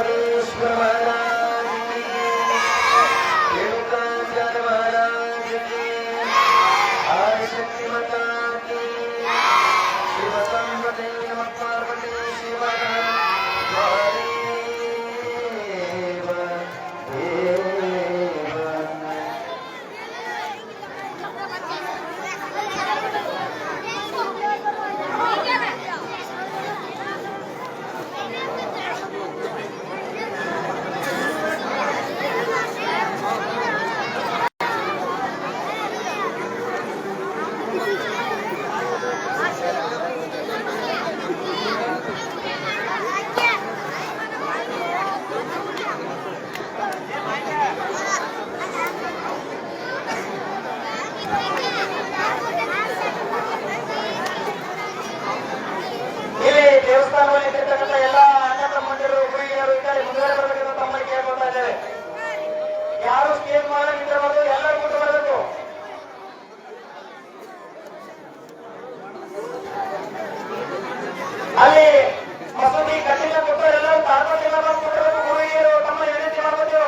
पार्वतीश्वर महाराज की, रेणुकाचार्य महाराज की, आदिशक्ति माता की, शिवसंवते नमः पार्वती शिवः महादेव देव। ದೇವಸ್ಥಾನದಲ್ಲಿರ್ತಕ್ಕಂಥ ಎಲ್ಲ ಅಣ್ಣ ತಮ್ಮಂದಿರು ಹುಡುಗಿಯರು ಇದ್ದಾರೆ, ಮುಂದುವರೆ ಬರಬೇಕೆಂದು ತಮ್ಮಲ್ಲಿ ಕೇಳ್ಕೊಳ್ತಾ ಇದ್ದೇವೆ. ಯಾರು ಸ್ಟೇಜ್ ಮಾಡಿ ನಿಂತಿರಬಾರ್ದು, ಎಲ್ಲರೂ ಕೂತು ಬರಬೇಕು. ಅಲ್ಲಿ ಮಸೂದಿ ಕಟ್ಟಿನ ಕೊಟ್ಟು ಎಲ್ಲರೂ ತಾಳ್ಮೆ ಕೊಟ್ಟಿರಬೇಕು. ಹುಡುಗಿಯರು ತಮ್ಮ ವಿನಂತಿ ಮಾಡಬೇಕು.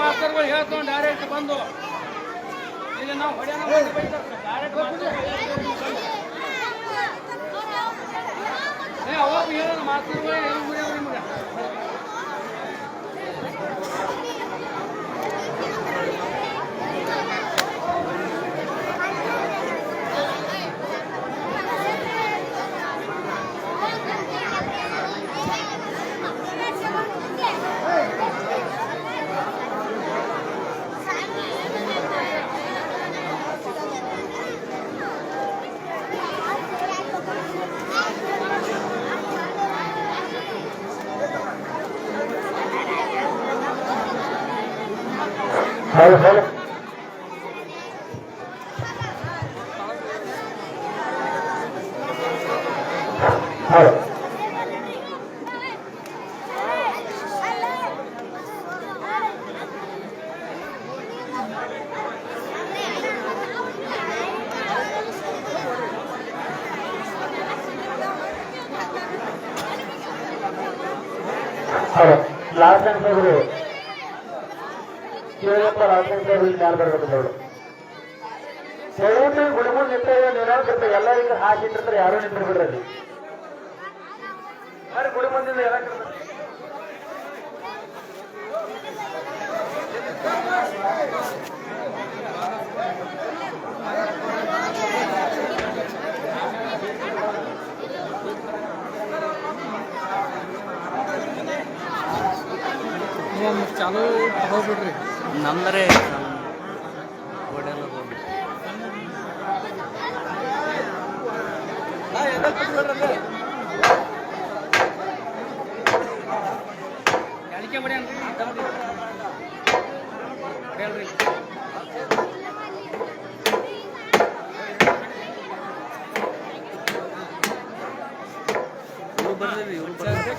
ಮಾಸ್ತರ್ಗಳು ಹೇಳ್ಕೊಂಡು ಡೈರೆಕ್ಟ್ ಬಂದು ಇಲ್ಲಿ ನಾವು ಹೊಡೆಯೋಣ ಡೈರೆಕ್ಟ್ ಅವಾಗ ಹೇಳೋಣ ಮಾಸ್ತರ್ಗಳು hello hello hello last time ಅವರು ಶಿವಪ್ಪ ಲಾಸ್ಟ್ ಟೈಮ್ ಅವರು ಮ್ಯಾಲ ಬರ್ಬೇಕು ನೋಡು ಸೆಳೆಯುತ್ತೆ ಗುಡಿಮುಂದ್ ನಿಂತ ನಿಂತಿರ್ತಾರೆ ಎಲ್ಲರಿಗೂ ಹಾಕಿ ಇಟ್ಟಿರ್ತಾರೆ ಯಾರು ನಿಂತಿರ್ ಬಿಡ್ರಿ మరి గుడి ముందు ఎలా ಚಾಲು ಹೋಗ್ಬಿಡ್ರಿ ನಮ್ದರೆ ಅದಕ್ಕೆ ಬಡಿಯನ್ರಿ ಹೇಳ್ರಿ ಬರ್ರಿ ಇವ್ರು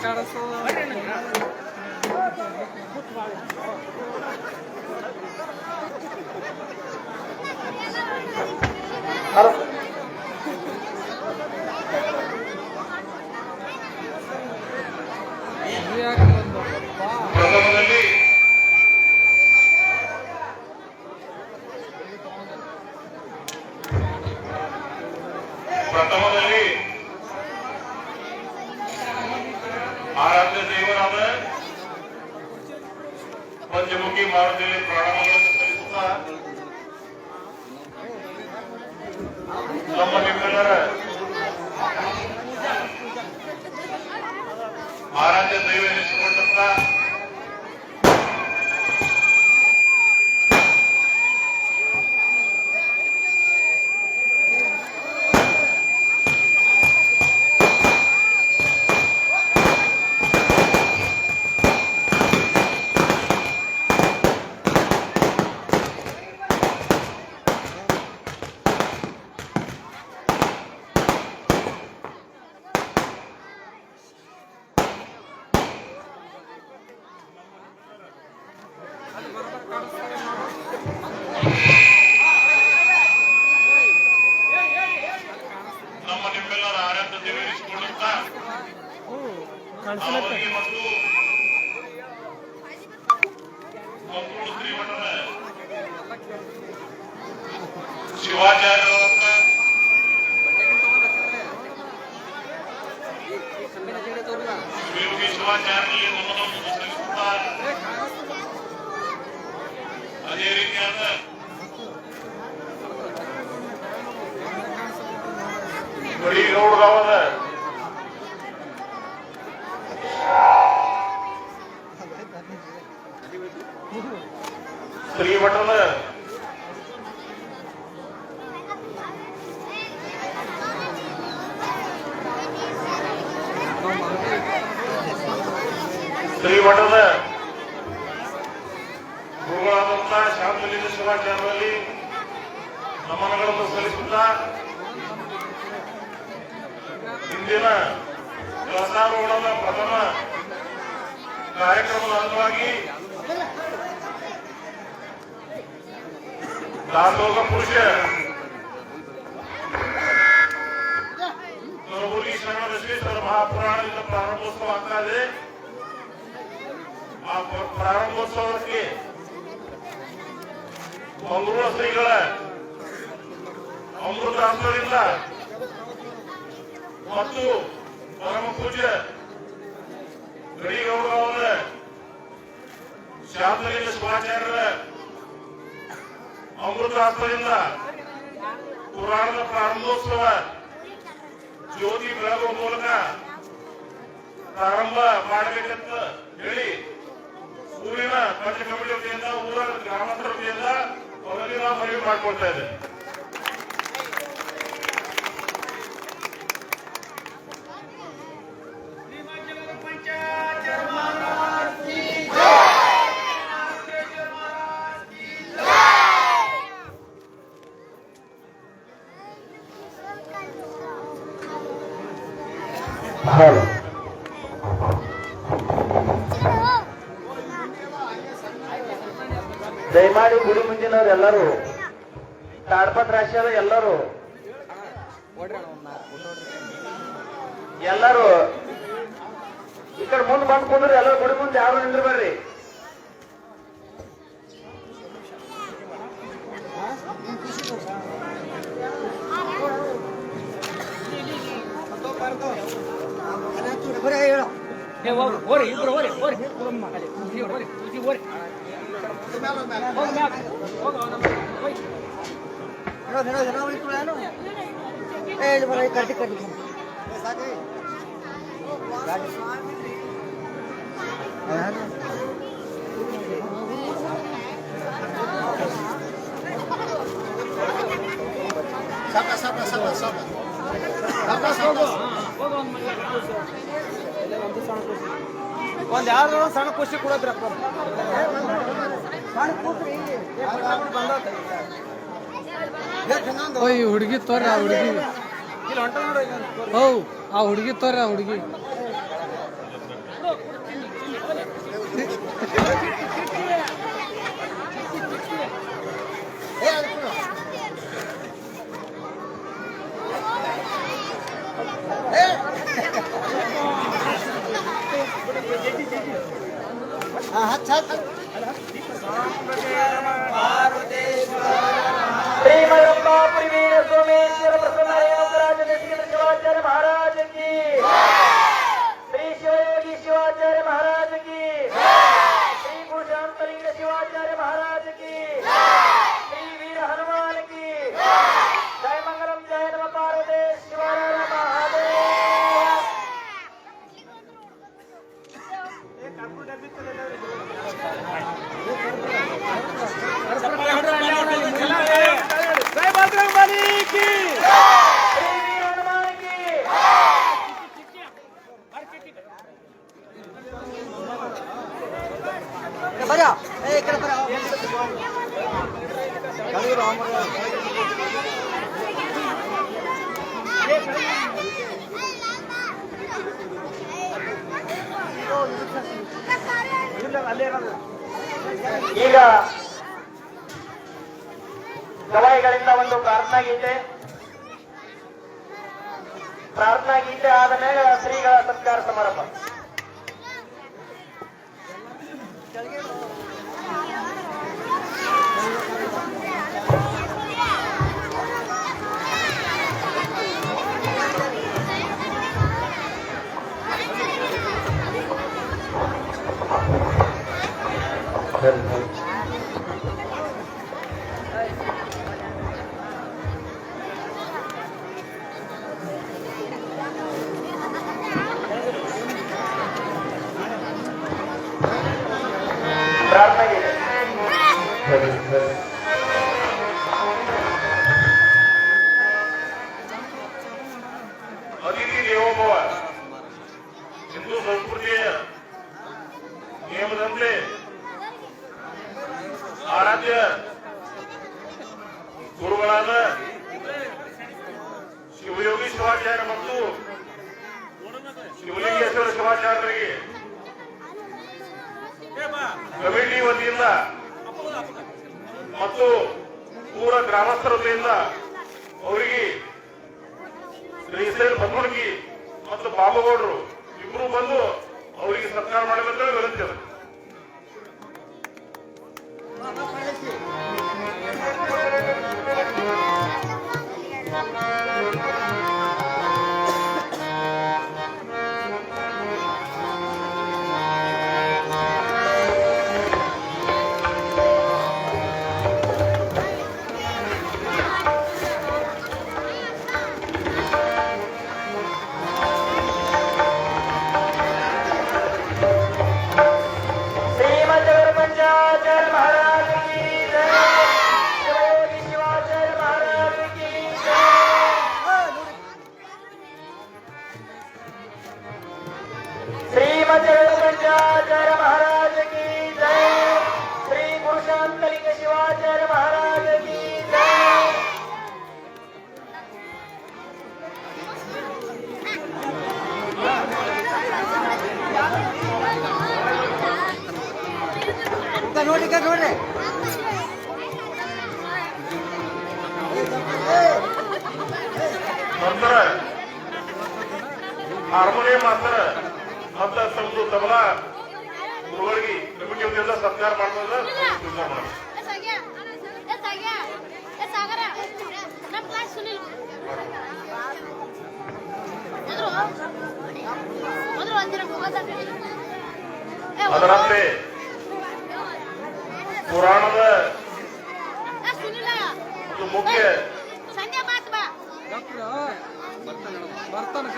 ಕಾಣಿಸೋ ಪ್ರಥಮದಲ್ಲಿ ಆರಾಧ್ಯ ದೇವರಾದ ಪಂಚಮುಖಿ ಮಾರುತಿಯಲ್ಲಿ ಪ್ರಾಣಗಳನ್ನು ಸಲ್ಲಿಸುತ್ತಾ ನಮ್ಮ ನಿಮ್ಮೆಲ್ಲರ ಆರಾಧ್ಯ ದೈವ ಎನಿಸಿಕೊಂಡಂತ ನಮ್ಮ ನಿಮ್ಮೆಲ್ಲರ ಆರಾಧ್ಯ ದೈವ ಎನಿಸಿಕೊಂಡಂತ ಅವರಿಗೆ ಮತ್ತು ಮಂಗಳೂರು ಶ್ರೀಮಠದ ಶಿವಾಚಾರ್ಯರವರ ಶಿವಯೋಗಿ ಶಿವಾಚಾರ್ಯರಿಗೆ ನಮ್ಮನ್ನು ಸಲ್ಲಿಸುತ್ತಾ ಅದೇ ರೀತಿಯಾದ ಗಡಿಗೌಡರವರ ಶ್ರೀಮಠದ ಶ್ರೀಮಠದ ಗುರುಗಳಾದಂತಹ ಶಾಂತಲಿಂಗ ಶಿವಾಚಾರ್ಯರಲ್ಲಿ ನಮನಗಳನ್ನು ಸಲ್ಲಿಸುತ್ತಾ ಇಂದಿನ ಕಳಸಾರೋಹಣದ ಪ್ರಥಮ ಕಾರ್ಯಕ್ರಮದ ಅಂಗವಾಗಿ ದಾಸೋಗ ಪುರುಷ ಕಲಬುರಗಿ ಶರಣರ ಶ್ರೀಧರ ಮಹಾಪುರಾಣದಿಂದ ಪ್ರಾರಂಭೋತ್ಸವ ಆಗ್ತಾ ಇದೆ. ಆ ಪ್ರಾರಂಭೋತ್ಸವಕ್ಕೆ ಮಂಗಳೂರು ಶ್ರೀಗಳ ಅಮೃತಾಂತದಿಂದ ಮತ್ತು ಪರಮ ಪೂಜ್ಯ ಗಡಿಗೌಡರವರ ಶಾಂತಲಿಂಗ ಶಿವಾಚಾರ್ಯರ ಅಮೃತಾಸ್ತ್ರದಿಂದ ಪುರಾಣದ ಪ್ರಾರಂಭೋತ್ಸವ ಜ್ಯೋತಿ ಬೆಳಗುವ ಮೂಲಕ ಪ್ರಾರಂಭ ಮಾಡಬೇಕಂತ ಹೇಳಿ ಊರಿನ ಪಂಚ ಕಮಿಟಿ ವತಿಯಿಂದ ಊರ ಗ್ರಾಮಾಂತರ ವತಿಯಿಂದ ಅವರಲ್ಲಿ ನಾವು ಮನವಿ ಮಾಡಿಕೊಳ್ತಾ ಇದ್ದೇವೆ. ದಯಮಾಡಿ ಗುಡಿ ಮುಂದಿನವ್ರು ಎಲ್ಲರೂ ತಾಡ್ಪತ್ ರಾಶಿಯದ ಎಲ್ಲರೂ ಈ ಕಡೆ ಮುಂದೆ ಬಂದು ಕುಂದ್ರಿ, ಎಲ್ಲ ಗುಡಿ ಮುಂದೆ ಯಾರು ನಿಂದ್ರಬೇಡ್ರಿ. ಓರಿ ಇಬ್ರು ಓರಿ ಓರಿ ಓರಿ ಒಂದ್ ಯಾರು ಸಣ್ಣ ಖುಷಿ ಕೊಡೋದ್ರಪ್ಪ. ಈ ಹುಡುಗಿ ತೋರ ಆ ಹುಡುಗಿ ಆ ಹುಡುಗಿ ತೋರ ಆ ಹುಡುಗಿ ಶ್ರೀಮಯಪ್ಪ ಪುರಿವೀರ ಸೋಮೇಶ್ವರ ಪ್ರಸನ್ನ ರೇಣುಕರಾಜ ದೇಶಿಕೇಂದ್ರ ಶಿವಾಚಾರ್ಯ ಮಹಾರಾಜ ಕಿ, ಶ್ರೀ ಶಿವಯೋಗಿ ಶಿವಾಚಾರ್ಯ ಮಹಾರಾಜ ಕಿ, ಶ್ರೀ ಗುರುಶಾಂತಲಿಂಗ ಶಿವಾಚಾರ್ಯ ಮಹಾರಾಜ ಕಿ, ಶ್ರೀ ವೀರ ಹನುಮಾನ್ ಕಿ ಜಯ ಮಂಗಲಂ ಜಯ ನಮ ಪಾರ್ವತೇಶ್ವರ ಮಹಾದೇವ. ಈಗ ಗವಾಯಿಗಳಿಂದ ಒಂದು ಪ್ರಾರ್ಥನಾ ಗೀತೆ ಆದ ಮೇಲೆ ಶ್ರೀಗಳ ಸತ್ಕಾರ ಸಮಾರಂಭ. ಪ್ರಾರ್ಥನಾ ಗೀತೆ. ಅತಿಥಿ ದೇವೋಭವ ಹಿಂದೂ ಸಂಸ್ಕೃತಿಯ ನಿಯಮದಂತೆ ಆರಾಧ್ಯ ಗುರುಗಳಾದ ಶಿವಯೋಗಿ ಶಿವಾಚಾರ್ಯ ಮತ್ತು ಶಿವಲಿಂಗೇಶ್ವರ ಶಿವಾಚಾರ್ಯರಿಗೆ ಕಮಿಟಿ ವತಿಯಿಂದ ಮತ್ತು ಊರ ಗ್ರಾಮಸ್ಥರ ವತಿಯಿಂದ ಅವರಿಗೆ ಶ್ರೀಶೈಲ ಬಸವಣಗಿ ಮತ್ತು ಬಾಬುಗೌಡರು ಇಬ್ಬರು ಬಂದು ಅವರಿಗೆ ಸತ್ಕಾರ ಮಾಡಬೇಕಂತ ವಿನಂತಿ ಅದ. शिवाचार्य महाराज की जय। श्री गुरुशांतलिंग शिवाचार्य महाराज की जय। ನೋಡ್ರಿ ನಂತರ ಹಾರ್ಮೋನಿಯಂ ಮಾಸ್ತರ ಅಂತ ತಮ್ಮದು ತಬಲಾ ಗುರುಗಳಿಗೆ ಕಮಿಟಿ ವತಿಯಿಂದ ಸತ್ಕಾರ ಮಾಡ್ತದ ಸ್ವೀಕಾರ ಮಾಡೋಣ. ಅದರಂತೆ ಪುರಾಣದ ಒಂದು ಮುಖ್ಯ ಬರ್ತಾನೆ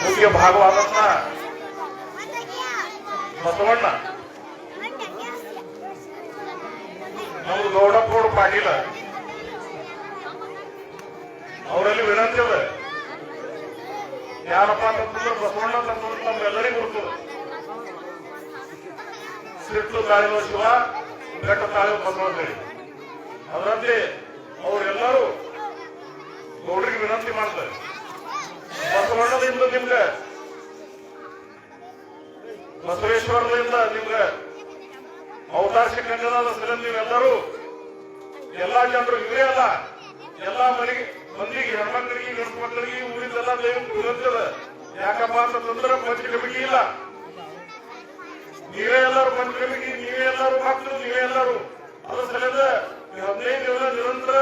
ಮುಖ್ಯ ಭಾಗವಾದಂತ ಬಸವಣ್ಣ ನಮ್ದು ಗೌಡಪ್ಪಗೌಡ ಪಾಟೀಲ ಅವರಲ್ಲಿ ವಿನಂತಿ ಅದ. ಯಾರಪ್ಪ ಅಂತಂದ್ರೆ ಬಸವಣ್ಣ ನಮ್ಮೆಲ್ಲರಿಗೂ ಗುರುತದ. ಸಿಟ್ಟು ತಾಳಿದ ಶಿವ, ಬೆಟ್ಟ ತಾಳಿದ ಬಸವಣ್ಣ ಹೇಳಿ. ಅದರಂತೆ ಅವರೆಲ್ಲರೂ ಗೌಡರಿಗೆ ವಿನಂತಿ ಮಾಡ್ತಾರೆ. ಬಸವಣ್ಣದಿಂದ ನಿಮ್ಗೆ, ಬಸವೇಶ್ವರದಿಂದ ನಿಮ್ಗೆ ಅವತಾರ ಸಿಕ್ಕಂಗದ ಸಲ ನೀವೆಲ್ಲರೂ ಎಲ್ಲಾ ಜನರು ಇವರೇ ಅಲ್ಲ, ಎಲ್ಲಾ ಮಂದಿಗೆ ಹೆಣ್ಮಕ್ಳಿಗೆ ಗಂಡು ಮಕ್ಕಳಿಗೆ ಊರಿದ್ದೆಲ್ಲ ದಯವಿಟ್ಟು ವಿನಂತಿದ. ಯಾಕಪ್ಪ ಅಂತಂದ್ರೆ ಪಂಚ ಕಮಿಟಿ ಇಲ್ಲ, ನೀವೇ ಎಲ್ಲರೂ ಪಂಚ ಕಮಿಟಿ, ನೀವೇ ಎಲ್ಲರೂ ಭಕ್ತರು, ನೀವೇ ಎಲ್ಲರೂ. ಅದ್ರ ಸಲದ 15 ದಿನ ನಿರಂತರ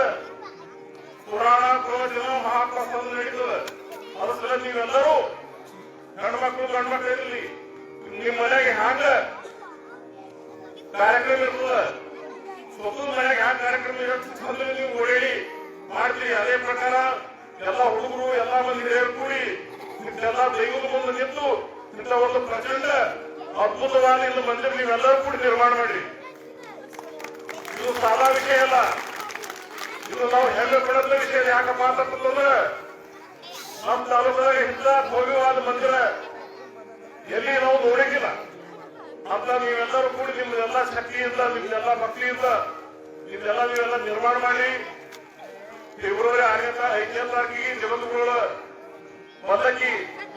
ಪುರಾಣ ಪ್ರವಚನ ಮಹಾಪ್ರಸಾದ ನಡೀತದೆ. ಅದ್ರ ಸಲ ನೀವೆಲ್ಲರೂ ಗಂಡ್ಮಕ್ಳು ಇರಲಿ, ನಿಮ್ಮ ಮನೆಗೆ ಹ್ಯಾಂಗ ಕಾರ್ಯಕ್ರಮ ಇರ್ತದ, ಸ್ವತಃ ಮನೆಗೆ ಹ್ಯಾಂಗ ಕಾರ್ಯಕ್ರಮ ಇರೋದು ನೀವು ಓಡಾಡಿ ಮಾಡ್ತೀರಿ. ಅದೇ ಪ್ರಕಾರ ಎಲ್ಲ ಹುಡುಗರು ಎಲ್ಲಾ ಮಂದಿ ಹಿರಿಯರು ಕೂಡಿ ಇಂತೆಲ್ಲ ದೈವದ ಮುಂದೆ ನಿಂತು ಇಂಥ ಒಂದು ಪ್ರಚಂಡ ಅದ್ಭುತವಾದ ಇಂದು ಮಂದಿರ ನೀವೆಲ್ಲರೂ ಕೂಡಿ ನಿರ್ಮಾಣ ಮಾಡ್ರಿ. ಇದು ಸಾದಾ ವಿಷಯ ಅಲ್ಲ, ಇದು ನಾವು ಹೆಮ್ಮೆ ಪಡದ ವಿಷಯ. ಯಾಕಪ್ಪ ಅಂತಂದ್ರೆ ನಮ್ಮ ತಾಲೂಕದಾಗ ಇಂಥ ಭವ್ಯವಾದ ಮಂದಿರ ಎಲ್ಲಿ ನಾವು ನೋಡಂಗಿಲ್ಲ. ಅಂತ ನೀವೆಲ್ಲರೂ ಕೂಡಿ ನಿಮ್ದೆಲ್ಲ ಶಕ್ತಿಯಿಂದ, ನಿಮ್ದೆಲ್ಲ ಭಕ್ತಿಯಿಂದ ನೀವೆಲ್ಲ ನಿರ್ಮಾಣ ಮಾಡಿ ಫೆಬ್ರವರಿ 5ನೇ ತಾರೀಕಿಗೆ ಜಗದ್ಗುರುಗಳ ಪಲ್ಲಕ್ಕಿ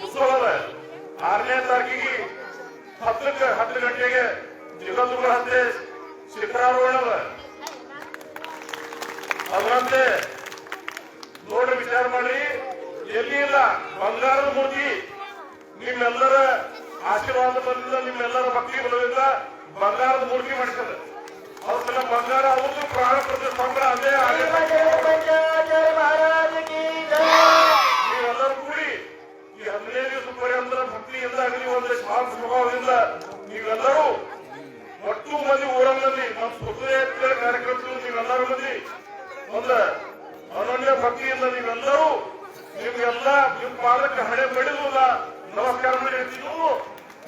ಉತ್ಸವ ಅದ. 6ನೇ ತಾರೀಕಿಗೆ 10 ಗಂಟೆಗೆ ಜಗದ್ಗುರುಗಳ ಹತ್ತೆ ಶಿಖರಾರೋಹಣ ಅದ. ಅದರಂತೆ ನೋಡ್ರಿ, ವಿಚಾರ ಮಾಡಿ. ಎಲ್ಲಿ ಇಲ್ಲ ಬಂಗಾರದ ಮೂರ್ತಿ ನಿಮ್ಮೆಲ್ಲರ ಆಶೀರ್ವಾದ ಬಲದಿಂದ, ನಿಮ್ಮೆಲ್ಲರ ಭಕ್ತಿ ಬಲದಿಂದ ಬಂಗಾರದ ಮೂರ್ತಿ ಮಾಡಿಸದ. ಅವ್ರ ಬಂಗಾರ ಅವ್ರದ್ದು ಪ್ರಾಣ ಪ್ರತಿಷ್ಠಾಪನೆ ಅದೇ ನೀವೆಲ್ಲರೂ ಕೂಡಿ ಈ 15 ದಿವಸ ಪರ್ಯಂತ ಭಕ್ತಿಯಿಂದ ಆಗಲಿ, ಒಂದು ಶಾಂತ ಸ್ವಭಾವದಿಂದ ನೀವೆಲ್ಲರೂ ಒಟ್ಟು ಮಂದಿ ಊರಲ್ಲಿ ನಮ್ಮ ಸುಖದ ಕಾರ್ಯಕ್ರಮದಲ್ಲಿ ನೀವೆಲ್ಲರೂ ಮಂದಿ ಒಂದು ಅನನ್ಯ ಭಕ್ತಿಯಿಂದ ನೀವೆಲ್ಲರೂ ನಿಮ್ಗೆಲ್ಲ ನಿಮ್ಮ ಪಾದಕ್ಕೆ ಹಣೆ ಬಡಿದಿಲ್ಲ, ನಮಸ್ಕಾರ ಮಾಡಿ ಹೇಳ್ತಿದ್ವು.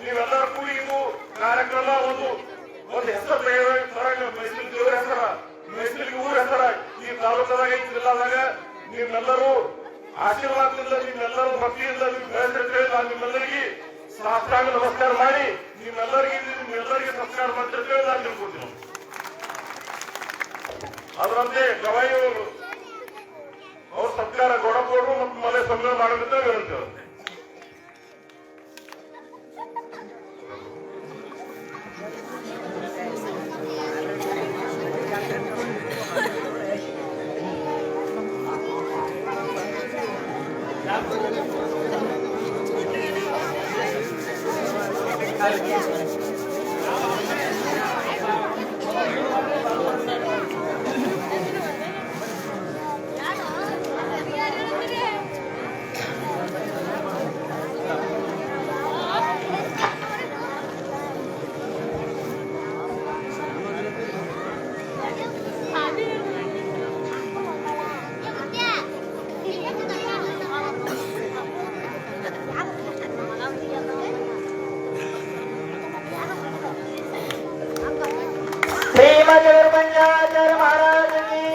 ನೀವೆಲ್ಲರೂ ಕೂಡಿ ಇದು ಕಾರ್ಯಕ್ರಮ ಒಂದು ಹೆಸರು ಮೈಸೂರು ದೇವರ ಹೆಸರ, ಮೈಸೂರಿಗೆ ಊರ ಹೆಸರ ಈ ತಾಲೂಕದಾಗ ಜಿಲ್ಲಾದಾಗ ನೀವೆಲ್ಲರೂ ಆಶೀರ್ವಾದದಿಂದ, ನಿಮ್ಮೆಲ್ಲರೂ ಭಕ್ತಿಯಿಂದ ನೀವು ಬೆಳೆಸಿರ್ತೇವೆ. ನಾನು ನಿಮ್ಮೆಲ್ಲರಿಗೆ ಸಾಷ್ಟಾಂಗ ನಮಸ್ಕಾರ ಮಾಡಿ ನಿಮ್ಮೆಲ್ಲರಿಗೆ ಸಂಸ್ಕಾರ ಮಾಡ್ತಿರ್ತೇವೆ. ನಾನು ತಿಳ್ಕೊತೀನಿ. ಅದರಂತೆ ಗವಾಯಿ ಅವ್ರ ಸರ್ಕಾರ ಗೌಡಪ್ಪರು ಮತ್ತು ಮನೆ ಸಂಗ್ರಹ ಮಾಡೋದಂತ ವಿನಂತಿ. पंचाचार्य महाराज की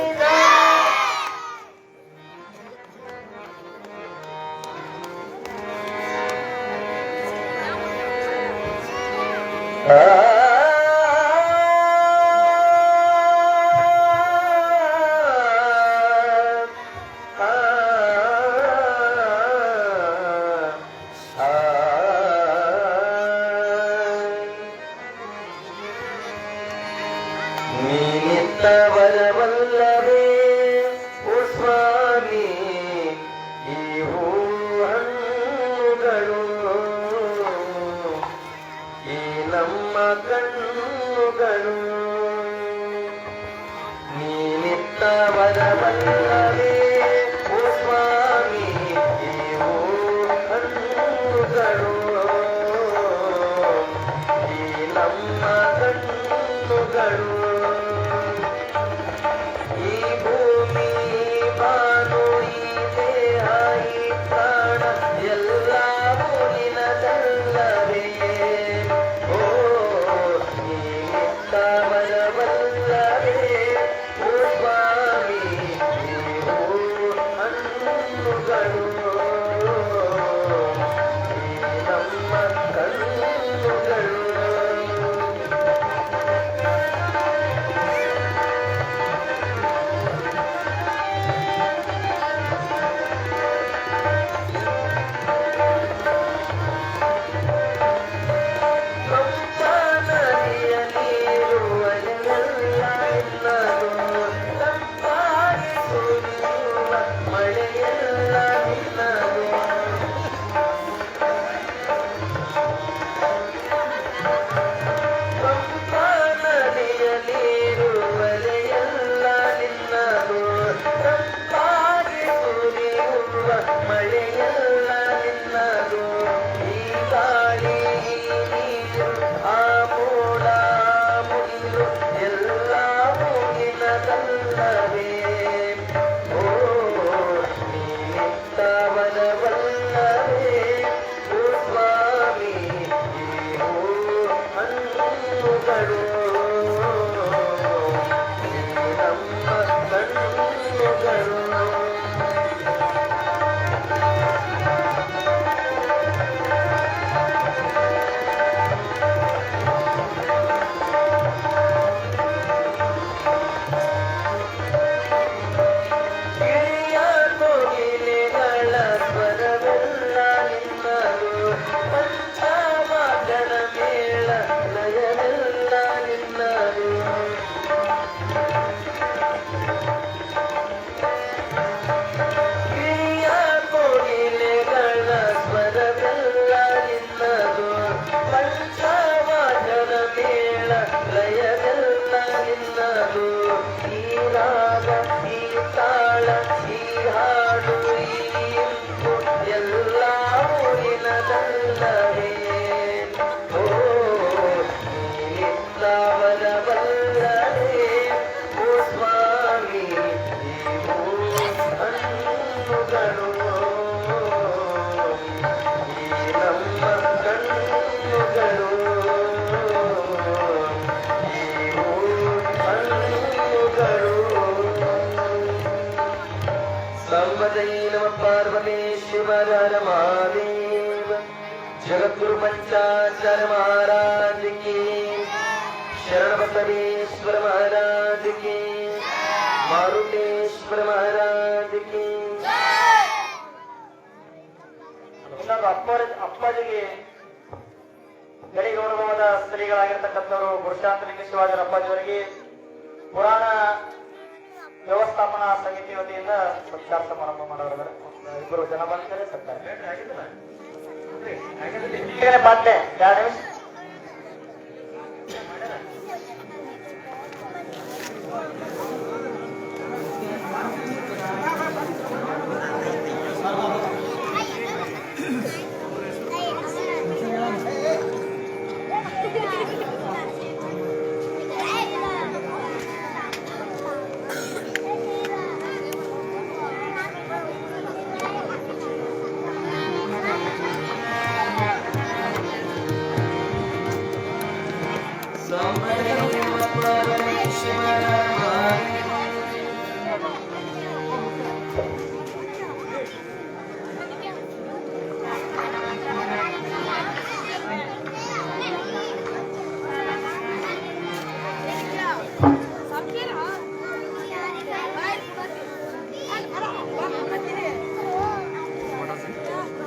ವರವಲ್ಲವೇ ಓ ಸ್ವಾಮಿ ಇವು ಕಣ್ಣುಗಳು ಈ ನಮ್ಮ ಕಣ್ಣುಗಳು ಈ ಭೂಮಿ ಬಾನು ಈ ದೇಹ ಈ ಪ್ರಾಣ ಎಲ್ಲವೂ ನಿನದಲ್ಲವೇ ಓ ನಿಮಿತ್ತ ವರವಲ್ಲವೇ ಓ ಸ್ವಾಮಿ ಇವು ಹಣ್ಣುಗಳು ಈ ನಮ್ಮ ಕಣ್ಣುಗಳು ಸಂಪಾದನೆಯ ನೀರು ಅಲ್ಲೆಲ್ಲ ನಿನ್ನದು ತಂಪಾಗಿ ಸುರಿಯುವ ಮಳೆಯೆಲ್ಲ ನಿನ್ನದು ಸಂಪಾದನೆಯ ನೀರು ಅಲೆಯೆಲ್ಲ ನಿನ್ನದು ತಂಪಾಗಿ ಸುರಿಯುವ ಮಳೆಯೆಲ್ಲ ನಿನ್ನದು ಈ ಗಾಳಿ ಈ ನೀರು ಆ ಮೋಡ ಮುಗಿಲು ಎಲ್ಲವೂ ನಿನದಲ್ಲವೇ ಓ ನಿಮಿತ್ತ ವರವಲ್ಲವೇ ಓ ಸ್ವಾಮಿ ಇವು ಹಣ್ಣುಗಳು ಈ ನಮ್ಮ ಕಣ್ಣುಗಳು ಗಿಳಿಯ ಕೋಗಿಲೆಗಳ ಸ್ವರವೆಲ್ಲ ನಿನ್ನದು ಪಂಚವಾದ್ಯದ ಮೇಳ ಲಯವೆಲ್ಲ ನಿನ್ನದು ಗಿಳಿಯ ಕೋಗಿಲೆಗಳ ಸ್ವರವೆಲ್ಲ ನಿನ್ನದು ಪಂಚವಾದ್ಯದ ಮೇಳ ಲಯವೆಲ್ಲ ನಿನ್ನದು ಈ ರಾಗ ಈ ತಾಳ ಈ ಹಾಡು ಈ ಇಂಪು ಎಲ್ಲವೂ ನಿನದಲ್ಲವೇ ಓ ನಿಮಿತ್ತ ವರವಲ್ಲವೇ ಓ ಸ್ವಾಮಿ ಇವು ಹಣ್ಣುಗಳು ಈ ನಮ್ಮ ಕಣ್ಣುಗಳು ಇವು ಹಣ್ಣುಗಳು ಸರ್ವದೈ ನಮ ಪಾರ್ವತೇಶ್ವರ ಮಹಾದೇವ ಜಗದ್ಗುರು पंचाचार महाराज की शरण बसवेश्वर महाराज की मारुतेश्वर महाराज की ಅಪ್ಪಾಜಿಗೆ ಗಡಿ ಗೌರವವಾದ ಶ್ರೀಗಳಾಗಿರ್ತಕ್ಕಂಥವರು ಪುರುಷಾಂತಲಿಂಗ ಶಿವಾಜರ ಅಪ್ಪಾಜಿಯವರಿಗೆ ಪುರಾಣ ವ್ಯವಸ್ಥಾಪನಾ ಸಮಿತಿ ವತಿಯಿಂದ ಸತ್ಕಾರ ಸಮಾರಂಭ ಮಾಡೋರು ಇಬ್ಬರು ಜನ ಬಂದಿದ್ದಾರೆ ಸತ್ಕಾರ ಪಾಟ್ಲೆ 2 ನಿಮಿಷ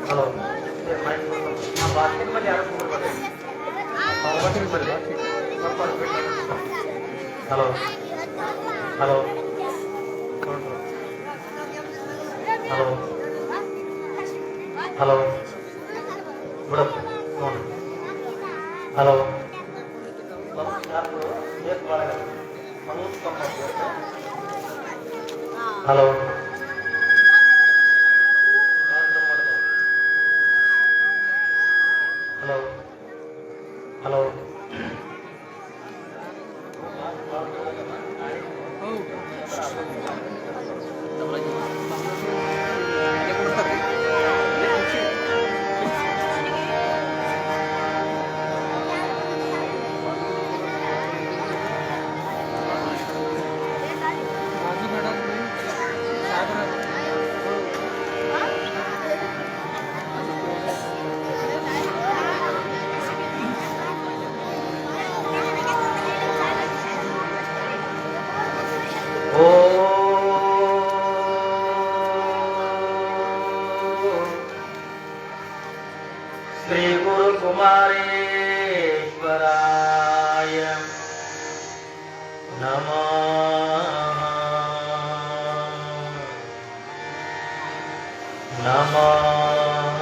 ಹಲೋ ಬಾಸ್ಕೆಟ್ ಯಾರು ಹಲೋ ಹಲೋ ಹಲೋ ಹಲೋ ಬಿಡಪ್ಪ ನೋಡಿ hello Manoj hello hello hello Shri ಗುರು ಕುಮಾರೇಶ್ವರಾಯ ನಮಃ ನಮಃ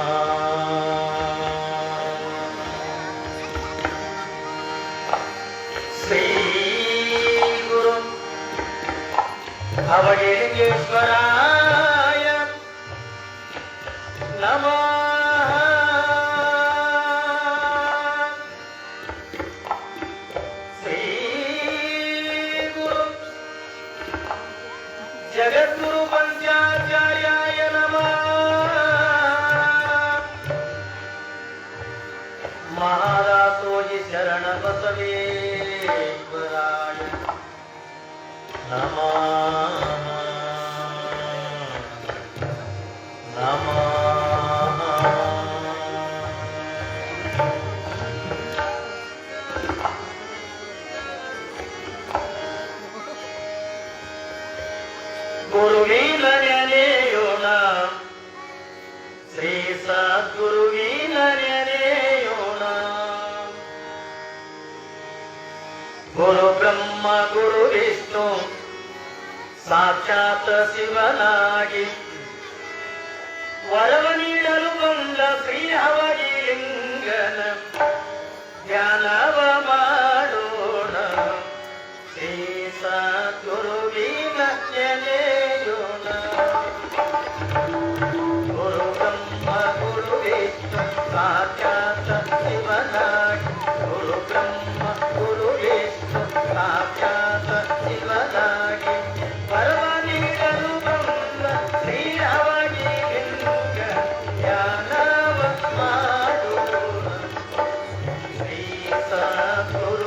ಶ್ರೀ ಗುರು ಅವಲಿಂಗೇಶ್ವರಾಯ ನಮಃ ಜಗದ್ಗುರು ಪಂಚಾಚಾರ್ಯಾಯ ನಮಃ ಮಹಾದಾಸೋಜಿ ಶರಣ ಬಸವೇಶ್ವರಾಯ ನಮಃ ನಮಃ ಗುರುವಿನ ನೆನೆಯೋಣ ಶ್ರೀ ಸದ್ಗುರುವಿನ ನೆನೆಯೋಣ ಗುರು ಬ್ರಹ್ಮ ಗುರು ವಿಷ್ಣು ಸಾಕ್ಷಾತ್ ಶಿವನಾಗಿ ವರವ ನೀಡಲು ಬಂದ ಶ್ರೀ ಅವಲಿಂಗನ ಧ್ಯಾನವ ಮಾಡೋಣ ಶ್ರೀ ಸದ್ಗುರುವಿನ ನೆನೆಯೋಣ ಗುರು ಬ್ರಹ್ಮ ಗುರು ವಿಷ್ಣು ಸಾಕ್ಷಾತ್ ಶಿವನಾಗಿ ಗುರು ಬ್ರಹ್ಮ ಗುರು ವಿಷ್ಣು ಸಾಕ್ಷಾತ್ ಶಿವನಾಗಿ ಪರಮ ನೀಡಲು ಬಂದ ಶ್ರೀ ಅವಲಿಂಗ ಧ್ಯಾನವ ಮಾಡೋಣ ಶ್ರೀ ಸದ್ಗುರು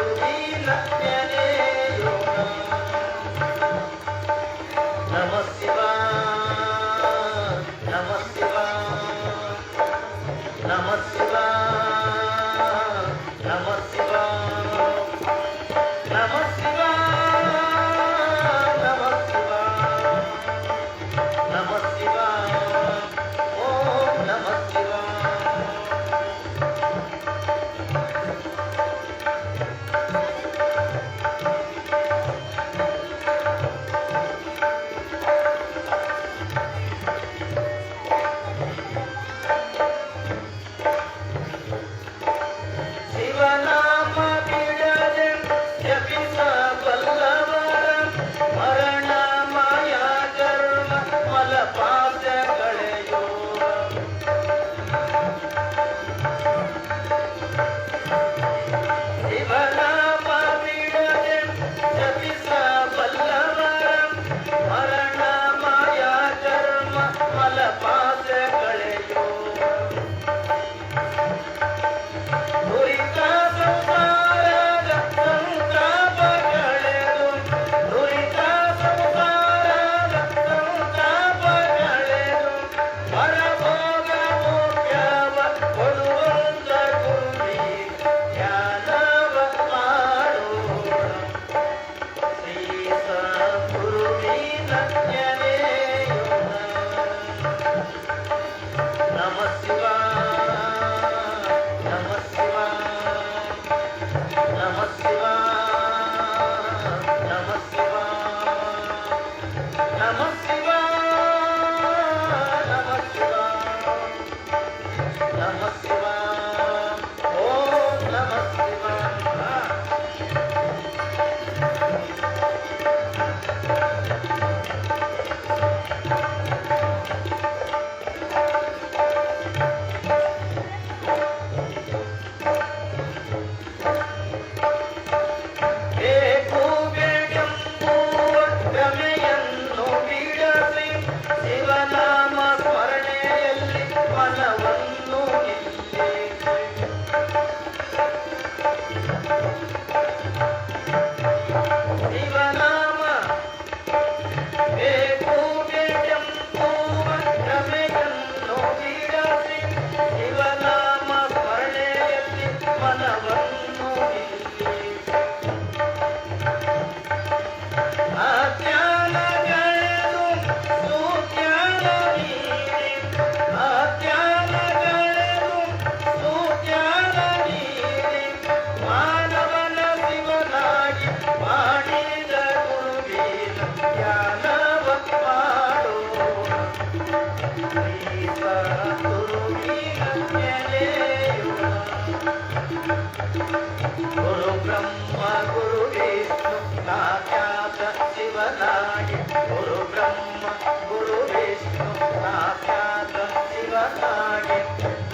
ಸಾಕ್ಷಾತ್ ಶಿವನಾಗಿ ಗುರು ಬ್ರಹ್ಮ ಗುರು ವಿಷ್ಣು ಸಾಕ್ಷಾತ್ ಶಿವನಾಗಿ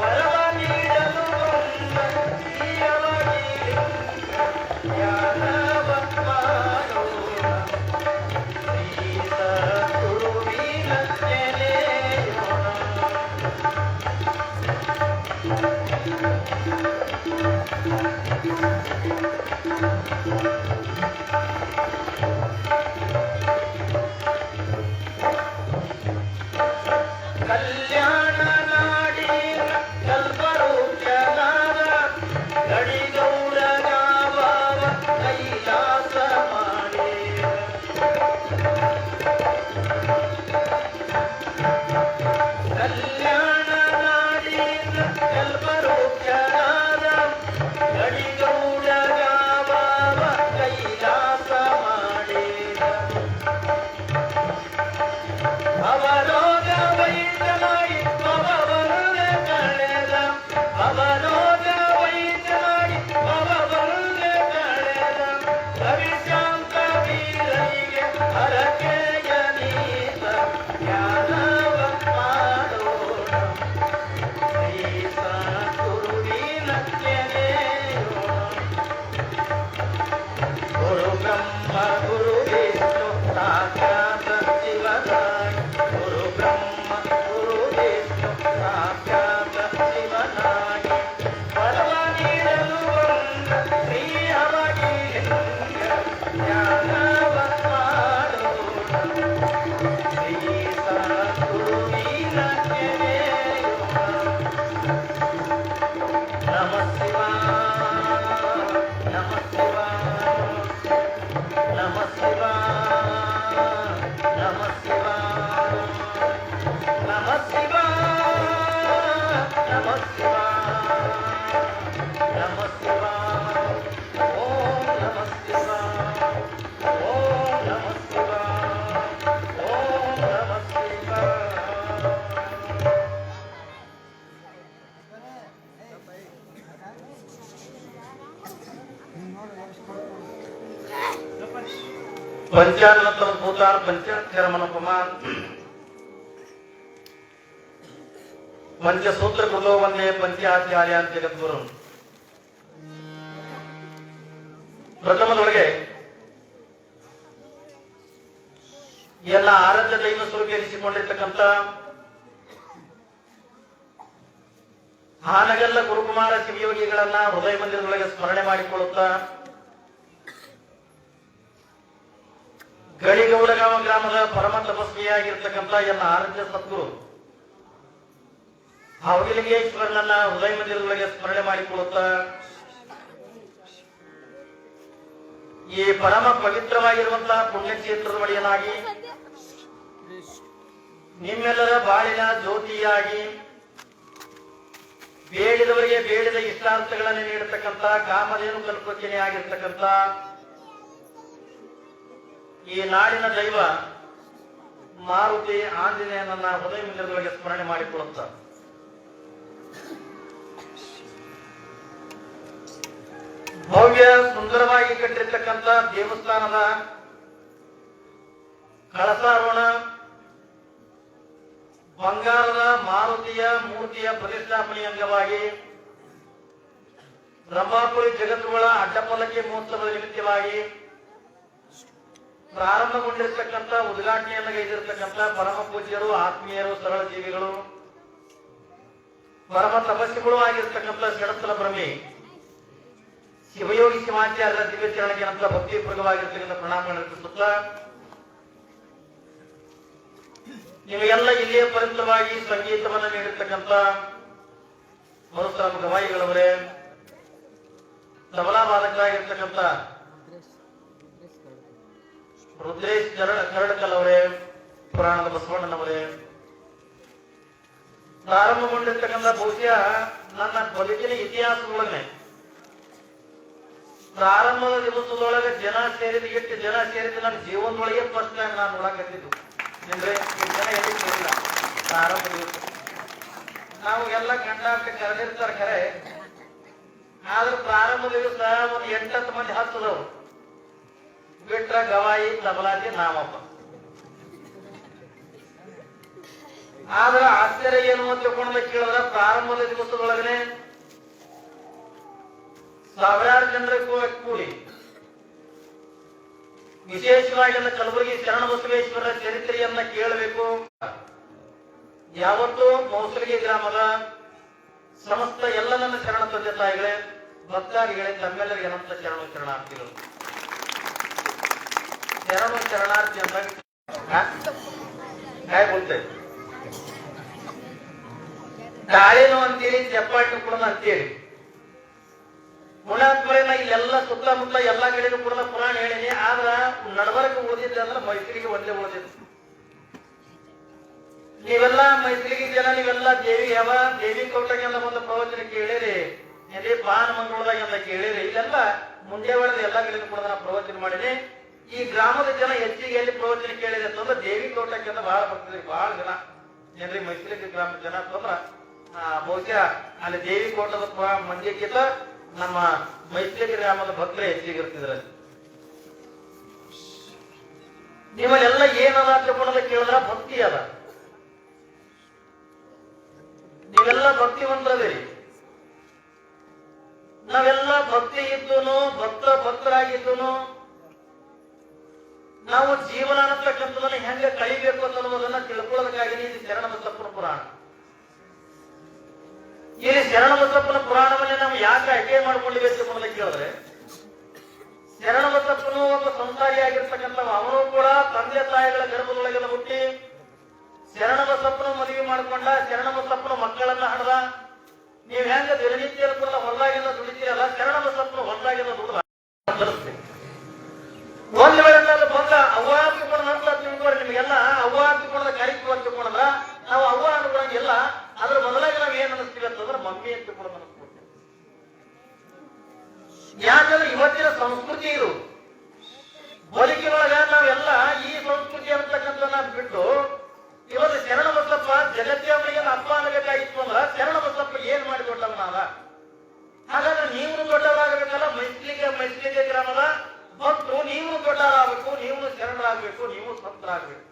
ವರವ ನೀಡಲು ಬಂದ ಶ್ರೀಯವನಿಗೆ ಧ್ಯಾನವ ಮಾಡೋಣ ಶ್ರೀ ಸದ್ಗುರುವಿನ ನೆನೆಯೋಣ. ಕಲ್ಯಾಣ ನಾಡಿನ ಕಲ್ಪವೃಕ್ಷನಾದ ಗಡಿಗೌಡನ ಭಾವ ಕೈಲಾಸ ಮಾಡಿ ಕಲ್ಯಾಣ ನಾಡಿನ ಕಲ್ಪವೃಕ್ಷನಾದ ಗಡಿಗೌಡನ ಭಾವ ಕೈಲಾಸ ಮಾಡಿ ಅವರೋಗ ವೈದ್ಯ ಮಾಡಿ ಅವರನ್ನ ಕಳೆದ ಅವರೋಗ ವೈದ್ಯ ಮಾಡಿ ಅವರನ್ನ ಕಳೆದ ರವಿಶಾಂತ ವೀರನಿಗೆ ಹರಕೆಯ ನೀತ ಜ್ಞಾನವ ಮಾಡೋಣ ಶ್ರೀ ಸದ್ಗುರುವಿನ ನೆನೆಯೋಣ. ಗುರು ಬ್ರಹ್ಮ ಗುರು ವಿಷ್ಣು ಸಾಕ್ಷಾತ್ ಶಿವನಾಗಿ ಗುರು ಬ್ರಹ್ಮ ಗುರು ವಿಷ್ಣು ಸಾಕ್ಷಾತ್ ಶಿವನಾಗಿ ವರವ ನೀಡಲು ಬಂದ ಶ್ರೀಯವನಿಗೆ ಧ್ಯಾನವ ಮಾಡೋಣ ಶ್ರೀ ಸದ್ಗುರುವಿನ ನೆನೆಯೋಣ. ನಮಃ ಶಿವಾಯ ನಮಃ ಶಿವಾಯ ನಮಃ ಶಿವಾಯ ನಮಃ ಶಿವಾಯ ನಮಃ ಶಿವಾಯ ನಮಃ ಶಿವಾಯ ನಮಃ ಶಿವಾಯ ಓಂ ನಮಃ ಶಿವಾಯ ಓಂ ನಮಃ ಶಿವಾಯ ಓಂ ನಮಃ ಶಿವಾಯ. पंचानंतर भूतान पंचाक्षर मनोपमान पंचसूत्र कृतो वंदे पंचाचार्यान् जगद्गुರು. ಪ್ರಥಮದೊಳಗೆ ಎಲ್ಲ ಆರಾಧ್ಯ ದೈವ ಸ್ವರೂಪಿಸಿಕೊಂಡಿರ್ತಕ್ಕಂಥ ಹಾನಗಲ್ಲ ಗುರುಕುಮಾರ ಶಿವಯೋಗಿಗಳನ್ನ ಹೃದಯ ಮಂದಿರದೊಳಗೆ ಸ್ಮರಣೆ ಮಾಡಿಕೊಳ್ಳುತ್ತಾ ಗಡಿಗೌಡಗಾಂವ ಗ್ರಾಮದ ಪರಮ ತಪಸ್ವಿಯಾಗಿರ್ತಕ್ಕಂಥ ಎಲ್ಲ ಆರಾಧ್ಯ ಸದ್ಗುರು ಹಾವಗಿಲಿಂಗೇಶ್ವರನನ್ನ ಹೃದಯ ಮಂದಿರದೊಳಗೆ ಸ್ಮರಣೆ ಮಾಡಿಕೊಳ್ಳುತ್ತಾ ಈ ಪರಮ ಪವಿತ್ರವಾಗಿರುವಂತಹ ಪುಣ್ಯಕ್ಷೇತ್ರದ ಒಡೆಯನಾಗಿ ನಿಮ್ಮೆಲ್ಲರ ಬಾಳಿನ ಜ್ಯೋತಿಯಾಗಿ ಬೇಡಿದವರಿಗೆ ಬೇಡಿದ ಇಷ್ಟಾರ್ಥಗಳನ್ನು ನೀಡತಕ್ಕಂಥ ಕಾಮಧೇನು ಕಲ್ಪಚಿನೆ ಆಗಿರ್ತಕ್ಕಂಥ ಈ ನಾಡಿನ ದೈವ ಮಾರುತಿ ಆಂಜನೇಯನನ್ನ ಹೃದಯ ಮಂದಿರದೊಳಗೆ ಸ್ಮರಣೆ ಮಾಡಿಕೊಳ್ಳುತ್ತ ಭವ್ಯ ಸುಂದರವಾಗಿ ಕಟ್ಟಿರ್ತಕ್ಕಂಥ ದೇವಸ್ಥಾನದ ಕಳಸಾರೋಹಣ ಬಂಗಾರದ ಮಾರುತಿಯ ಮೂರ್ತಿಯ ಪ್ರತಿಷ್ಠಾಪನೆ ಅಂಗವಾಗಿ ರಂಭಾಪುರಿ ಜಗದ್ಗುರುಗಳ ಅಡ್ಡಪಲ್ಲಕ್ಕಿ ಮಹೋತ್ಸವದ ನಿಮಿತ್ತವಾಗಿ ಪ್ರಾರಂಭಗೊಂಡಿರ್ತಕ್ಕಂಥ ಉದ್ಘಾಟನೆಯನ್ನು ಗೈದಿರ್ತಕ್ಕಂಥ ಪರಮ ಪೂಜ್ಯರು ಆತ್ಮೀಯರು ಸರಳ ಜೀವಿಗಳು ಪರಮ ತಪಸ್ಸುಗಳು ಆಗಿರ್ತಕ್ಕಂಥ ಷಡಸ್ಥಲ ಬ್ರಹ್ಮಿ ಶಿವಯೋಗಿ ಶಿವಾಚಾರ್ಯರ ದಿವ್ಯ ಚರಣಕ್ಕೆ ನಂತರ ಭಕ್ತಿಪೂರ್ವವಾಗಿರ್ತಕ್ಕಂಥ ಪ್ರಣಾಮಗಳನ್ನು ಅರ್ಪಿಸುತ್ತಾ ನಿಮಗೆಲ್ಲ ಇಲ್ಲಿಯ ಪರ್ಯಂತವಾಗಿ ಸಂಗೀತವನ್ನು ನೀಡಿರ್ತಕ್ಕಂಥ ಮರುಸಾಮ ಗವಾಯಿಗಳವರೇ, ತಬಲಾ ಬಾಲಕರಾಗಿರ್ತಕ್ಕಂಥ ರುದ್ರೇಶ್ ಕರಡಕಲ್ ಅವರೇ, ಪುರಾಣದ ಬಸವಣ್ಣನವರೇ, ಪ್ರಾರಂಭಗೊಂಡಿರ್ತಕ್ಕಂಥ ಬಹುಶಃ ನನ್ನ ಬದುಕಿನ ಇತಿಹಾಸದೊಳಗೆ ಪ್ರಾರಂಭದ ದಿವಸದೊಳಗೆ ಜನ ಸೇರಿದ ನನ್ನ ಜೀವನದೊಳಗೆ ಫಸ್ಟ್ ಟೈಮ್ ನಾನು ನೋಡಕತ್ತಿದ್ದು ಅಂದ್ರೆ ಜನ ಎಲ್ಲಿ ಸೇರಿಲ್ಲ. ಪ್ರಾರಂಭ ದಿವಸ ನಾವು ಎಲ್ಲ ಗಂಡಾಟ ಕರೆದಿರ್ತಾರೆ ಖರೆ, ಆದ್ರೆ ಪ್ರಾರಂಭ ದಿವಸ ಒಂದು 8-10 ಮಂದಿ ಹತ್ತದವ್ರು ಬಿಟ್ಟ ಬಿಟ್ರ ಗವಾಯಿ ತಬಲಾದಿ ನಾಮಪ್ಪ. ಆದ್ರ ಆಶ್ಚರ್ಯ ಏನು ಅಂತ ತಿಳ್ಕೊಂಡ ಕೇಳಿದ್ರ ಪ್ರಾರಂಭದ ದಿವಸದೊಳಗನೆ ಸಾವಿರಾರು ಜನರ ಕೂಡಿ ವಿಶೇಷವಾಗಿ ಕಲಬುರಗಿ ಶರಣ ಬಸವೇಶ್ವರರ ಚರಿತ್ರೆಯನ್ನ ಕೇಳಬೇಕು. ಯಾವತ್ತೂ ಮೌಸಲಗಿ ಗ್ರಾಮದ ಸಮಸ್ತ ಎಲ್ಲ ನನ್ನ ಶರಣ ತಂದೆ ತಾಯಿಗಳೇ, ಭಕ್ತಾದಿಗಳೇ, ತಮ್ಮೆಲ್ಲರಿಗೆ ಅನಂತ ಶರಣಾರ್ಥಿಗಳು. ಶರಣಾರ್ಥಿ ಅಂದಾಗ काय बोलतोय ಗಾಳಿನೂ ಅಂತೇಳಿ ಚಪ್ಪಾಟು ಕೂಡ ಅಂತೇಳಿ ಪುಣಾತ್ಮರೇನ ಇಲ್ಲೆಲ್ಲ ಸುತ್ತಮುತ್ತ ಎಲ್ಲಾ ಕಡೆಗೂ ಕೂಡ ಪುರಾಣ ಹೇಳಿನಿ. ಆದ್ರ ನಡಬರಕ್ಕೆ ಓದಿದ್ದೆ ಅಂದ್ರೆ ಮೈಸೂರಿಗೆ ಒಂದೇ ಓದಿದ್ದು. ನೀವೆಲ್ಲ ಮೈಸೂರಿಗೆ ಜನ ನೀವೆಲ್ಲ ದೇವಿ ಕೋಟಗೆ ಅಂತ ಒಂದು ಪ್ರವಚನ ಕೇಳಿರಿ, ಅದೇ ಪಾನ ಮಂಗಳೂರದಾಗ ಅಂತ ಕೇಳಿರಿ. ಇಲ್ಲೆಲ್ಲ ಮುಂದೆ ಒಳದ ಎಲ್ಲಾ ಕಡೆಗೂ ಕೂಡ ನಾನು ಪ್ರವಚನ ಮಾಡಿನಿ. ಈ ಗ್ರಾಮದ ಜನ ಹೆಚ್ಚಿಗೆ ಎಲ್ಲಿ ಪ್ರವಚನ ಕೇಳಿದೆ ಅಂತಂದ್ರೆ ದೇವಿ ತೋಟಕ್ಕೆ ಅಂತ ಬಹಳ ಬರ್ತಿದ್ರಿ. ಬಹಳ ಜನ ಏನ್ರಿ ಮೈಸೂರಿಗೆ ಗ್ರಾಮದ ಜನ ಅಂತಂದ್ರ ಬಹುಶಃ ಅಲ್ಲಿ ದೇವಿ ಕೋಟದ ಮಂದಿಕ್ಕಿಂತ ನಮ್ಮ ಮೈಸೂರಿಗೆ ಗ್ರಾಮದ ಭಕ್ತರೇ ಹೆಚ್ಚಿಗೆ ಇರ್ತಿದ್ರ. ನಿಮ್ಮಲ್ಲೆಲ್ಲ ಏನದ ತಿಳ್ಕೊಳ್ಳೋದ ಕೇಳಿದ್ರ ಭಕ್ತಿ ಅದ. ನೀವೆಲ್ಲ ಭಕ್ತಿವಂತರದಿರಿ. ನಾವೆಲ್ಲ ಭಕ್ತಿ ಇದ್ದೂನು ಭಕ್ತರಾಗಿದ್ದೂನು ನಾವು ಜೀವನ ಅನ್ನತಕ್ಕಂಥದನ್ನ ಹೆಂಗ ಕಳಿಬೇಕು ಅನ್ನೋದನ್ನ ತಿಳ್ಕೊಳ್ಳೋದಕ್ಕಾಗಿ ಇದು ಶರಣ ಬಸಪ್ಪನ ಪುರಾಣ. ಈ ಶರಣ ಬಸಪ್ಪನ ಪುರಾಣವನ್ನೇ ನಾವು ಯಾಕೆ ಆಯ್ಕೆ ಮಾಡ್ಕೊಂಡಿವೆ ಅಂತ ಕೇಳಿದ್ರೆ, ಶರಣ ಬಸಪ್ಪನು ಒಬ್ಬ ಸಂಸಾರಿ ಆಗಿರ್ತಕ್ಕಂಥ ಅವನು ಕೂಡ ತಂದೆ ತಾಯಿಗಳ ಗರ್ಭದೊಳಗೆಲ್ಲ ಹುಟ್ಟಿ ಶರಣ ಬಸಪ್ಪನ ಮದುವೆ ಮಾಡ್ಕೊಂಡ, ಶರಣ ಬಸಪ್ಪನ ಮಕ್ಕಳನ್ನ ಹಡದ. ನೀವ್ ಹೆಂಗ ದಿನನಿತ್ಯ ಕೂಡ ಹೊರದಾಗಿಂದ ದುಡಿತೀರಲ್ಲ, ಶರಣ ಬಸಪ್ಪನ ಹೊರದಾಗಿಂದ ದುಡಿದ ಒಂದ್ ವೇಳೆ ಬಂದ ಅವ್ವ ತಿಳ್ಕೊಂಡ ಅಂತ ತಿಳ್ಕೊಂಡ್ರೆ ನಿಮ್ಗೆಲ್ಲ ಅವ್ವ ತಿಳ್ಕೊಂಡ ಕಾರ್ಯಕ್ರಮ ತಿಳ್ಕೊಂಡ್ರ ನಾವು ಅವ್ವ ಅನ್ಕೊಂಡಂಗೆಲ್ಲ ಅದ್ರ ಮೊದಲಾಗಿ ನಾವ್ ಏನ್ ಅನಿಸ್ತೀವಿ ಅಂತಂದ್ರೆ ಮಮ್ಮಿ ಅಂತ ತಿಳ್ಕೊಂಡು ಅನಿಸ್ಕೊಡ್ತೀವಿ. ಯಾಕಂದ್ರೆ ಇವತ್ತಿನ ಸಂಸ್ಕೃತಿ ಇದು. ಬದುಕಿನೊಳಗ ನಾವೆಲ್ಲ ಈ ಸಂಸ್ಕೃತಿ ಅಂತಕ್ಕಂಥ ಬಿಟ್ಟು ಇವತ್ತು ಶರಣ ಬಸಪ್ಪ ಜಗತ್ತಿಯವರಿಗೆ ಅಪ್ಪ ಅನ್ನಬೇಕಾಗಿತ್ತು ಅಂದ್ರ ಶರಣ ಬಸಪ್ಪ ಏನ್ ಮಾಡಿ ದೊಡ್ಡವನಾದ. ಹಾಗಾದ್ರೆ ನೀವು ದೊಡ್ಡವರಾಗಬೇಕಲ್ಲ. ಮೈಸೂರಿಗೆ ಗ್ರಾಮದ ಭಕ್ತರು ನೀವು ದೊಡ್ಡವರಾಗಬೇಕು, ನೀವು ಶರಣರಾಗಬೇಕು, ನೀವು ಸಂತರಾಗಬೇಕು.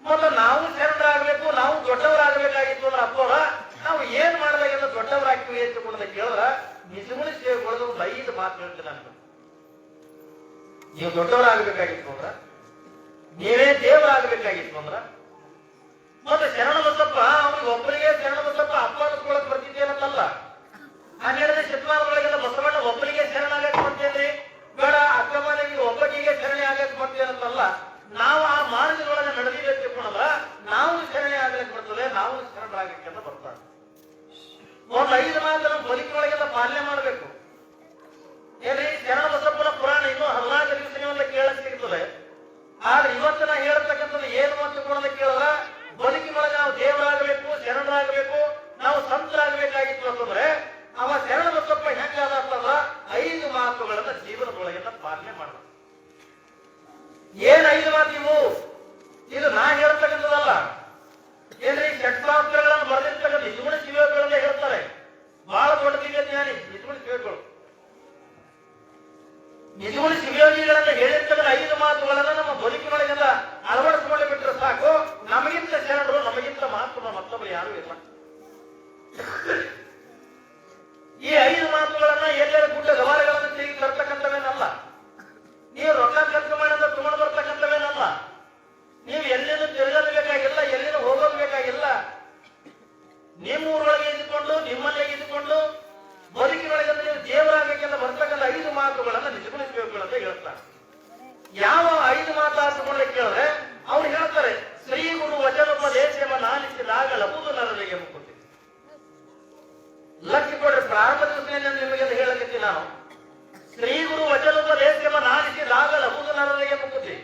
ಮೊದಲು ನಾವು ಶರಣರಾಗಬೇಕು, ನಾವು ದೊಡ್ಡವರಾಗಬೇಕಾಗಿತ್ತು ಅಂದ್ರೆ ಅಪ್ಪವರ ನಾವು ಏನ್ ಮಾಡಬೇಕಂದ್ರೆ ದೊಡ್ಡವರಾಗ್ತೀವಿ ಅಂತ ಕೇಳಿದ್ರ ನಿಜಗುಣಿ ಸೇವೆಗೊಳ್ಳೋದು ಒಂದು 5 ಮಾತು ಹೇಳ್ತೀನಿ ನಾನು. ನೀವು ದೊಡ್ಡವರಾಗಬೇಕಾಗಿತ್ತು ಅಂದ್ರ, ನೀವೇ ದೇವರಾಗಬೇಕಾಗಿತ್ತು ಅಂದ್ರ, ಮತ್ತೆ ಶರಣ ಬಸಪ್ಪ ಅವ್ರಿಗೆ ಒಬ್ಬರಿಗೆ ಶರಣ ಬಸಪ್ಪ ಅಪ್ಪ ಅನ್ನಿಸ್ಕೊಳಕ್ ಬರ್ತಿದ್ದೇನಲ್ಲ. 12ನೇ ಶತಮಾನದೊಳಗೆಲ್ಲ ಬಸವಣ್ಣ ಒಬ್ಬರಿಗೆ ಶರಣಾಗಕ್ಕೆ ಬರ್ತೇನ್ರಿ, ಬೇಡ ಅಕ್ಕಮ್ಮನಿಗೆ ಒಬ್ಬರಿಗೆ ಶರಣೆ ಆಗಕ್ಕೆ ಬರ್ತೇನಲ್ಲ. ನಾವು ಆ ಮಾರ್ಗದೊಳಗೆ ನಡೆದಿದೆ ತಿಳ್ಕೊಂಡ್ರ ನಾವು ಶರಣೆ ಆಗ್ಲಿಕ್ಕೆ ಬರ್ತದೆ, ನಾವು ಶರಣರಾಗಕ್ಕೆ ಅಂತ ಬರ್ತಾರೆ. ಒಂದು 5 ಮಾತು ನಮ್ಮ ಬದುಕಿನೊಳಗೆಲ್ಲ ಪಾಲನೆ ಮಾಡಬೇಕು. ಏನ್ರಿ ಶರಣ ಬಸಪ್ಪನ ಪುರಾಣ ಇನ್ನೂ 14 ದಿವಸಗಳ ಕೇಳಕ್ ಸಿಗ್ತದೆ. ಆದ್ರೆ ಇವತ್ತು ನಾ ಹೇಳ್ತಕ್ಕಂಥದ್ದು ಏನು ಅಂತ ತಿಳ್ಕೊಳ್ಳೋದ ಕೇಳಿದ್ರ ಬದುಕಿನೊಳಗೆ ನಾವು ದೇವರಾಗಬೇಕು, ಶರಣರಾಗಬೇಕು, ನಾವು ಸಂತರಾಗಬೇಕಾಗಿತ್ತು ಅಂತಂದ್ರೆ ಅವ ಶರಣ ಬಸಪ್ಪ ಹೆಂಗಾದ ಅಂತಂದ್ರ 5 ಮಾತುಗಳನ್ನ ಜೀವನದೊಳಗೆಲ್ಲ ಪಾಲನೆ ಮಾಡಬೇಕು. ಏನ್ 5 ಮಾತು ಇವು? ಇದು ನಾ ಹೇಳ್ತಕ್ಕಂಥದ್ದಲ್ಲ. ಏನ್ರಿ ಷಟ್ಸಾಸ್ತ್ರಗಳನ್ನು ಬರೆದಿರ್ತಕ್ಕಂಥ ನಿಜಗುಣ ಶಿವಗಳನ್ನ ಹೇಳ್ತಾರೆ. ಬಹಳ ದೊಡ್ಡ ದಿವ್ಯ ಜ್ಞಾನಿ ನಿಜಗುಣ ಶಿವಗಳು. ನಿಜಗುಣ ಶಿವಯೋಗಿಗಳನ್ನ ಹೇಳಿರ್ತಕ್ಕಂಥ 5 ಮಾತುಗಳನ್ನ ನಮ್ಮ ಬದುಕಿನೊಳಗೆಲ್ಲ ಅಳವಡಿಸಿಕೊಂಡು ಬಿಟ್ಟರೆ ಸಾಕು. ನಮಗಿಂತ ಶರಣರು, ನಮಗಿಂತ ಮಹಾತ್ಮ ಮತ್ತೊಬ್ಬರು ಯಾರು ಇಲ್ಲ. ಈ 5 ಮಾತುಗಳನ್ನ ಎಲ್ಲರ ಗುಡ್ಡ ಗವಾರಗಳನ್ನು ತೆಗೆದು ತರ್ತಕ್ಕಂಥವೇನಲ್ಲ. ನೀವು ರೊಕ್ಕ ಖರ್ಚು ಮಾಡಿದ್ರೆ ತಗೊಂಡು ಬರ್ತಕ್ಕಂಥವೇನಲ್ಲ. ನೀವು ಎಲ್ಲಿನೂ ತಿರುಗಲು ಬೇಕಾಗಿಲ್ಲ, ಎಲ್ಲಿನೂ ಹೋಗೋದು ಬೇಕಾಗಿಲ್ಲ. ನಿಮ್ಮ ಊರೊಳಗೆ ಇದ್ದುಕೊಂಡು, ನಿಮ್ಮಲ್ಲೇ ಇದ್ದುಕೊಂಡು ಬದುಕಿನೊಳಗೆ ನೀವು ದೇವರಾಗಕ್ಕೆಲ್ಲ ಬರ್ತಕ್ಕಂಥ 5 ಮಾತುಗಳನ್ನ ನಿಜಗುಣ ಶಿವಗಳಂತ ಹೇಳ್ತಾರೆ. ಯಾವ 5 ಮಾತು ಆತುಕೊಂಡ್ರೆ ಕೇಳಿದ್ರೆ ಅವ್ರು ಹೇಳ್ತಾರೆ, ಶ್ರೀ ಗುರು ವಚನೋಪದೇಶವನ್ನು ಆಲಿಸಿದಾಗ ಲಭುದು ನರರಿಗೆ ಮುಕ್ತಿ. ಲಕ್ಷ ಕೊಡ್ರಿ, ಪ್ರಾರಂಭ ದಿವಸದಿಂದ ನಿಮಗೆ ಹೇಳಕತ್ತೀನಿ ನಾನು. ಶ್ರೀ ಗುರು ವಚನೋಪದೇಶವನ್ನು ಆಲಿಸಿದಾಗ ಲಭುದು ನರರಿಗೆ ಮುಕ್ತಿ.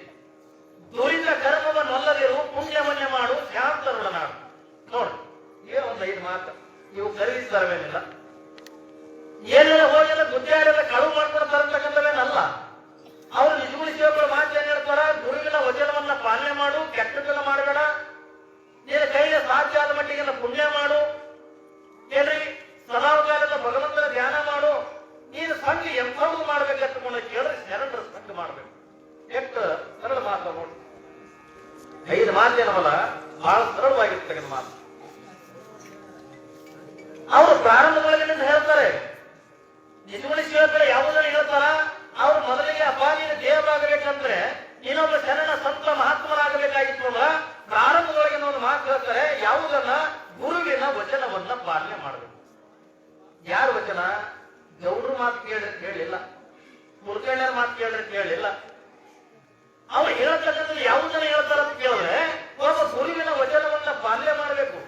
ದುರಿತ ಕರ್ಮವನ್ನಲ್ಲದಿರು, ಪುಣ್ಯವನ್ನೇ ಮಾಡು, ಶಾಂತರುಡನಾಡು. ನೋಡ್ರಿ, ಏನು ಒಂದು 5 ಮಾತು. ಇವು ಖರೀದಿಸ್ತಾರವೇನಿಲ್ಲ. ಏನೆಲ್ಲ ಹೋಗೆಲ್ಲ ಗುದ್ದಾಡೆಲ್ಲ ಕಳುವು ಮಾಡ್ಕೊಂಡು ತರತಕ್ಕಂಥವೇನಲ್ಲ. ಅವ್ರು ನಿಜಗುಣ ಶಿವಗಳ ಮಾತು ಏನ್ ಹೇಳ್ತಾರ, ಗುರುವಿನ ವಚನವನ್ನ ಪಾಲನೆ ಮಾಡು, ಕೆಟ್ಟದೆಲ್ಲ ಮಾಡಬೇಡ, ನಿನ್ನ ಕೈಗೆ ಸಾಧ್ಯ ಆದ ಮಟ್ಟಿಗೆಲ್ಲ ಪುಣ್ಯ ಮಾಡು, ಏನ್ರಿ ಸದಾವಕಾಲದ ಭಗವಂತನ ಧ್ಯಾನ ಮಾಡು. ನೀನು ಸಂಘ ಎಂಥವ್ರು ಮಾಡ್ಬೇಕಂತ ಕೇಳಿದ್ರೆ ಶರಣರ ಸಂಘ ಮಾಡ್ಬೇಕು. ಮಾತೇನವಲ್ಲ ಬಹಳ ಸರಳವಾಗಿರ್ತಕ್ಕಂಥ ಮಾತು. ಅವರು ಪ್ರಾರಂಭದೊಳಗಿನಿಂದ ಹೇಳ್ತಾರೆ, ನಿಜಗುಣಿಸಿ ಹೇಳ್ತಾರೆ. ಯಾವುದನ್ನು ಹೇಳ್ತಾರ? ಅವ್ರು ಮೊದಲಿಗೆ ಅಪಾದಿನ ದೇವರಾಗಬೇಕಂದ್ರೆ ಇನ್ನೊಬ್ಬ ಶರಣ ಸಂತ ಮಹಾತ್ಮರಾಗಬೇಕಾಗಿತ್ತು ಅಂದ್ರ ಪ್ರಾರಂಭದೊಳಗಿನ ಒಂದು ಮಾತು ಹೇಳ್ತಾರೆ. ಯಾವುದನ್ನ? ಗುರುವಿನ ವಚನವನ್ನ ಪಾಲನೆ ಮಾಡಬೇಕು. ಯಾರ ವಚನ? ಗೌಡ್ರ ಮಾತು ಕೇಳ್ರಿ ಕೇಳಿಲ್ಲ, ಕುಲಕರ್ಣಿಯರ ಮಾತು ಕೇಳ್ರಿ ಕೇಳಿಲ್ಲ. ಅವ್ರು ಹೇಳ್ತಕ್ಕಂಥ ಯಾವುದನ್ನ ಹೇಳ್ತಾರ ಅಂತ ಕೇಳಿದ್ರೆ ಒಬ್ಬ ಗುರುವಿನ ವಚನವನ್ನ ಪಾಲನೆ ಮಾಡಬೇಕು.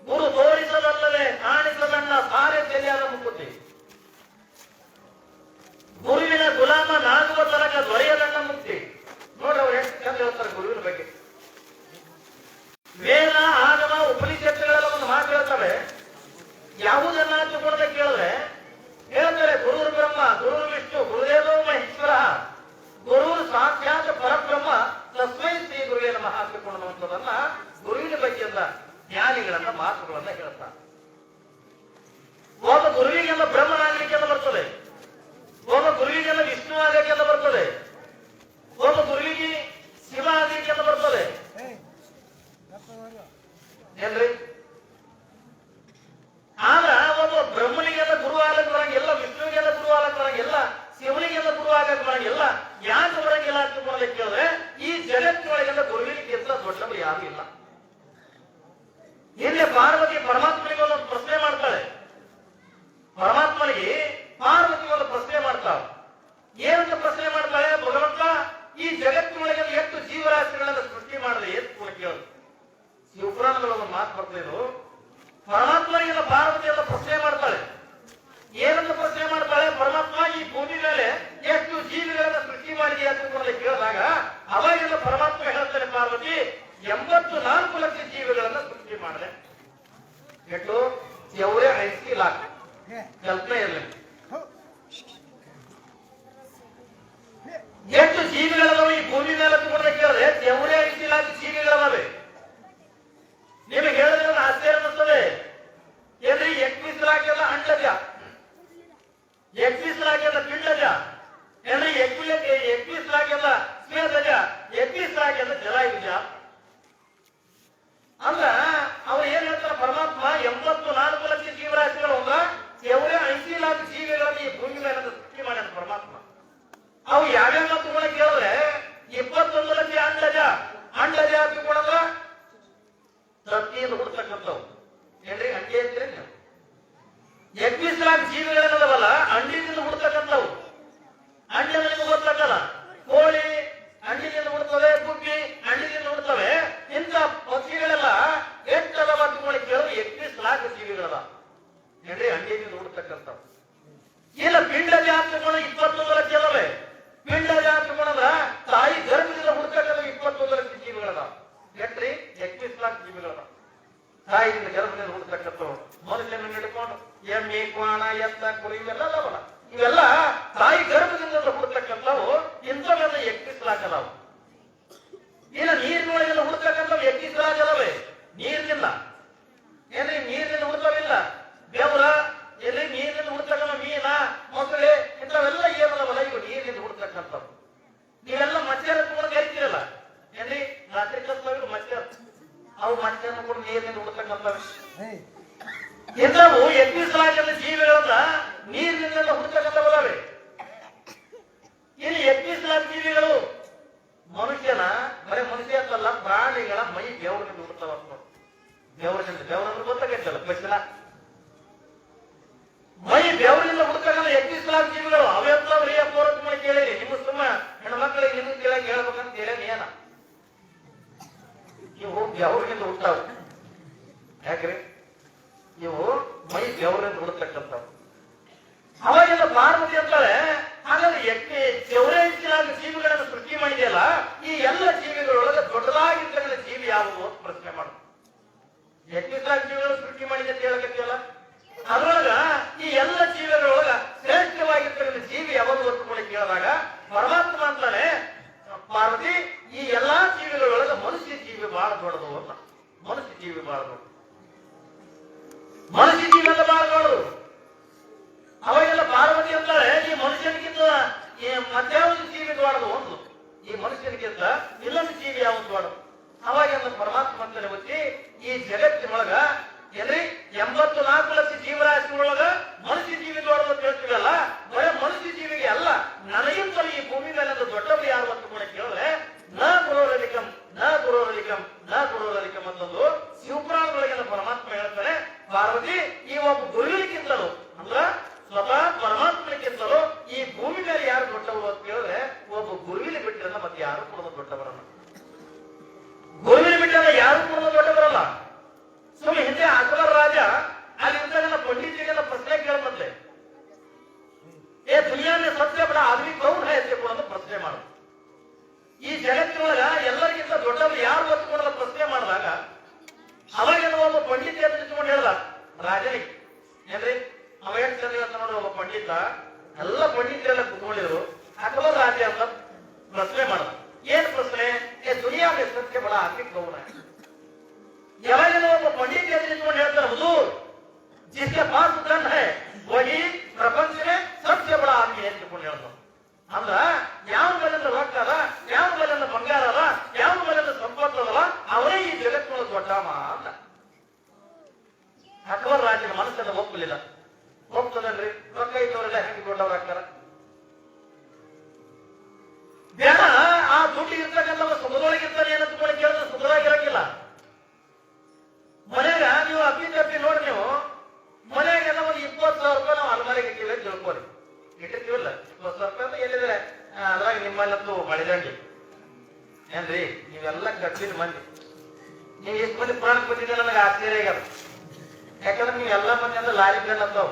ಗುರು ತೋರಿಸದಲ್ಲದೆ ಕಾಣಿಸದನ್ನ ಸಾರೆ ತಿಳಿಯಾದ ಮುಕ್ಕುತ್ತಿ. ಗುರುವಿನ ಗುಲಾಮ ನಾಗುವ ತನಕ ದೊರೆಯದನ್ನ ಮುಕ್ತಿ. ನೋಡ್ರಿ ಅವ್ರು ಎಷ್ಟು ಚಂದ ಹೇಳ್ತಾರೆ ಗುರುವಿನ ಬಗ್ಗೆ. ವೇದ ಆಗಮ ಉಪನಿಷತ್ತುಗಳೆಲ್ಲ ಒಂದು ಮಾತು ಹೇಳ್ತವೆ. ಯಾವುದನ್ನ ತಗೊಂಡ ಕೇಳಿದ್ರೆ ಹೇಳ್ತಾರೆ, ಗುರುರ್ ಬ್ರಹ್ಮ, ಗುರುರ್ ವಿಷ್ಣು, ಗುರುದೇವೋ ಮಹೇಶ್ವರ, ಗುರುರ್ ಸಾಕ್ಷಾತ್ ಪರಬ್ರಹ್ಮ, ತಸ್ಮೈ ಶ್ರೀ ಗುರುವೇ ನಮಃ ಅನ್ನುವಂಥದ್ದನ್ನ ಗುರುವಿನ ಬಗ್ಗೆಯಿಂದ ಜ್ಞಾನಿಗಳನ್ನ ಮಾತುಗಳನ್ನ ಹೇಳ್ತಾರೆ. ಒಬ್ಬ ಗುರುವಿಗೆಲ್ಲ ಬ್ರಹ್ಮನಾಗಲಿಕ್ಕೆಲ್ಲ ಬರ್ತದೆ, ಒಬ್ಬ ಗುರುವಿಗೆಲ್ಲ ವಿಷ್ಣು ಆಗಲಿಕ್ಕೆಲ್ಲ ಬರ್ತದೆ, ಒಬ್ಬ ಗುರುವಿಗೆ ಶಿವ ಆಗಲಿಕ್ಕೆಲ್ಲ ಬರ್ತದೆ. ಏನ್ರಿ? ಆದ್ರ ಒಬ್ಬ ಬ್ರಹ್ಮನಿಗೆಲ್ಲ ಗುರು ಆಗಕ್ ಬರಂಗಿಲ್ಲ, ವಿಷ್ಣುವಿಗೆಲ್ಲ ಗುರು ಆಗಕ್ ಬರಂಗಿಲ್ಲ, ಶಿವನಿಗೆಲ್ಲ ಗುರು ಆಗಕ್ ಬರಂಗಿಲ್ಲ. ಯಾಕೆ ಬರಂಗಿಲ್ಲ ಅಂತ ಕೇಳಿದ್ರೆ ಈ ಜಗತ್ತಿನೊಳಗೆಲ್ಲ ಗುರುವಿಗಿಂತ ದೊಡ್ಡವರು ಯಾರು ಇಲ್ಲ. ಇಲ್ಲಿ ಪಾರ್ವತಿ ಪರಮಾತ್ಮನಿಗೆ ಒಂದು ಪ್ರಶ್ನೆ ಮಾಡ್ತಾಳೆ. ಪರಮಾತ್ಮನಿಗೆ ಪಾರ್ವತಿ ಒಂದು ಪ್ರಶ್ನೆ ಮಾಡ್ತಾಳೆ. ಏನಂತ ಪ್ರಶ್ನೆ ಮಾಡ್ತಾಳೆ? ಭಗವಂತ, ಈ ಜಗತ್ತಿನೊಳಗೆ ಎಷ್ಟು ಜೀವರಾಶಿಗಳನ್ನ ಸೃಷ್ಟಿ ಮಾಡಿದೆ ಎಷ್ಟು ಕೇಳೋದು. ಶಿವಪುರಾಣಗಳ ಒಂದು ಮಾತು ಬರ್ತೇನು, ಪರಮಾತ್ಮನಿಗೆಲ್ಲ ಪಾರ್ವತಿಯೆಲ್ಲ ಪ್ರಶ್ನೆ ಮಾಡ್ತಾಳೆ. ಏನಂತ ಪ್ರಶ್ನೆ ಮಾಡ್ತಾಳೆ? ಪರಮಾತ್ಮ, ಈ ಭೂಮಿ ಮೇಲೆ ಎಷ್ಟು ಜೀವಿಗಳನ್ನ ಸೃಷ್ಟಿ ಮಾಡಿದೆ ಅಂತ ಕೇಳಿದಾಗ ಅವಾಗೆಲ್ಲ ಪರಮಾತ್ಮ ಹೇಳ್ತಾನೆ, ಪಾರ್ವತಿ 84 ಲಕ್ಷ ಜೀವಿಗಳನ್ನ ಸೃಷ್ಟಿ ಮಾಡಿದೆ. ಎಷ್ಟು? 80 ಲಾಖ. ಕಲ್ಪನೆ ಇರಲಿ ಎಷ್ಟು ಜೀವಿಗಳದಾವ ಈ ಭೂಮಿ ಮೇಲೆ ಕೇಳಿದ್ರೆ 80 ಲಾಖ ಜೀವಿಗಳದಾವೆ. ನಿಮಗೆ ಹೇಳಿದ್ರೆ ಆಶ್ಚರ್ಯ ಅನ್ನಿಸ್ತದೆ. ಏನ್ರಿ 21 ಲಾಖ ಎಲ್ಲ ಅಂಡಜ, 21 ಲಾಖ ಎಲ್ಲ ಪಿಂಡಜ, ಏನ್ರಿ 21 ಲಾಖ ಎಲ್ಲ ಸ್ವೇದಜ, 21 ಲಾಖ ಎಲ್ಲ ಜಲಾಯುಜ. ಅಂದ್ರ ಅವ್ರು ಏನ್ ಹೇಳ್ತಾರೆ? ಪರಮಾತ್ಮ 84 ಲಕ್ಷ ಜೀವರಾಶಿಗಳು ಅಂದ್ರ 80 ಲಾಖ ಜೀವಿಗಳನ್ನ ಈ ಭೂಮಿ ಮೇಲೆ ಸೃಷ್ಟಿ ಮಾಡ್ಯಾನ ಪರಮಾತ್ಮ. ಅವು ಯಾವ್ಯಾವ ತಗೊಂಡ ಕೇಳಿದ್ರೆ 21 ಲಕ್ಷ ಅಂಡಜ. ಅಂಡಜ ತಗೊಂಡ್ರ ತತ್ತಿಯಿಂದ ಹುಡ್ತಕ್ಕಂಥವು. ಏನ್ರಿ? ಅಂಡಿ ಅಂತೀರಿ ನೀವು. 21 ಲಾಖ ಜೀವಿಗಳೇನದವಲ್ಲ ಅಂಡಿನಿಂದ ಹುಡ್ತಕ್ಕಂಥವು. ಅಂಡಿ ನಿಮಗೆ ಗೊತ್ತಾಗಲ್ಲ. ಕೋಳಿ ಅಂಡಿನಿಂದ ಹುಡ್ತವೆ, ಗುಬ್ಬಿ ಅಂಡಿನಿಂದ ಹುಡ್ತವೆ. ಇಂಥ ಪಕ್ಷಿಗಳೆಲ್ಲ ಎಷ್ಟದವ ತಗೊಂಡು ಕೇಳಿದ್ರೆ 21 ಲಾಖ ಜೀವಿಗಳದ. ಏನ್ರಿ? ಅಂಡಿನಿಂದ ಹುಡ್ತಕ್ಕಂಥವು. ಇಲ್ಲ ಪಿಂಡ ಜಾತಿ 21 ಲಕ್ಷ ಅಲ್ಲವೇ? ಪಿಂಡ ಜಾತಿ ತಾಯಿ ಗರ್ಭದಿಂದ ಹುಡ್ತಕ್ಕಂಥ 21 ಲಕ್ಷ ಜೀವಿಗಳದ. ಎಷ್ಟ್ರಿ? 21 ಲಾಖ ಜೀವಿಗಳದ. ತಾಯಿಯಿಂದ ಗರ್ಭದಿಂದ ಹುಡ್ತಕ್ಕಂಥವು. ಮನುಷ್ಯನ ಹಿಡ್ಕೊಂಡು ಎಮ್ಮೆ, ಕ್ವಾಣ, ಎತ್ತ, ಕುರಿ ಇವೆಲ್ಲ ಅಲ್ಲವಲ್ಲ, ಇವೆಲ್ಲ ತಾಯಿ ಗರ್ಭದಿಂದ ಹುಡ್ತಕ್ಕಂಥವು. ಇಂಥವೆಲ್ಲ 21 ಲಾಖ ಅದಾವ. ಇಲ್ಲ ನೀರಿನೊಳಗೆಲ್ಲ ಹುಡ್ತಕ್ಕಂಥವು 21 ಲಾಖ ಅದಾವೆ. ನೀರಿನಿಂದ ಏನ್ರಿ? ನೀರಿನಿಂದ ಹುಡ್ತವಿಲ್ಲ. ಬೆವರ ಎಲ್ಲಿ ನೀರಿನಿಂದ ಹುಡ್ತಕ್ಕಂಥ ಮೀನ, ಮೊಸಳೆ ಇಂಥವೆಲ್ಲ ಏನದವಲ್ಲ ಇವು ನೀರಿನಿಂದ ಹುಡ್ತಕ್ಕಂಥವು. ನೀವೆಲ್ಲ ಮತ್ಸ್ಯರ ತಗೊಂಡು ಕರಿತೀರಲ್ಲ, ಏನ್ರಿ? ರಾತ್ರಿ ಕಲ್ತವ್ರು ಮತ್ಸ್ಯ, ಅವು ಮತ್ಸ್ಯನ ಕೂಡ ನೀರಿನಿಂದ ಹುಡ್ತಕ್ಕಂಥವು. ಇಂಥವು 21 ಲಾಖ ಜೀವಿಗಳನ್ನ ನೀರಿನಿಂದ ಹುಡ್ತಕ್ಕಂಥವಲ್ಲವೇ? ಇಲ್ಲಿ 21 ಲಾಖ ಜೀವಿಗಳು ಮನುಷ್ಯನ ಬರೀ ಮನುಷ್ಯ ಅಂತಲ್ಲ, ಪ್ರಾಣಿಗಳ ಮೈ ಬೆವರಿನಿಂದ ಹುಡ್ತಾವ. ಬೆವರಿನಿಂದ, ಬೆವರಂದ್ರೆ ಗೊತ್ತಾಗೈತಲ್ಲ, ಬಸ್ಸಿಲ್ಲ ಮೈ ಬೆವರಿನಿಂದ ಹುಡ್ತಕ್ಕಂಥ 21 ಲಾಖ ಜೀವಿಗಳು. ಅವೆಲ್ಲವೇ ಪೂರಕ ಮಾಡಿ ಕೇಳಿರಿ. ನಿಮ್ಮ ಸುಮ್ಮ ಹೆಣ್ಮಕ್ಳಿಗೆ ನಿಮ್ಗೆ ಕೇಳಂಗೆ ಹೇಳ್ಬೇಕಂತ ಹೇಳೇನಿ ಏನ? ಇವು ಬೆವರಿನಿಂದ ಹುಡ್ತಾವ. ಯಾಕ್ರಿ? ಇವು ಮೈ ಬೆವರಿನಿಂದ ಹುಡ್ತಕ್ಕಂಥವು. ಅವಾಗೆಲ್ಲ ಪಾರ್ವತಿ ಅಂತಾಳೆ, ಹಾಗಾದ್ರೆ 84 ಲಾಖ ಜೀವಿಗಳನ್ನು ಸೃಷ್ಟಿ ಮಾಡಿದೆಯಲ್ಲ, ಈ ಎಲ್ಲ ಜೀವಿಗಳೊಳಗೆ ದೊಡ್ಡದಾಗಿರ್ತಕ್ಕಂಥ ಜೀವಿ ಯಾವುದು ಅಂತ ಪ್ರಶ್ನೆ ಮಾಡು. 21 ಲಾಖ ಜೀವಿಗಳು ಸೃಷ್ಟಿ ಮಾಡಿದೆ ಅಂತ ಹೇಳಕತ್ತಿಯಲ್ಲ, ಅದರೊಳಗ ಈ ಎಲ್ಲ ಜೀವಿಗಳೊಳಗ ಶ್ರೇಷ್ಠವಾಗಿರ್ತಕ್ಕಂಥ ಜೀವಿ ಯಾವುದು ಅಂತ ಕೇಳಿದಾಗ ಪರಮಾತ್ಮ ಅಂತಾನೆ, ಪಾರ್ವತಿ ಈ ಎಲ್ಲಾ ಜೀವಿಗಳೊಳಗ ಮನುಷ್ಯ ಜೀವಿ ಬಹಳ ದೊಡ್ಡದು ಅಂತ. ಮನುಷ್ಯ ಜೀವಿ ಬಹಳ ದೊಡ್ಡದು, ಮನುಷ್ಯ ಜೀವಿ ಅಂತ ಬಹಳ ದೊಡ್ಡದು. ಅವಾಗೆಲ್ಲ ಪಾರ್ವತಿ ಅಂತಾಳೆ, ಈ ಮನುಷ್ಯನಿಗಿಂತ ಮತ್ಯಾವುದು ಜೀವಿ ದೊಡ್ಡದು ಒಂದು, ಈ ಮನುಷ್ಯನಿಗಿಂತ ಇನ್ನೊಂದು ಜೀವಿ ಯಾವುದು ದೊಡ್ಡವರು ಅಂತ ಕೇಳಿದ್ರೆ ಒಬ್ಬ ಗುರುವಿನ ಬಿಟ್ಟರನ್ನ ಮತ್ತೆ ಯಾರು ಕೂಡ ದೊಡ್ಡವರಲ್ಲ. ಗುರುವಿನ ಬಿಟ್ಟರನ್ನ ಯಾರು ಕೂಡ ದೊಡ್ಡವರಲ್ಲ. ಸುಮ್ಮನೆ ಹಿಂದೆ ಅಕ್ಬರ್ ರಾಜ ಅಲ್ಲಿ ಇದ್ದಾಗ ಪಂಡಿತರಿಗೆಲ್ಲ ಪ್ರಶ್ನೆ ಕೇಳಬದ್ಲೆ ಏ ದುನಿಯಾ ಮೇ ಸಬ್ಸೆ ಬಡ ಆದಮಿ ಕೌನ್ ಹೈ ಅಂತ ಕೂಡ ಪ್ರಶ್ನೆ ಮಾಡ. ಈ ಜಗತ್ತಿನೊಳಗ ಎಲ್ಲರಿಗಿಂತ ದೊಡ್ಡವರು ಯಾರು ಅಂತ ಕೂಡ ಪ್ರಶ್ನೆ ಮಾಡಿದಾಗ ಅವಾಗೇನೋ ಒಬ್ಬ ಪಂಡಿತ ಎದುರಿಸಿಕೊಂಡು ಹೇಳ್ದ ರಾಜನಿಗೆ, ಏನ್ರಿ ಅವ ಎಷ್ಟು ಚಂದ ಹೇಳ್ತ ನೋಡ್ರಿ, ಒಬ್ಬ ಪಂಡಿತ ಎಲ್ಲ ಪಂಡಿತರೆಲ್ಲ ಕುತ್ಕೊಂಡಿದ್ರು, ಅಕ್ಬರ್ ರಾಜ ಅಂತ ಪ್ರಶ್ನೆ ಮಾಡ್ದ. ಏನ್ ಪ್ರಶ್ನೆ? ಏ ದುನಿಯಾ ಮೇ ಸಬ್ಸೆ ಬಡ ಆದಮಿ ಕೌನ್ ಹೈ. ಯಾವಾಗೇನೋ ಒಬ್ಬ ಪಂಡಿತ ಎದುರಿಸಿಕೊಂಡು ಹೇಳ್ತಾರೆ, ಹುಜೂರ್ जिसके पास धन है वही प्रपंच में सबसे बड़ा आदमी ಅಂತ ತಿಳ್ಕೊಂಡು ಹೇಳ್ದ. ಅಂದ್ರ ಯಾವ ಮೇಲಿಂದ ರೊಕ್ಕ ಅದ, ಯಾವ ಮೇಲಿಂದ ಬಂಗಾರ ಅದ, ಯಾವ ಮೇಲಿಂದ ಸಂಪತ್ತು ಅದಲ್ಲ, ಅವರೇ ಈ ಜಗತ್ತಿನ ದೊಡ್ಡವ ಅಂತ. ಅಕ್ಬರ್ ರಾಜನ ಮನಸ್ಸನ್ನ ಒಪ್ಪಲಿಲ್ಲ. ಒಪ್ತದಲ್ರಿ, ರೊಕ್ಕ ಇದ್ದವರೆಲ್ಲ ಹೆಂಗೆ ದೊಡ್ಡವರಾಗ್ತಾರ? ಬೇಡ, ಆ ದುಡ್ಡು ಇರ್ತಕ್ಕಂಥ ಸಮುದ್ರೊಳಗಿರ್ತಾನೆ ಏನಂತ ಕೇಳಿದ್ರೆ ಸಮುದ್ರವಾಗಿರಂಗಿಲ್ಲ. ಮನೆಗ ನೀವು ಅಪ್ಪಿ ತಪ್ಪಿ ನೋಡಿ, ನೀವು ಮನೆಗೆಲ್ಲ ಒಂದು 20,000 ರೂಪಾಯಿ ನಾವು ಅಲಮಾರಿಗೆ ಇಟ್ಟಿವಿ ಅಂತ ತಿಳ್ಕೊರಿ. ಇಟ್ಟಿರ್ತೀವಲ್ಲ 20,000 ರೂಪಾಯಿ ಅಂತ ಎಲ್ಲಿದ್ರೆ ಅದ್ರಾಗ ನಿಮ್ಮಲ್ಲಂತೂ ಮಳಿದಂಗಿ ಏನ್ರಿ, ನೀವೆಲ್ಲ ಕಟ್ಟಿದ ಮಂದಿ. ನೀವು ಎಷ್ಟು ಮಂದಿ ಪುರಾಣಕ್ಕೆ ಬಂದಿದ್ದೆ ನನಗೆ ಆಶ್ಚರ್ಯ ಆಗ್ಯದ. ಯಾಕಂದ್ರೆ ನೀವು ಎಲ್ಲ ಮಂದಿ ಅಂದ್ರೆ ಲಾರಿ ಬ್ರ್ಯಾಂಡ್ ಅಂತಾವ.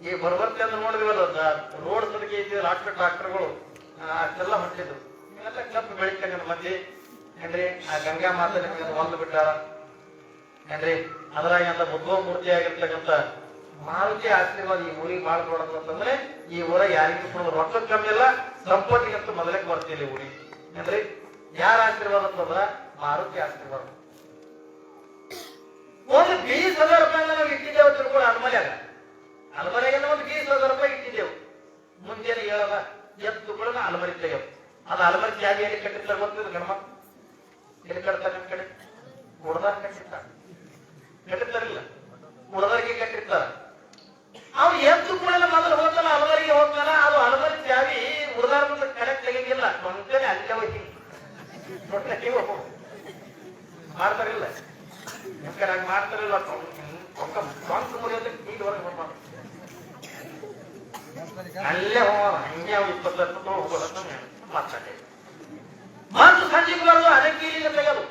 ಈ ಬರ್ಬರ್ತಿ ಅಂದ್ರೆ ನೋಡಿದ್ವಲ್ಲ, ರೋಡ್ ಸರಿಗೆ ಇದ್ದಿದ್ದು ಟ್ರಾಕ್ಟರ್ಗಳು ಅಷ್ಟೆಲ್ಲ ಹೊಂಟಿದ್ರು. ನೀವೆಲ್ಲ ಕಪ್ಪು ಬೆಳಿತಕ್ಕಂಥ ಮಂದಿ ಏನ್ರಿ. ಆ ಗಂಗಾ ಮಾತಾ ಹೊಂದು ಬಿಟ್ಟಾರ ಏನ್ರಿ. ಅದ್ರಾಗ ಅಂತ ಬುದ್ಧ ಮೂರ್ತಿ ಆಗಿರ್ತಕ್ಕಂಥ ಮಾರುತಿ ಆಶೀರ್ವಾದ ಈ ಊರಿಗೆ ಬಾಳ್ ಕೊಡೋದು ಅಂತಂದ್ರೆ ಈ ಊರ ಯಾರಿಗೂ ಕೂಡ ರೊಕ್ಕ ಕಮ್ಮಿ ಇಲ್ಲ, ಸಂಪತ್ತಿಗಂತೂ ಮೊದಲೇ ಬರ್ತಿಲ್ಲ ಈ ಊರಿಗೆ ಏನ್ರಿ. ಯಾರ ಆಶೀರ್ವಾದ ಅಂತಂದ್ರ ಮಾರುತಿ ಆಶೀರ್ವಾದ. ಒಂದು 20,000 ರೂಪಾಯಿ ನಾವು ಇಟ್ಟಿದ್ದೇವೆ ತಿಳ್ಕೊಂಡು ಅಲ್ಮರ್ಯಾಗ. ಅಲ್ಮರ್ಯಾಗ ಒಂದು 20,000 ರೂಪಾಯಿ ಇಟ್ಟಿದ್ದೆವು. ಮುಂಜಾನೆ ಹೇಳದ ಎದ್ದು ಕೂಡ ಅಲ್ಮರಿ ತೆಗೆವು. ಅದು ಅಲ್ಮರಿ ಜಾಗಿ ಎಲ್ಲಿ ಕಟ್ಟಿರ್ತಾರೆ ಗೊತ್ತಿದ್ರು ಗಣಮ ಎಲ್ಲಿ ಕಟ್ತಾರೆ? ನಿಮ್ ಕಡೆ ಹುಡ್ದಾರ ಕಟ್ಟಿರ್ತಾರ, ಕಟ್ಟಿರ್ತಾರಿಲ್ಲ, ಹುಡ್ದಾರಿಗೆ ಕಟ್ಟಿರ್ತಾರ. ಅವ್ನು ಎದ್ದು ಕೂಡ ಮೊದಲು ಹೋಗ್ತಾನ ಅಲ್ಮರಿಗೆ ಹೋಗ್ತಾನ. ಅದು ಅಲ್ಮರಿ ಜಾವಿ ಹುಡ್ದಾರ ಮುಂದೆ ಕರೆಕ್ಟ್ ತೆಗಿಲ್ಲ, ಮುಂಜಾನೆ ಅಲ್ಲೇ ಹೋಗಿ ಮಾಡ್ತಾರಿಲ್ಲ. ನಿಮ್ ಕಡೆ ಹಂಗೆ ಮಾಡ್ತಾರಿಲ್ಲ. ಸ್ವಂತ ಮುರಿಯೋದಕ್ಕೆ ನೀರು ಹೊರಗೆ ಬರ್ಬಾರ್ದು, ಅಲ್ಲೇ ಹೋಗೋಣ. ಹಂಗೆ ಅವ್ರು 20,000 ಹೋಗೋದ ಮಾತಾಡಿ ಮತ್ತು ಸಂಜೆಗೆ ಬರೋದು ಅದಕ್ಕೆ ಇಲ್ಲಿಂದ ತೆಗೋದು.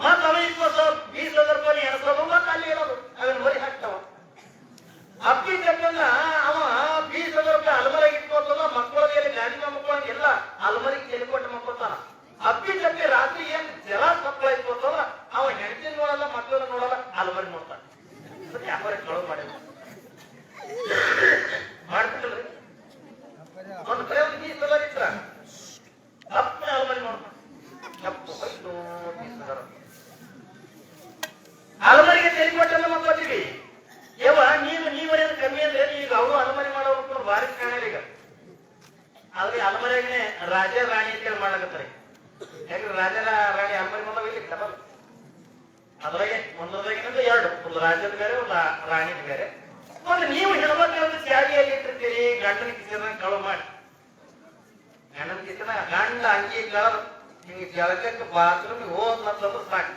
ಮತ್ತ ಅವ 20,000 ರೂಪಾಯಿ ಎಣಸೋದು, ಮತ್ತೆ ಅಲ್ಲಿ ಹೇಳೋದು ಅವನ್ ಮರಿ ಹಾಕ್ತಾವ. ಅಪ್ಪಿ ತಕ್ಕಂದ ಅವ 20,000 ರೂಪಾಯಿ ಅಲ್ಮರಿಗೆ ಇಟ್ಕೋತಲ್ಲ, ಮಕ್ಕಳಿಗೆ ಗಾಡಿನ ಮಕ್ಕಳಿಗೆ ಎಲ್ಲ ಅಲ್ಮರಿಗೆ ತೆಲಿಕೊಟ್ಟು ಮಕ್ಕೋತಾನ. ಅಪ್ಪಿ ತಪ್ಪಿ ರಾತ್ರಿ ಏನ್ ಜಲ ಸಪ್ಲ ಇಟ್ಕೋತಲ್ಲ, ಅವ ಹೆಂಡತಿನ ನೋಡಲ್ಲ, ಮಕ್ಕಳನ್ನ ನೋಡಲ್ಲ, ಅಲ್ಮರಿ ನೋಡ್ತಾನ. ವ್ಯಾಪಾರ ಕಳು ಮಾಡಿ ಮಾಡ್ಬಿಟ್ಟಲ್ರಿ. ಒಂದು ಕಡೆ ಒಂದು 20,000 ಇಟ್ರ ಅಪ್ಪನ ಅಲ್ಮರಿ ನೋಡ್ತಾನ. ಅಲಮರಿಗೆ ತೆಲಿಕೊಟ್ಟಲ್ಲ ಮಕ್ಕಳಿಗೆ ಯವ ನೀವರೇನು ಕಮ್ಮಿ ಅಂದ್ರೆ ಈಗ ಅವರು ಅಲಮರಿ ಮಾಡೋರು ಭಾರಿ ಕಾಣಲ್ಲ ಈಗ. ಆದ್ರೆ ಅಲಮರಿಯಾಗನೆ ರಾಜ ರಾಣಿ ಅಂತ ಮಾಡ್ಲಕತ್ತಾರೆ. ಯಾಕಂದ್ರೆ ರಾಜ ರಾಣಿ ಅಲಮರಿ ಬಂದಾಗ ಇಲ್ಲಿ ಡಬಲ್ ಅದ್ರಾಗೆ ಒಂದ್ರದಾಗಿನಂತ 2, ಒಂದು ರಾಜ್ಯದ ಬೇರೆ, ಒಂದು ರಾಣಿದ ಬೇರೆ. ಒಂದು ನೀವು ಹೆಣ್ಮಕ್ಳು ಚಾಡಿಯಲ್ಲಿ ಇಟ್ಟಿರ್ತೀರಿ, ಗಂಡನ ಕಿಸನ ಕಳು ಮಾಡಿ, ಗಂಡನ ಕಿಸನ ಗಂಡ ಅಂಗಿ ಕಳದು ನಿಮ್ಗೆ ಜಳಕಕ್ಕೆ ಬಾತ್ರೂಮ್ ಹೋದ್ನಂತಂದ್ರೆ ಸಾಕು,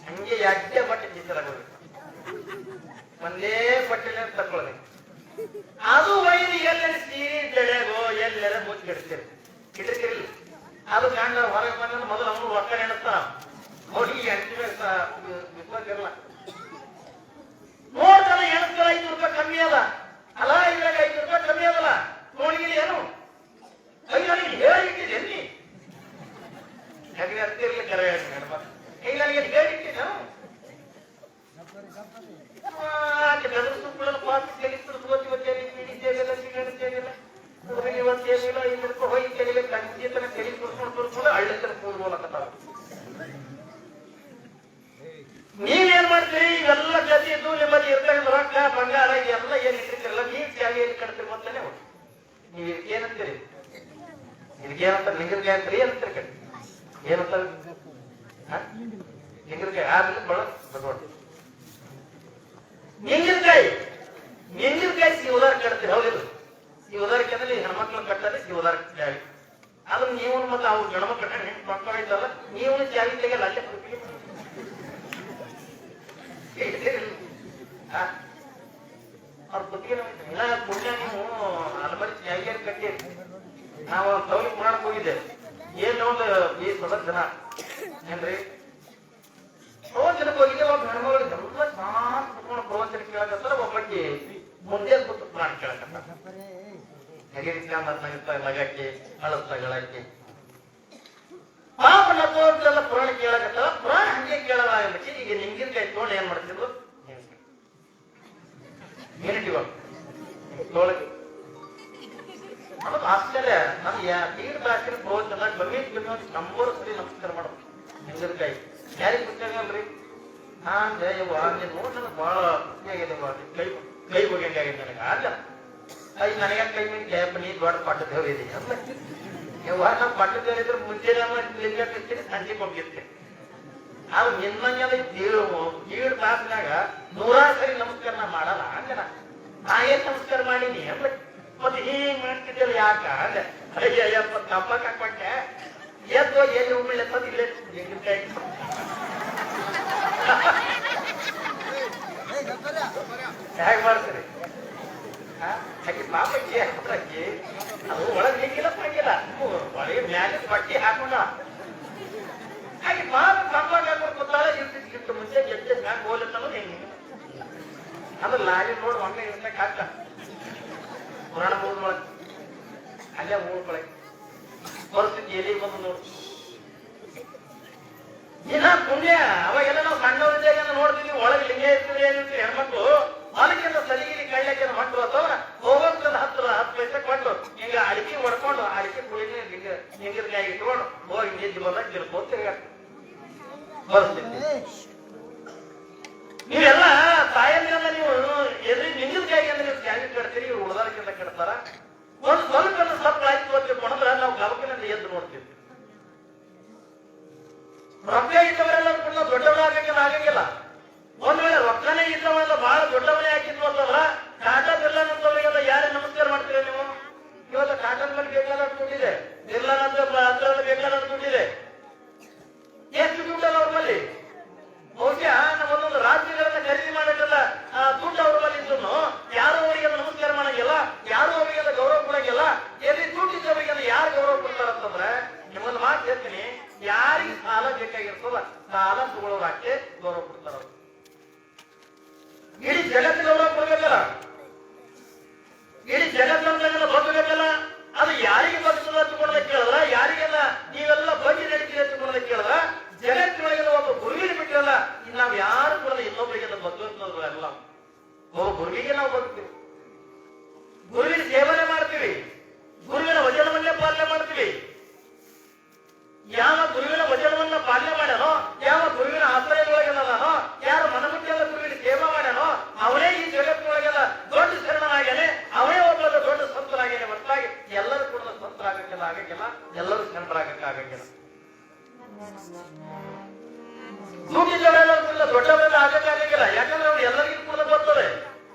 ಹಂಗೆ ಯಾಕೆ ಬಟ್ಟೆ ಕಿಸರಾಗೋದು, ಒಂದೇ ಬಟ್ಟೆನ ತಕೊಳ್ಳೋದು. ಅದು ಒಯ್ದು ಎಲ್ಲರ ಸೀರೆ ಬೆಳೆಗೋ ಎಲ್ಲರ ಮುಚ್ಚಿಡ್ತೀರಿ ಇಟ್ಟಿರ್ತಿರಿಲ್ಲ. ಅದು ಗಂಡ ಹೊರಗೆ ಬಂದ ಮೊದಲು ಅವನು ರೊಕ್ಕ ನೆನಸ್ತಾನ, ನೋಡಿ ಅಂಟಿಲ್ಲ ನೋಡ್ತಾನ ಎಣಸ್ತಾರ 5 ರೂಪಾಯಿ ಕಮ್ಮಿ ಅದ ಅಲ್ಲ, ಇದ್ರಾಗ 5 ರೂಪಾಯಿ ಕಮ್ಮಿ ಅದಲ್ಲ ನೋಡಿಗಿಲ್ಲ ಏನು ನನಗೆ ಹೇಳಿಟ್ಟಿದ್ದೆ ನೀ ಯಾಕೆ ಅಂತಿರ್ಲಿ ಕರೆ ಹೇಳಿ ನನಗೆ ಹೇಳಿಟ್ಟಿದ್ದೆ ಬೆದರಿಸಿಕೊಳ್ಳಲು ಪಾಸ್ ತಿಳಿಸಿಲ್ಲ ಸಿಗಲ್ಲ ಇವತ್ತೇನಿಲ್ಲ 5 ರೂಪಾಯಿ ಹೋಗಿ ತೆಗಿಲ್ಲ ಕಂಜಿ ತನ ತೆಗಿ ತೋರಿಸ್ಕೊಂಡು ಹಳ್ಳಿ ಕೂರ್ಬೋಲಕತ್ತಾವ. ನೀವೇನ್ ಮಾಡ್ತೀರಿ? ಇವೆಲ್ಲ ಜೊತೆ ಇದ್ದು ನಿಮ್ಮಲ್ಲಿ ಇರ್ತಕ್ಕಂಥ ರೊಕ್ಕ ಬಂಗಾರ ಎಲ್ಲ ಏನ್ ಇಟ್ಟಿರ್ತಿರಲ್ಲ, ನೀವ್ ಜಾಗಿಯಲ್ಲಿ ಕಟ್ತೀರಿ ಮೊದಲೇ ನೀವ್ ಏನಂತೀರಿ? ಇದಕ್ಕೇನಂತ ಲಿಂಗರ್ಗಾಯಿ ಅಂತೀರಿ ಏನಂತೀರಿ? ಕಡೆ ಏನಂತ ಲಿಂಗರ್ಗಾಯಿ ಆದ್ರೆ ಬಳ ಬದೋಡಿ ನಿಂಗಿರ್ಕಾಯಿ ಸಿವದಾರ ಕಟ್ತೀರಿ, ಹೌದಿಲ್ಲ? ಸಿವದಾರಕ್ಕೆ ಅಂದ್ರೆ ಹೆಣ್ಮಕ್ಳನ್ನ ಕಟ್ಟದೆ ಸಿವದಾರ ಜಾವಿ. ಅದನ್ನ ನೀವು ಮತ್ತೆ ಅವ್ರು ಗಣಮಕ್ಳು ಕಟ್ಟ ಮಕ್ಕಳು ಐತಲ್ಲ, ನೀವು ಜಾವಿ ತೆಗೆಲ್ಲ ಅಲ್ಲೇ ಅವ್ರ ಬುದ್ಧಿಗೆ ಪುಣ್ಯ ನೀವು ಅಲಮರಿ ಕ್ಯಾರಿಯರ್ ಕಟ್ಟಿ ನಾವು ತವಲಿ ಪುರಾಣಕ್ಕೆ ಹೋಗಿದ್ದೆ. ಏನ್ ಒಂದು 20 ಜನ ಏನ್ರಿ ಪ್ರವಚನಕ್ಕೆ ಹೋಗಿದ್ದೆ. ಒಬ್ಬ ಹೆಣ್ಮಗಳು ಎಲ್ಲ ಶಾಂತ ಕುತ್ಕೊಂಡು ಪ್ರವಚನ ಕೇಳಕತ್ತಾರ. ಒಬ್ಬಕ್ಕೆ ಮುಂದೆ ಕೂತು ಪುರಾಣ ಕೇಳಕತ್ತಾರ. ಹೇಗೆ ಲಗಕ್ಕೆ ಅಳಸ್ತಗಳಕ್ಕೆ ಪಾಪ ನಪ್ಪಲ್ಲ ಪುರಾಣ ಕೇಳಕತ್ತಾರ. ಪುರಾಣ ಹಂಗೆ ಕೇಳಲಾಗಕ್ಕೆ ಈಗ ನಿಂಗಿನಕಾಯಿ ತಗೊಂಡು ಏನ್ ಮಾಡ್ತಿದ್ರು ಏನಿಟ್ಟಿಗಳು ತೋಳಕ್ಕೆ ಅನ್ನೋದು ಆಶ್ಚರ್ಯ. ನಮ್ಗೆ ತೀರ್ ದಾಸಿನ ಪ್ರವಚನ ಕಮ್ಮಿ ನಂಬರ್ ಸರಿ ನಮಸ್ಕಾರ ಮಾಡೋದು ನಿಂಗಿನಕಾಯಿ ಯಾರಿಗೆ ಗೊತ್ತಾಗಲ್ರಿ. ನೀನ್ ನೋಡಿ ನನಗೆ ಬಹಳ ಖುಷಿಯಾಗಿದೆ. ಕೈ ಬಗೆಂಗಾಗಿದೆ ನನಗೆ. ಅಲ್ಲ ನನಗೆ ಕೈ ಮೇಲೆ ಗ್ಯಾಪ್ ನೀ ದೊಡ್ಡ ಪಟ್ಟ ದೇವ್ರ ಇದೆ ಅಲ್ಲ ನಾವು ಪಟ್ಟ ದೇವ್ರ ಇದ್ರೆ ಮುಂಚೆ ಸಂಜೆ ಹೋಗಿರ್ತೀನಿ. ಅದು ನಿನ್ನಂಗೆಲ್ಲ ಈಡ್ ತಾಸಿನಾಗ 100 ಸರಿ ನಮಸ್ಕಾರ ನಾ ಮಾಡಲ್ಲ. ಹಂಗನ ನಾ ಏನ್ ನಮಸ್ಕಾರ ಮಾಡೀನಿ ಅಲ್ಲ ಮತ್ತೆ ಹೀಗ್ ಮಾಡ್ತಿದ್ದಲ್ಲ ಯಾಕ ಅಲ್ಲ ಅಯ್ಯಪ್ಪ ತಪ್ಪಕ್ ಹಾಕೊಂಡೆ ಎದ್ದು ಎಲ್ಲಿ ಉಮ್ಮಿಲ್ಲ ಎತ್ತದ ಇಲ್ಲೇ ಕೈ ಹೇಗೆ ಮಾಡ್ತೀರಿ ಹಾಕಿ ಪಾಪಕ್ಕೆ ಹಾಕಿ ಅದು ಒಳಗೆ ನಿಂಗಿಲ್ಲ ಪಂಗಿಲ್ಲ ಒಳಗೆ ಮ್ಯಾಲೆ ಬಟ್ಟೆ ಹಾಕೊಂಡ ಹಾಗೆ ಪಾಪ ಕಂಬಾಗ ಹಾಕೊಂಡು ಕೂತಾಳ. ಇಟ್ಟು ಮುಂಚೆ ಎದ್ದೆ ಮ್ಯಾಗ ಹೋಲಿಲ್ಲ ಹೆಂಗೆ ಅಂದ್ರೆ ಲಾರಿ ನೋಡಿ ಒಮ್ಮೆ ಇರ್ಸಕ್ ಹಾಕ ಪುರಾಣ ಮುಗಿದ್ಕೊಳಕ್ ಅಲ್ಲೇ ಮುಗಿದ್ಕೊಳಕ್ ಪರಿಸ್ಥಿತಿ ಎಲ್ಲಿ ಬಂದು ನೋಡು. ಇನ್ನ ಪುಣ್ಯ ಅವಾಗೆಲ್ಲ ನಾವು ಸಣ್ಣವರಿದ್ದಾಗ ನೋಡ್ತೀವಿ ಒಳಗೆ ಲಿಂಗ ಇರ್ತೀವಿ ಏನಿರ್ತೀವಿ ಹೆಣ್ಮಕ್ಳು ಹೊಲಕ್ಕಿಂತ ಸಲಿಗಿಲಿ ಕಳ್ಳಕ್ಕಿಂತ ಮಕ್ಕಳು ಅಥವಾ ಹೋಗೋದ್ರ 10 ಪೈಸೆ ಕೊಟ್ಟು ಹಿಂಗ ಅಡಿಕೆ ಹೊಡ್ಕೊಂಡು ಅಡಿಕೆ ಕುಳಿನ ಹಿಂಗಿರ್ಕಾಯಿ ಇಟ್ಕೊಂಡು ಹೋಗಿ ನಿದ್ದೆ ಬಂದಾಗ ಗಿರ್ಕೋತ ತಿರ್ಗಾಡ್ತೀವಿ. ಪರಿಸ್ಥಿತಿ ನೀವೆಲ್ಲ ತಾಯಂದ್ರೆಲ್ಲ ನೀವು ಎದ್ರಿ ನಿಂಗಿರ್ಕಾಯಿ ಅಂದ್ರೆ ನೀವು ಕ್ಯಾಗಿ ಕಟ್ತೀರಿ, ಇವ್ರು ಉಳ್ದಾರಕ್ಕಿಂತ ಕೆಡ್ತಾರ. ಒಂದು ಸ್ವಲ್ಪ ಸಪ್ಪ ಆಯ್ತು ಕೊಟ್ಟಂದ್ರ ನಾವು ಗಬಕಿನಿಂದ ಎದ್ದು ನೋಡ್ತೀವಿ. ರೊಕ್ಕ ಇದ್ದವರೆಲ್ಲ ಕೂಡ ದೊಡ್ಡವರಾಗಂಗಿಲ್ಲ ಆಗಂಗಿಲ್ಲ. ಒಂದ್ ವೇಳೆ ರೊಕ್ಕನೇ ಇದ್ದವರೆಲ್ಲ ಬಹಳ ದೊಡ್ಡವನೇ ಹಾಕಿದ್ವು ಅಂತಂದ್ರ ಟಾಟಾ ಬಿರ್ಲಾ ಅಂತವರಿಗೆಲ್ಲ ಯಾರೇ ನಮಸ್ಕಾರ ಮಾಡ್ತೀರ ನೀವು? ಇವತ್ತು ಟಾಟಾ ಮೇಲೆ ಬೇಕಾದ ದುಡ್ಡಿದೆ, ಬಿರ್ಲಾ ಹತ್ರ ಬೇಕಾದ ದುಡ್ಡಿದೆ. ಎಷ್ಟು ದುಡ್ಡಲ್ಲ ಅವ್ರ ಮೇಲೆ? ಬಹುಶಃ ಒಂದೊಂದು ರಾಜ್ಯಗಳನ್ನ ಖರೀದಿ ಮಾಡಕ್ಕೆಲ್ಲ ದುಡ್ಡು ಅವ್ರ ಮೇಲೆ ಇದ್ರು ಯಾರು ಅವರಿಗೆಲ್ಲ ನಮಸ್ಕಾರ ಮಾಡಂಗಿಲ್ಲ, ಯಾರು ಅವರಿಗೆಲ್ಲ ಗೌರವ ಕೊಡಂಗಿಲ್ಲ. ಎಲ್ಲಿ ದುಡ್ಡಿದ್ದವರಿಗೆಲ್ಲ ಯಾರು ಗೌರವ ಕೊಡ್ತಾರಂತಂದ್ರೆ ನಿಮ್ಮೊಂದು ಮಾತು ಹೇಳ್ತೀನಿ, ಯಾರಿಗೆ ಸಾಲ ಬೇಕಾಗಿರ್ತದ ಸಾಲ ತಗೊಳ್ಳೋರಾಕೆ ಗೌರವ ಕೊಡ್ತಾರ. ಇಡೀ ಜಗತ್ತು ಗೌರವ ಕೊಡ್ಬೇಕಲ್ಲ, ಇಡೀ ಜಗತ್ತಂತೆಲ್ಲ ಬದುಕಬೇಕಲ್ಲ. ಅದು ಯಾರಿಗೆ ಬದುಕದ ಹಚ್ಕೊಳ್ಳೋದ ಕೇಳಿದ್ರ, ಯಾರಿಗೆಲ್ಲ ನೀವೆಲ್ಲ ಬಗ್ಗೆ ನಡೀತೀರಿ ಹಚ್ಕೊಳ್ಳೋದ ಕೇಳಿದ್ರ ಜಗತ್ತಿನೊಳಗೆಲ್ಲ ಒಬ್ಬ ಗುರುವಿನ ಬಿಟ್ಟಿರಲ್ಲ. ಇನ್ನು ನಾವ್ ಯಾರು ಕೂಡ ಇನ್ನೊಬ್ಬರಿಗೆಲ್ಲ ಬದುಕುವಂತವ್ರು ಎಲ್ಲ ಒಬ್ಬ ಗುರುವಿಗೆ ನಾವು ಬದುಕ್ತೀವಿ, ಗುರುವಿನ ಸೇವನೆ ಮಾಡ್ತೀವಿ, ಗುರುವಿನ ವಚನವನ್ನೇ ಪಾಲನೆ ಮಾಡ್ತೀವಿ. ಯಾವ ಗುರುವಿನ ವಚನವನ್ನ ಪಾಲನೆ ಮಾಡ್ಯಾನೋ, ಯಾವ ಗುರುವಿನ ಆಶ್ರಯದೊಳಗೆಲ್ಲದಾನೋ, ಯಾರು ಮನಮುಟ್ಟಿಯಲ್ಲ ಗುರುವಿನ ಸೇವಾ ಮಾಡ್ಯಾನೋ ಅವನೇ ಈ ಜಗತ್ತಿನೊಳಗೆಲ್ಲ ದೊಡ್ಡ ಶರಣನಾಗ್ಯಾನೆ, ಅವನೇ ಒಬ್ಬ ದೊಡ್ಡ ಸಂತರಾಗ್ಯಾನೆ. ಹೊರತಾಗಿ ಎಲ್ಲರೂ ಕೂಡ ಆಗಕ್ಕಿಲ್ಲ, ಎಲ್ಲರೂ ಶರಣರಾಗಕ್ಕಾಗಕ್ಕಿಲ್ಲ. ದುಡ್ಡಿದ್ದವರೆಲ್ಲರೂ ಕೂಡ ದೊಡ್ಡವರೆಲ್ಲ ಆಗಕ್ಕಾಗಕ್ಕಿಲ್ಲ. ಯಾಕಂದ್ರೆ ಅವ್ರು ಎಲ್ಲರಿಗೂ ಕೂಡ ಬರ್ತದೆ.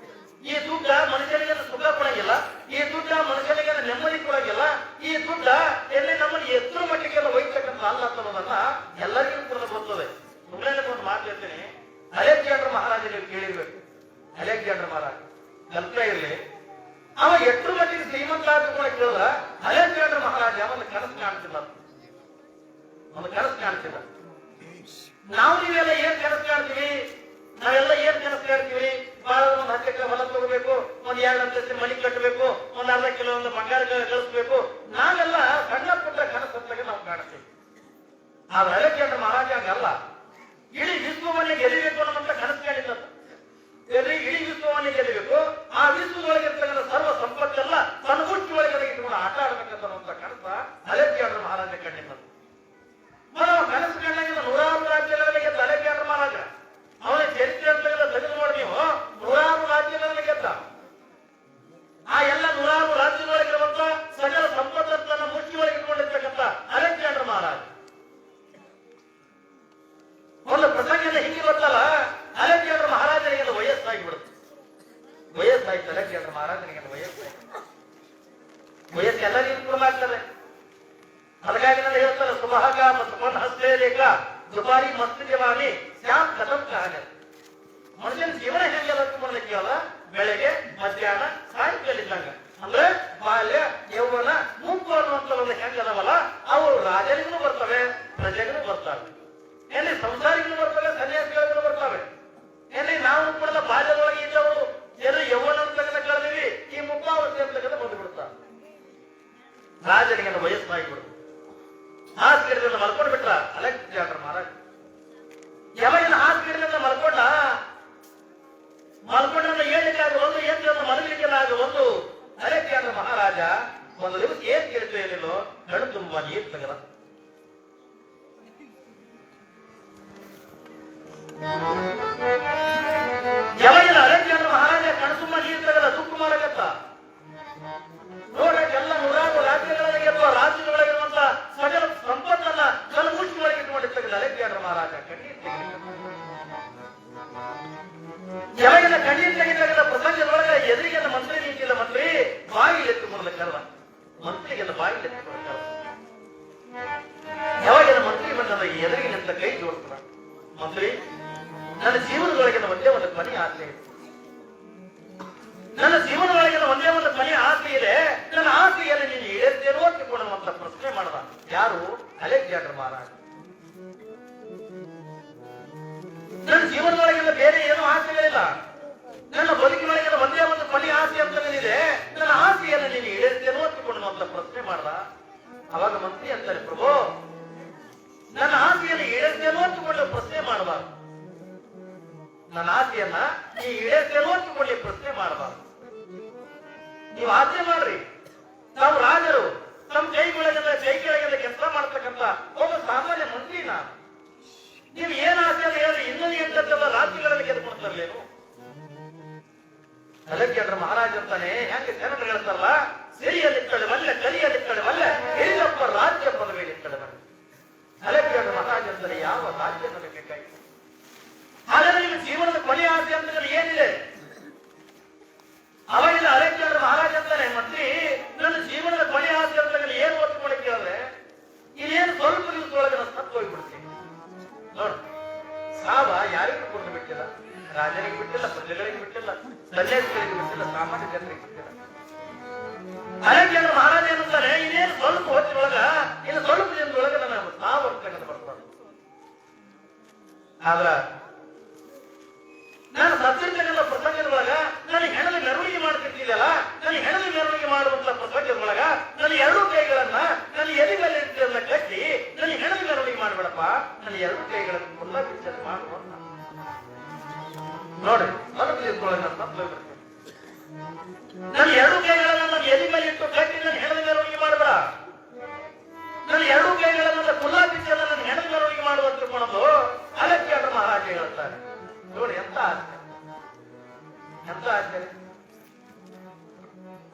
ಈ ದುಡ್ಡ ಮನುಷ್ಯನಿಗೆ ಸುಖ ಕೊಡಂಗಿಲ್ಲ, ಈ ದುಡ್ಡ ಮನುಷ್ಯನಿಗೆ ನೆಮ್ಮದಿ ಕೊಡಂಗಿಲ್ಲ, ಈ ದುಡ್ಡ ಎಲ್ಲಿ ನಮ್ಮನ್ನು ಎಷ್ಟರ ಮಟ್ಟಿಗೆಲ್ಲ ಒಯ್ತಕ್ಕಂಥ ಅಲ್ಲ ಅನ್ನೋದನ್ನ ಎಲ್ಲರಿಗೂ ಕೂಡ ಬರ್ತದೆ. ಸುಮ್ಮನೆ ಒಂದು ಮಾತು ಹೇಳ್ತೀನಿ, ಅಲೆಕ್ಸಾಂಡರ್ ಮಹಾರಾಜ ನೀವು ಕೇಳಿರ್ಬೇಕು. ಅಲೆಕ್ಸಾಂಡರ್ ಮಹಾರಾಜ ಕಲ್ಪನ ಇರ್ಲಿ, ಅವ ಎಷ್ಟರ ಮಟ್ಟಿಗೆ ಶ್ರೀಮಂತ ಕೂಡ ಕೇಳಿದ ಅಲೆಕ್ಸಾಂಡರ್ ಮಹಾರಾಜ ಒಂದು ಕನಸು ಕಾಣ್ತಿಲ್ಲ, ಒಂದು ಕನಸು ಕಾಣ್ತಿಲ್ಲ. ನಾವು ನೀವೆಲ್ಲ ಏನ್ ಕನಸು ಕಾಣ್ತೀವಿ? ನಾವೆಲ್ಲ ಏನ್ ಕನಸು ಕಾಣ್ತೀವಿ? ಬಹಳ ಒಂದು 10 ಎಕರೆ ಹೊಲ ತಗೋಬೇಕು, ಒಂದ್ 2 ಅಂತಸ್ತಿನ ಮನೆ ಕಟ್ಟಬೇಕು, ಒಂದ್ 1/2 ಕಿಲೋ ಬಂಗಾರ ಗಳಿಸ್ಬೇಕು. ನಾವೆಲ್ಲ ಸಣ್ಣ ಪುಟ್ಟ ಕನಸತ್ತಾಗ ನಾವು ಕಾಣ್ತೀವಿ. ಆದ್ರೆ ಅಲೆಕ್ಸಾಂಡರ್ ಮಹಾರಾಜ ಹಂಗಲ್ಲ. ಇಡೀ ವಿಶ್ವವನ್ನೇ ಗೆಲ್ಲಬೇಕು ಅನ್ನೋಂತ ಕನಸು ಕಾಣಿಲ್ಲ. ಇಡೀ ವಿಶ್ವವನ್ನೇ ಗೆಲ್ಲಬೇಕು, ಆ ವಿಶ್ವದೊಳಗಿರ್ತಕ್ಕಂಥ ಸರ್ವ ಸಂಪತ್ತೆಲ್ಲ ತನ್ನ ಮುಟ್ಟಿ ಒಳಗೆ ಇಟ್ಕೊಂಡು ಆಟ ಆಡ್ಬೇಕಂತ ಕನಸ ಅಲೆಕ್ಸಾಂಡರ್ ಮಹಾರಾಜ ಕಂಡಿಲ್ಲ. ಕನಸು ಕಂಡಂಗಿಲ್ಲ 100 ರಾಜ್ಯಗಳಲ್ಲಿ ಗೆದ್ದ ಅಲೆಕ್ಸಾಂಡರ್ ಮಹಾರಾಜ. ಅವನ ಚರಿತ್ರೆ ಅಂತ ತೆಗೆದು ನೋಡಿ ನೀವು, 100 ರಾಜ್ಯಗಳಲ್ಲಿ ಗೆದ್ದ. ಆ ಎಲ್ಲ 100 ರಾಜ್ಯದೊಳಗಿರುವಂತ ಸಕಲ ಸಂಪತ್ತನ್ನು ಮುಚ್ಚಿಯೊಳಗೆ ಇಟ್ಕೊಂಡಿರ್ತಕ್ಕಂಥ ಅಲೆಕ್ಸಾಂಡರ್ ಮಹಾರಾಜ. ಒಂದು ಪ್ರಸಂಗ ಹಿಂಗೆ ಗೊತ್ತಲ್ಲ, ಅಲೆಕ್ಸಾಂಡರ್ ಮಹಾರಾಜನಿಗೆಲ್ಲ ವಯಸ್ಸಾಗಿ ಬಿಡುತ್ತೆ. ವಯಸ್ಸಾಯ್ತು ಅಲೆಕ್ಸಾಂಡರ್ ಮಹಾರಾಜನಿಗೆಲ್ಲ ವಯಸ್ಸು ಎಲ್ಲರಿಗೂ ಕೊಡಲಾಗ್ತದೆ. ಅದಕ್ಕಾಗಿ ನಾನು ಹೇಳ್ತಾರೆ, ಸುಭಾಗ ಮತ್ತು ಹಸ್ತೇ ರೇಖಾ ದುಬಾರಿ ಮಸ್ತ್ ಜವಾನಿ ಶ್ಯಾಮ್ ಕಥಂ ಕಹಾನಿ. ಮನುಷ್ಯನ ಜೀವನ ಹೆಂಗೆಲ್ಲ ಕೇಳಲ್ಲ, ಬೆಳಗ್ಗೆ ಮಧ್ಯಾಹ್ನ ಸಾಯಂಕಾಲ ಇದ್ದಂಗ. ಅಂದ್ರೆ ಬಾಲ್ಯ ಯೌವನ ಮುಪ್ಪು ಅನ್ನುವಂಥದ್ದು ಹೆಂಗದವಲ್ಲ ಅವು ರಾಜರಿಗೂ ಬರ್ತವೆ, ಪ್ರಜೆಗೂ ಬರ್ತವೆ, ಎಲ್ಲಿ ಸಂಸಾರಿಗೂ ಬರ್ತವೆ, ಸನ್ಯಾಸಿಗಳಿಗೂ ಬರ್ತವೆ. ಎಲ್ಲಿ ನಾವು ಕೂಡ ಬಾಲ್ಯದೊಳಗೆ ಇದ್ದವರು ಎಲ್ಲಿ ಯೌವನ ತೆಗೆದ ಕಳೆದಿವಿ, ಈ ಮುಪ್ಪಾವಸ್ಥೆ ತೆಗೆದು ಬಂದುಬಿಡ್ತಾರೆ. ರಾಜನಿಗೆ ವಯಸ್ಸಾಗಿಬಿಡುದು. ಹಾಸ್ಗಿಡದಿಂದ ಮಲ್ಕೊಂಡು ಬಿಟ್ರ ಅಲೆಕ್ಸಾಂಡರ್ ಮಹಾರಾಜ. ಯಾವಾಗಿನ ಹಾಸ್ಗಿಡದಿಂದ ಮಲ್ಕೊಂಡ್ರೆ ಏಳಲಿಕ್ಕಾಗ ಒಂದು ಎಂಟು ಮಲಗಲಿಕ್ಕೆಲ್ಲ ಒಂದು ಅಲೆಕ್ಸಾಂಡರ್ ಮಹಾರಾಜ ಒಂದು ದಿವಸ ಏನ್ ಕೇಳ್ತೇನಿಲ್ಲೋ ಕಣ್ಣು ತುಂಬಾ ನೀರು ತೆಗೆದ. ಯಾವಾಗಿನ ಅಲೆಕ್ಸಾಂಡರ್ ಮಹಾರಾಜ ಕಣ್ಣು ತುಂಬಾ ನೀರು ತೆಗೆದ ಸುಕ್ಕು ಮಾಡಕತ್ತ ನೋಡಕ್ಕೆ ಎಲ್ಲ ನೂರಾರು ರಾಜ್ಯಗಳಲ್ಲಿ ರಾಜ್ಯದೊಳಗಿರುವಂತ ಸಕಲ ಸಂಪತ್ತನ್ನ ತನ್ನ ಮುಚ್ಚಿನೊಳಗೆ ಇಟ್ಟುಕೊಂಡಿರ್ತಕ್ಕಂಥ ಅಲೆಕ್ಸಾಂಡರ್ ಮಹಾರಾಜ ಕಣ್ಣೀರು ಯಾವಾಗಿನ ಕಣ್ಣೀರು ತೆಗಿತಕ್ಕಂಥ ಪ್ರಪಂಚದೊಳಗೆ ಎದುರಿಗೆಲ್ಲ ಮಂತ್ರಿ ನಿಂತಿಲ್ಲ, ಮಂತ್ರಿ ಬಾಯಿಲೆತ್ತುಕೊಂಡು ಕರೆದ, ಮಂತ್ರಿಗೆಲ್ಲ ಬಾಯಿಲೆತ್ತುಕೊಂಡು ಕರೆದ. ಯಾವಾಗಿನ ಮಂತ್ರಿ ಬಂದ ಎದುರಿಗೆ ನಿಂತ ಕೈ ಜೋಡಿಸ್ತಾರ, ಮಂತ್ರಿ ನನ್ನ ಜೀವನದೊಳಗಿನ ಒಂದೇ ಒಂದು ಕೊನೆಯ ಆಸೆ ಇದೆ, ನನ್ನ ಜೀವನದೊಳಗಿನ ಒಂದೇ ಒಂದು ಕೊನೆಯ ಆಸೆ ಇದೆ, ನನ್ನ ಆಸೆಯನ್ನು ನೀನು ಈಡೇರ್ತೇನೋ ಅಂತ ಪ್ರಶ್ನೆ ಮಾಡದ. ಯಾರು? ಅಲೆಕ್ಸಾಂಡರ್ ಮಹಾರಾಜ. ನನ್ನ ಜೀವನದೊಳಗಿನ ಬೇರೆ ಏನೂ ಆಸೆಗಳಿಲ್ಲ, ನನ್ನ ಬದುಕಿನೊಳಗಿನ ಒಂದೇ ಒಂದು ಕೊನೆಯ ಆಸೆ ಅಂತೇನಿದೆ, ನನ್ನ ಆಸೆಯನ್ನು ನೀನು ಈಡೇರ್ತೇನೋ ಅಂತ ಪ್ರಶ್ನೆ ಮಾಡದ. ಅವಾಗ ಮಂತ್ರಿ ಅಂತಾರೆ, ಪ್ರಭು ನನ್ನ ಆಸೆಯನ್ನು ಈಡೇರ್ತೇನೋ ಅಂತಕೊಂಡು ಪ್ರಶ್ನೆ ಮಾಡಬಾರ್ದು, ನನ್ನ ಆಸೆಯನ್ನ ಈ ಈಡೇರ್ತೇನೋ ಅಂತಕೊಂಡು ಪ್ರಶ್ನೆ ಮಾಡಬಾರ್ದು. ನೀವು ಆಸೆ ಮಾಡ್ರಿ, ತಾವು ರಾಜರು, ತಮ್ಮ ಕೈ ಕೆಳಗೆಲ್ಲ ಕೆಲಸ ಮಾಡ್ತಕ್ಕಂಥ ಒಬ್ಬ ಸಾಮಾನ್ಯ ಮಂತ್ರಿ ನಾನು. ನೀವು ಏನ್ ಆಸೆಯನ್ನು ಹೇಳ್ರಿ, ಇನ್ನೊಂದು ಎಂಟೆಲ್ಲ ರಾಜ್ಯಗಳಲ್ಲಿ ಗೆದ್ದುಕೊಡ್ತಾರೇನು? ಅಲೆಕ್ಸಾಂಡರ್ ಮಹಾರಾಜ ಅಂತಾನೆ ಹೆಂಗೆ ಜನರು ಹೇಳ್ತಾರಲ್ಲ, ಸಿರಿಯಲ್ಲಿ ಕಳೆವಲ್ಲ, ಕಲಿಯಲ್ಲಿ ಕಳೆವಲ್ಲ, ಹಿರಿಯಪ್ಪ ರಾಜ್ಯ ಪದವಿಯಲ್ಲಿ ಕಳೆವಲ್ಲ. ಅಲೆಕ್ಸಾಂಡರ್ ಮಹಾರಾಜ ಅಂತಾನೆ ಯಾವ ರಾಜ್ಯ ನನಗೆ ಬೇಕಾಗಿತ್ತು? ಹಾಗಾದ್ರೆ ನಿಮ್ಮ ಜೀವನದ ಕೊನೆಯ ಆಸೆ ಅಂತ ಏನಿದೆ? ಅವಾಗಿಲ್ಲ ಅಲೆಕ್ಸಾಂಡರ್ ಮಹಾರಾಜ ಅಂತಾನೆ, ಮಂತ್ರಿ ನನ್ನ ಜೀವನದ ಕೊನೆಯ ಆಸೆ ಅಂತ ಏನು ಒತ್ತುಕೊಂಡು ಕೇಳಿದ್ರೆ ಇನ್ನೇನು ಸ್ವಲ್ಪ ದಿವಸದೊಳಗೆ ನಾನು ಸತ್ತು ಹೋಗ್ಬಿಡ್ತೀನಿ. ನೋಡು, ಸಾವ ಯಾರಿಗೂ ಕೊಟ್ಟು ಬಿಟ್ಟಿಲ್ಲ, ರಾಜನಿಗೆ ಬಿಟ್ಟಿಲ್ಲ, ಪ್ರಜೆಗಳಿಗೆ ಬಿಟ್ಟಿಲ್ಲ, ಸನ್ಯಾಸಿಗಳಿಗೆ ಬಿಟ್ಟಿಲ್ಲ, ಸಾಮಾನ್ಯ ಜನರಿಗೆ ಬಿಟ್ಟಿಲ್ಲ. ಅಲೆಕ್ಸಾಂಡರ್ ಮಹಾರಾಜ ಏನಂತಾನೆ, ಇನ್ನೇನು ಸ್ವಲ್ಪ ಹೊತ್ತಿನೊಳಗ, ಇನ್ನು ಸ್ವಲ್ಪ ದಿನದೊಳಗೆ ನನ್ನ ಸಾವು ಅಂತ ಬರ್ತಾರೆ. ಆದ್ರ ನಾನು ಸತ್ತಿರ್ತಕ್ಕಂಥ ಪ್ರಸಂಗದೊಳಗ ನನಗೆ ಹೆಣದ ಮೆರವಣಿಗೆ ಮಾಡ್ತಿರ್ತಿದ್ದಲ್ಲ, ನನಗೆ ಹೆಣದ ಮೆರವಣಿಗೆ ಮಾಡುವಂತ ಪ್ರಸಂಗದೊಳಗ ನನ್ನ ಎರಡೂ ಕೈಗಳನ್ನ ನನ್ನ ಎದೆಗಳಲ್ಲಿ ಕಟ್ಟಿ ನನಗೆ ಹೆಣದ ಮೆರವಣಿಗೆ ಮಾಡ್ಬೇಡಪ್ಪ, ನನ್ನ ಎರಡೂ ಕೈಗಳನ್ನು ಫುಲ್ಲ ಬಿಚ್ಚ ಮಾಡುವಂತ ನೋಡಿ ಮನಸ್ಸಿನೊಳಗೆ ನಾನು ಸತ್ತು ಹೋಗ್ಬಿಡ್ತೇನೆ. ನನ್ನ ಎರಡೂ ಕೈಗಳನ್ನ ನನ್ನ ಎದೆ ಮೇಲೆ ಇಟ್ಟು ಕಟ್ಟಿ ನನ್ನ ಹೆಣದ ಮೆರವಣಿಗೆ ಮಾಡಬೇಡ, ನನ್ನ ಎರಡೂ ಕೈಗಳನ್ನ ಫುಲ್ಲ ಬಿಚ್ಚ ನನ್ನ ಹೆಣದ ಮೆರವಣಿಗೆ ಮಾಡುವಂತ ತಿಳ್ಕೊಳ್ಳೋದು ಅಲೆಕ್ಸಾಂಡರ್ ಮಹಾರಾಜ ಹೇಳ್ತಾರೆ. ನೋಡಿ ಎಂತ ಆಸೆ, ಎಂತ ಆಸೆ.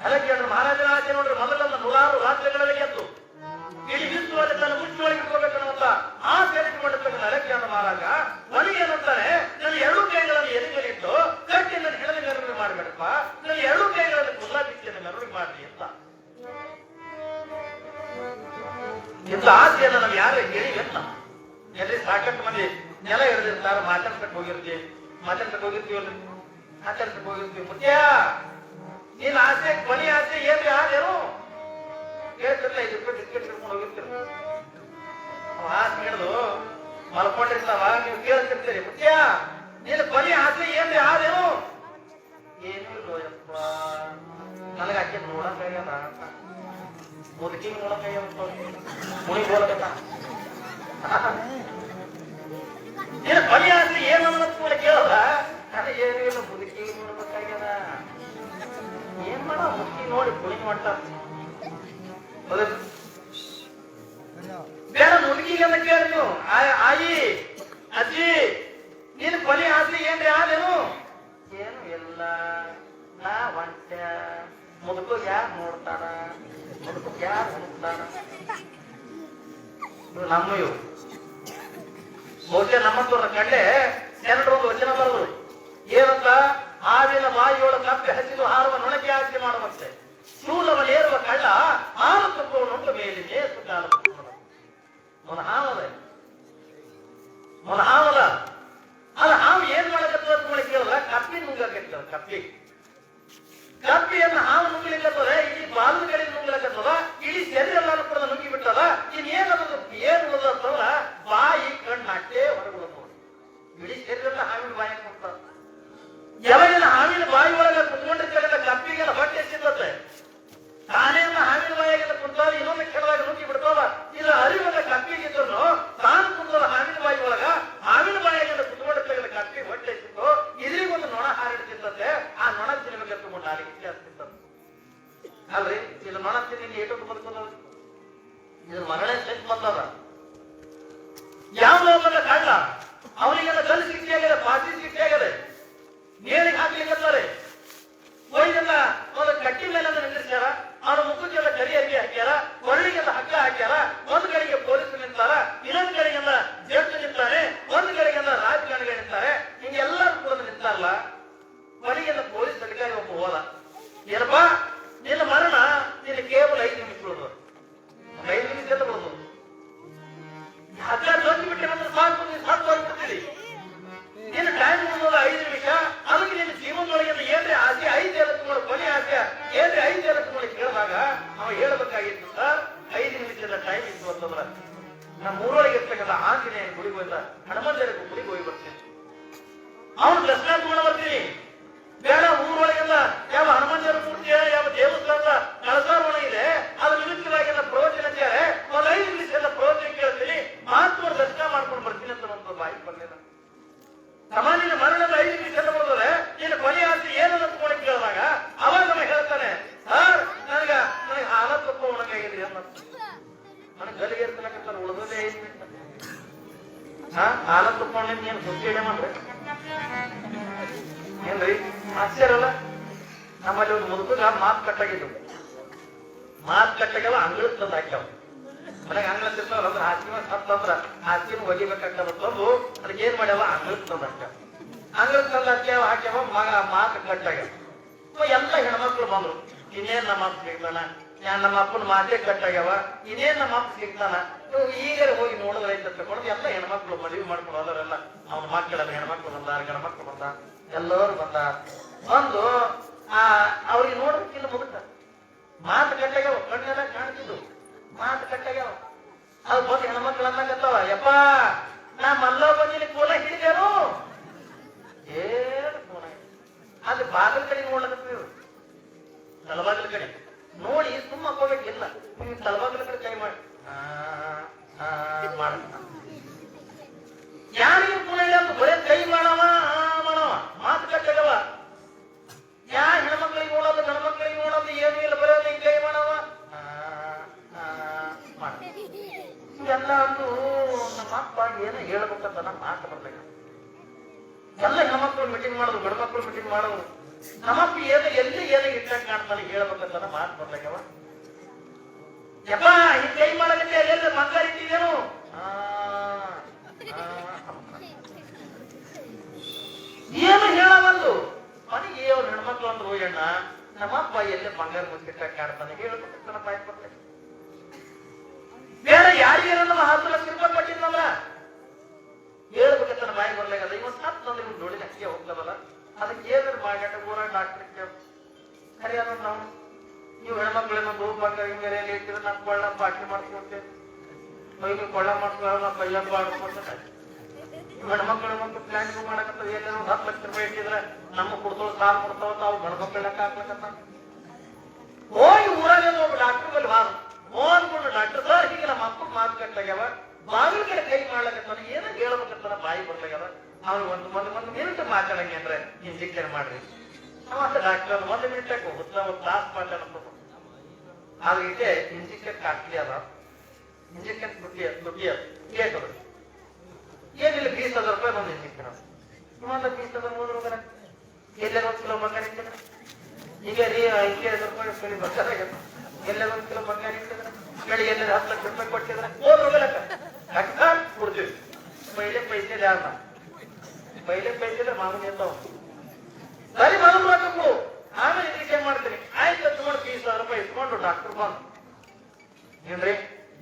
ಅಲೆಕ್ಸಾಂಡರ್ ಮಹಾರಾಜನ ಆಸೆ ನೋಡ್ರಿ, ಮೊದಲನ್ನ ನೂರಾರು ರಾಜ್ಯಗಳಲ್ಲಿ ಗೆದ್ದು ಇಡೀ ವಿಶ್ವದಲ್ಲಿ ತನ್ನ ಮುಚ್ಚಿನೊಳಗೆ ಇಟ್ಕೋಬೇಕನ್ನುವಂತ ಆಸೆ ಇಟ್ಟುಕೊಂಡಿರ್ತಕ್ಕಂಥ ಅಲೆಕ್ಸಾಂಡರ್ ಮಹಾರಾಜ ಕೊನೆಗೆ ಏನಂತಾರೆ, ನನ್ನ ಎರಡೂ ಕೈಗಳನ್ನು ಎದೆಗೆ ಇಟ್ಟು ಕಟ್ಟಿ ನನ್ನ ಹೆಣದ ಮೆರವಣಿಗೆ ಮಾಡಬೇಡಪ್ಪ, ನನ್ನ ಎರಡೂ ಕೈಗಳಲ್ಲಿ ಕುಲ್ಲ ಬಿಚ್ಚಿನ ಮೆರವಣಿಗೆ ಮಾಡ್ರಿ ಅಂತ. ಇಂಥ ಆಸೆಯನ್ನು ನಾವು ಯಾರು ಹೇಳಿವೆನ್ನ ಎಲ್ಲಿ ಸಾಕಷ್ಟು ಮಂದಿ ನೆಲ ಹಿಡಿದಿರ್ತಾರೆ, ಮಾತಾಡ್ಸಕ್ ಹೋಗಿರ್ತೀವಿ, ಮುಖ್ಯ ನೀನ್ ಆಸೆ ಕೊನೆಯ ಆಸೆ ಏನ್ರಿ ಆದೇನು ಕೇಳ್ತಿರ್ಲ, 5 ರೂಪಾಯಿ ಬಿಸ್ಕೆಟ್ ಹಿಡ್ಕೊಂಡು ಹೋಗಿರ್ತೀರಿ, ಆಸೆ ಹಿಡಿದು ಮಲ್ಕೊಂಡಿರ್ತಾವ, ನೀವು ಕೇಳ್ತಿರ್ತೀರಿ, ಮುಖ್ಯ ನೀನು ಕೊನೆಯ ಆಸೆ ಏನ್ರಿ ಆದೇನು? ಏನು ಯಪ್ಪ ನನಗೆ ಆಕೆ ನೋಡಕ್ಕಾಗ್ಯದ, ಮುದುಕಿ ನೋಡಕ್ಕಾಗ್ಯದ, ಮುನಿಗೆ ಹೋಲಕತ್ತ, ನೀನು ಕೊನೆಯ ಆಸೆ ಏನು ಕೇಳದ? ನನಗೆ ಏನಿಲ್ಲ, ಮುದುಕಿ ನೋಡ್ಬೇಕಾಗ್ಯದ, ಏನ್ ಮಾಡ ಮುದುಕಿ ನೋಡಿ ಕುಳಿ ಮಾಡ್ತಾರ. ಬೇಡ ಮುದುಕಿಗೆಲ್ಲ ಕೇಳಿ ನೀವು, ಆಯಿ ಅಜ್ಜಿ ನೀನು ಕೊನೆಯ ಆಸೆ ಏನ್ರಿ ಆದೇನು? ಏನು ಇಲ್ಲ, ನಾ ಒಂಟ ಮುದುಕ ಯಾರು ನೋಡ್ತಾರ, ಮುದುಕ ಯಾರು ನೋಡ್ತಾರ? ನಮ್ಮ ಇವು ಬಹುಶಃ ನಮ್ಮಂತವ್ರ ಕಂಡೆ ಜನರು ಒಂದು ವಚನ ಬರೆದ್ರು, ಏನಂತ? ಹಾವಿನ ಬಾಯಿಯೊಳ ಕಪ್ಪೆ ಹಸಿದು ಹಾರುವ ನೊಣಗೆ ಆಸೆ ಮಾಡುವಂತೆ, ಶೂಲವನ್ನೇರುವ ಕಳ್ಳ ಹಾಲು ತುಪ್ಪವನ್ನುಂಟು ಮೇಲೆ ನೇಸು ಕಾಲ ಒಂದು ಹಾವದ, ಒಂದು ಹಾವದ. ಅದು ಹಾವು ಏನ್ ಮಾಡಕತ್ತದ ಕೇಳಿದ್ರ ಕಪ್ಪಿ ನುಂಗಕತ್ತದ, ಕಪ್ಪಿಯನ್ನು ಹಾವು ನುಂಗ್ಲಿಕ್ಕತ್ತದ. ಈ ಬಾಲು ಏಟೊಂದು ಬದುಕೋದ ಇದ್ರ ಮರಣ ಸೆಟ್ ಬಂದದ ಯಾವ ಬಂದ ಕಾಣ್ಲ ಅವನಿಗೆಲ್ಲ ಗಲ್ ಶಿಕ್ಷೆ ಆಗದೆ ಫಾಸಿ ಶಿಕ್ಷೆ ಆಗದೆ ನೇಣಿಗೆ ಹಾಕ್ಲಿಕ್ಕಂತಾರೆ ಒಯ್ದೆಲ್ಲ ಅವನ ಕಟ್ಟಿ ಮೇಲೆ ನಿಲ್ಲಿಸ್ಯಾರ ಅವನ ಮುಖಕ್ಕೆಲ್ಲ ಕರಿ ಅರಿಕೆ ಹಾಕ್ಯಾರ ಕೊರಳಿಗೆಲ್ಲ ಹಗ್ಗ ಹಾಕ್ಯಾರ ಒಂದ್ ಕಡೆಗೆ ಪೊಲೀಸ್ ನಿಂತಾರ ಇನ್ನೊಂದ್ ಕಡೆಗೆಲ್ಲ ಜಡ್ಜ್ ನಿಂತಾನೆ ಒಂದ್ ಕಡೆಗೆಲ್ಲ ರಾಜಕಾರಣಿಗಳು ನಿಂತಾರೆ ಹಿಂಗೆಲ್ಲರೂ ಕೂಡ ನಿಂತಾರಲ್ಲ ಕೊನೆಗೆಲ್ಲ ಪೊಲೀಸ್ ಅಧಿಕಾರಿ ಒಬ್ಬ ಹೋದ ಏನಪ್ಪಾ ನಿನ್ನ ಮರಣ ನಿನ್ನ ಕೇವಲ 5 ನಿಮಿಷ ಬಿಡೋದು 5 ನಿಮಿಷ ಎಲ್ಲ ಬಿಡೋದು ಹಗ್ಗ ದೊಡ್ಡ ಬಿಟ್ಟೆ ಅಂದ್ರೆ ಸಾಕು ನೀವು ಸಾಕು ಹೋಗ್ಬಿಡ್ತೀರಿ ನಿನ್ನ ಟೈಮ್ ಉಳಿದೋದ 5 ನಿಮಿಷ ಅದಕ್ಕೆ ನಿನ್ನ ಜೀವನದೊಳಗೆ ಏನ್ರಿ ಆಸೆ 5 ಎಲತ್ಕೊಂಡು ಕೊನೆ ಆಸೆ ಏನ್ರಿ 5 ಎಲತ್ಕೊಂಡು ಕೇಳಿದಾಗ ಅವ ಹೇಳ್ಬೇಕಾಗಿತ್ತು ಸರ್ 5 ನಿಮಿಷದ ಟೈಮ್ ಇತ್ತು ಅಂತಂದ್ರ ನಮ್ಮ ಊರೊಳಗೆ ಇರ್ತಕ್ಕಂಥ ಆಂಜನೇಯನ ಗುಡಿಗೆ ಹೋಯ್ತ ಹನುಮಂತರ ಗುಡಿಗೆ ಹೋಗಿ ಬರ್ತೀನಿ ಅವನು ದರ್ಶನ ತಗೊಂಡು ಬರ್ತೀನಿ ಬೇಡ ಊರೊಳಗೆಲ್ಲ ಯಾವ ಹನುಮಂತರ ಮೂರ್ತಿಯ ಯಾವ ದೇವಸ್ಥಾನದ ಕಳಸಾರೋಣ ಇದೆ ಅದ್ರ ನಿಮಿತ್ತವಾಗಿಲ್ಲ ಪ್ರವಚನ ಅಂತಾರೆ ಒಂದು 5 ನಿಮಿಷ ಎಲ್ಲ ಪ್ರವಚನ ಕೇಳ್ತೀನಿ ಮಹಾತ್ಮರ ದರ್ಶನ ಮಾಡ್ಕೊಂಡು ಬರ್ತೀನಿ ಅಂತ ಒಂದು ಬಾಯಿ ಬರಲಿಲ್ಲ ಸಮಾನಿನ ಮರಣದ 5 ನಿಮಿಷ ಎಲ್ಲ ಬರೋದ್ರೆ ನೀನು ಕೊನೆ ಆಸೆ ಏನನ್ನ ತಗೊಂಡು ಕೇಳಿದಾಗ ಅವಾಗ ನಮಗೆ ಹೇಳ್ತಾನೆ ಸರ್ ನನಗೆ ಹಾಲ ತಪ್ಪ ಒಣಗಾಗಿದೆ ಅನ್ನ ನನಗೆ ಗಲಿಗೆ ಇರ್ತಕ್ಕಂಥ ಉಳಿದೋದೇ 5 ನಿಮಿಷ ಹಾಲ ತಪ್ಪ ನೀನು ಸುದ್ದಿ ಮಾಡ್ರಿ ಏನ್ರಿ ಆಶ್ಚರ್ಯಲ್ಲ ನಮ್ಮಲ್ಲಿ ಒಂದು ಮುದುಕ ಮಾತು ಕಟ್ಟಾಗಿದ್ದು ಮಾತು ಕಟ್ಟಾಗಲ್ಲ ಅಂಗಳ ತಂದು ಹಾಕ್ಯಾವ ಮನೆಗೆ ಅಂಗಳ ತಿರ್ತಾವಲ್ಲ ಅಂದ್ರೆ ಹಾಸಿನ ಸತ್ತಂದ್ರ ಹಾಸಿನ ಒಗಿಬೇಕಾಗ್ತದ ತಂದು ಅದಕ್ಕೆ ಏನ್ ಮಾಡ್ಯಾವ ಅಂಗಳ ತಂದು ಹಾಕ್ಯಾವ ಅಂಗಳ ತಂದು ಹಾಕ್ಯಾವ ಮಗ ಮಾತು ಕಟ್ಟಾಗ್ಯಾವ ಎಲ್ಲ ಹೆಣ್ಮಕ್ಳು ಬಂದ್ರು ಇನ್ನೇನ್ ನಮ್ಮ ಅಪ್ಪ ಸಿಗ್ತಾನ ನಮ್ಮ ಅಪ್ಪನ ಮಾತೇ ಕಟ್ಟಾಗ್ಯಾವ ಇನ್ನೇನ್ ನಮ್ಮ ಅಪ್ಪ ಸಿಗ್ತಾನ ಈಗ ಹೋಗಿ ನೋಡಿದ್ರೆ ಐತೆ ತಗೊಂಡು ಎಲ್ಲ ಹೆಣ್ಮಕ್ಳು ಮದುವೆ ಮಾಡ್ಕೊಂಡು ಹೋದವರೆಲ್ಲ ಅವ್ನ ಮಕ್ಕಳೆಲ್ಲ ಹೆಣ್ಮಕ್ಳು ಬಂದಾರ ಗಣಮಕ್ಳು ಬಂದ ಎಲ್ಲರೂ ಬಂದ ಬಂದು ಅವ್ರಿಗೆ ನೋಡ್ಬೇಕಿಲ್ಲ ಮುದುಕ ಮಾತು ಕಟ್ಟಾಗ್ಯಾವ ಕಣ್ಣೆಲ್ಲ ಕಾಣ್ತಿದ್ದು ಮಾತು ಕಟ್ಟಾಗ್ಯಾವ ಅದು ಬಂದು ಹೆಣ್ಮಕ್ಳು ಅನ್ನಕತ್ತವ ಯಪ್ಪ ನಾ ಮಲ್ಲ ಬಂದಿನಿ ಕೋಲ ಹಿಡಿದ್ಯಾರು ಏನು ಕೋಲ ಅದು ಬಾಗಿಲ ಕಡೆ ನೋಡ್ಲಕತ್ತೀವಿ ತಲಬಾಗಿಲ ಕಡೆ ನೋಡಿ ಸುಮ್ಮ ಹೋಗ್ಬೇಕಿಲ್ಲ ನೀವು ತಲಬಾಗಿಲ ಕಡೆ ಕೈ ಮಾಡಿ ಮಾಡ ಯಾರಿಗೂ ಪುನಃ ಇಲ್ಲ ಬರೇ ಕೈ ಮಾಡವ ಮಾಡವ ಮಾತು ಕಟ್ಟಾಗವ ಯಾ ಹೆಣ್ಮಕ್ಳಿಗೆ ನೋಡೋದು ಗಣಮಕ್ಳಿಗೆ ನೋಡೋದು ಏನು ಇಲ್ಲ ಬರೋದು ಹಿಂಗ್ ಕೈ ಮಾಡವ ಎಲ್ಲ ಅಂದು ನಮ್ಮ ಅಪ್ಪ ಏನೋ ಹೇಳ್ಬೇಕಂತ ನಮ್ಮ ಮಾತು ಬರ್ಬೇಕು ಎಲ್ಲ ಹೆಣ್ಮಕ್ಳು ಮೀಟಿಂಗ್ ಮಾಡೋದು ಗಣಮಕ್ಳು ಮೀಟಿಂಗ್ ಮಾಡೋದು ನಮ್ಮಪ್ಪ ಏನು ಎಲ್ಲಿ ಏನು ಇಟ್ಟಾಗ ಕಾಣ್ತಾನೆ ಹೇಳ್ಬೇಕಂತ ಮಾತು ಬರ್ಬೇಕವ ಯಪ್ಪ ಹಿಂಗ್ ಕೈ ಮಾಡಕತ್ತೆ ಎಲ್ಲ ಮಂಗಾರ ಇಟ್ಟಿದ್ದೇನು ಏನು ಹೇಳವಲ್ದು ಮನೆಗೆ ಅವ್ರ ಹೆಣ್ಮಕ್ಳು ಅಂದ್ರು ಹೋಯಣ್ಣ ನಮ್ಮಪ್ಪ ಎಲ್ಲಿ ಬಂಗಾರ ಮುಚ್ಚಿಟ್ಟಾಗ ಕಾಡ್ತಾನೆ ಹೇಳ್ಬೇಕಂತ ಬಾಯಿ ಬರ್ತೇನೆ ಬೇರೆ ಯಾರಿಗೇನಲ್ಲ 10 ಲಕ್ಷ ರೂಪಾಯಿ ಕೊಟ್ಟಿದ್ನಲ್ಲ ಹೇಳ್ಬೇಕಂತ ಬಾಯಿ ಬರ್ಲಾಗದ ಇವತ್ತು ಹತ್ತಂದ್ರೆ ಇವ್ರು ನೋಡಿ ಹಂಗೆ ಹೋಗ್ತಾವಲ್ಲ ಅದಕ್ಕೆ ಏನಾದ್ರು ಮಾಡ್ಯಾಟ ಊರ ಡಾಕ್ಟರ್ ಕರಿಯಾರ ನಾವು ನೀವು ಹೆಣ್ಮಕ್ಳೇನೋ ಬಂಗಾರ ಹಿಂಗೆ ಇಟ್ಟಿದ್ರೆ ನಾನು ಕೊಳ್ಳ ಬಾಟ್ಲಿ ಮಾಡ್ಕೊಡ್ತೇವೆ ನೀವು ಕೊಳ್ಳ ಮಾಡ್ಕೊಳ್ಳೋ ನಾ ಪೈಲ ಮಾಡ್ಕೊಡ್ತೇನೆ ಹೆಣ್ಮಕ್ಳು ಪ್ಲಾನ್ ಮಾಡಕತ್ತ ಏನೇನೋ 10 ಲಕ್ಷ ರೂಪಾಯಿ ಇಟ್ಟಿದ್ರೆ ನಮ್ಮ ಕೊಡ್ತಾವ ಸಾಲ್ ಕೊಡ್ತಾವ ತಾವು ಗಣಮಕ್ಳು ಲೆಕ್ಕ ಹಾಕ್ಲಕತ್ತ ಹೋಗಿ ಊರಾಗ ಒಬ್ಬ ಡಾಕ್ಟರ್ ಬಲ್ಲಿ ಹಾರು ಅನ್ಕೊಂಡು ಡಾಕ್ಟರ್ ಸರ್ ಹೀಗೆ ನಮ್ಮ ಅಪ್ಪ ಮಾತು ಕಟ್ಟಾಗ್ಯಾವ ಬಾಗಿಲ ಕಡೆ ಕೈ ಮಾಡ್ಲಕತ್ತಾನ ಏನೋ ಹೇಳ್ಬೇಕಂತಾನ ಬಾಯಿ ಬರ್ಲಾಗ್ಯಾವ ಅವ್ರಿಗೆ ಒಂದು ಮಿನಿಟ್ ಮಾತಾಡಂಗೆ ಅಂದ್ರೆ ಇಂಜೆಕ್ಷನ್ ಮಾಡ್ರಿ ಮತ್ತೆ ಡಾಕ್ಟರ್ 1 ಮಿನಿಟ್ ಹೋಗುತ್ತಾ 1 ತಾಸು ಮಾತಾಡೋದು ಅದಕ್ಕೆ ಇಂಜೆಕ್ಷನ್ ಕಾಸ್ಟ್ಲಿ ಅದ ಇಂಜೆಕ್ಷನ್ ದುಡ್ಡಿ ಅದು ಏನಿಲ್ಲ 20,000 ರೂಪಾಯಿ ಒಂದು ಇಂಜೆಕ್ಷನ್ ಅದು 20,000 ಹೋದ್ರ ಎಲ್ಲೇ 1 ಕಿಲೋ ಬಂಗಾರ ಇಟ್ಟಿದ್ರೆ ಈಗ ರೀ 5,000 ರೂಪಾಯಿ ಬಂಗಾರ ಎಲ್ಲ 1 ಕಿಲೋ ಬಂಗಾರ ಇಟ್ಟಿದ್ರೆ ಬೆಳಿಗ್ಗೆ ಎಲ್ಲ 10 ಲಕ್ಷ ರೂಪಾಯಿ ಕೊಟ್ಟಿದ್ರೆ ಹೋದ್ರೋಗಲಕ್ಕ ಕೊಡ್ತೀವಿ ಪೈಸೆ ಯಾರ ಪೈಲೆ ಪೈಸೆ ಮಾಮೂಲಿ ಅಂತ ಸರಿ ಮನಸ್ಸು ಹಾಕಬೇಕು ಆಮೇಲೆ ಇಂಜೆಕ್ಷನ್ ಮಾಡ್ತೀನಿ ಆಯ್ತು ತಗೊಂಡು 20,000 ರೂಪಾಯಿ ಇಸ್ಕೊಂಡು ಡಾಕ್ಟರ್ ಬಂದು ಏನ್ರಿ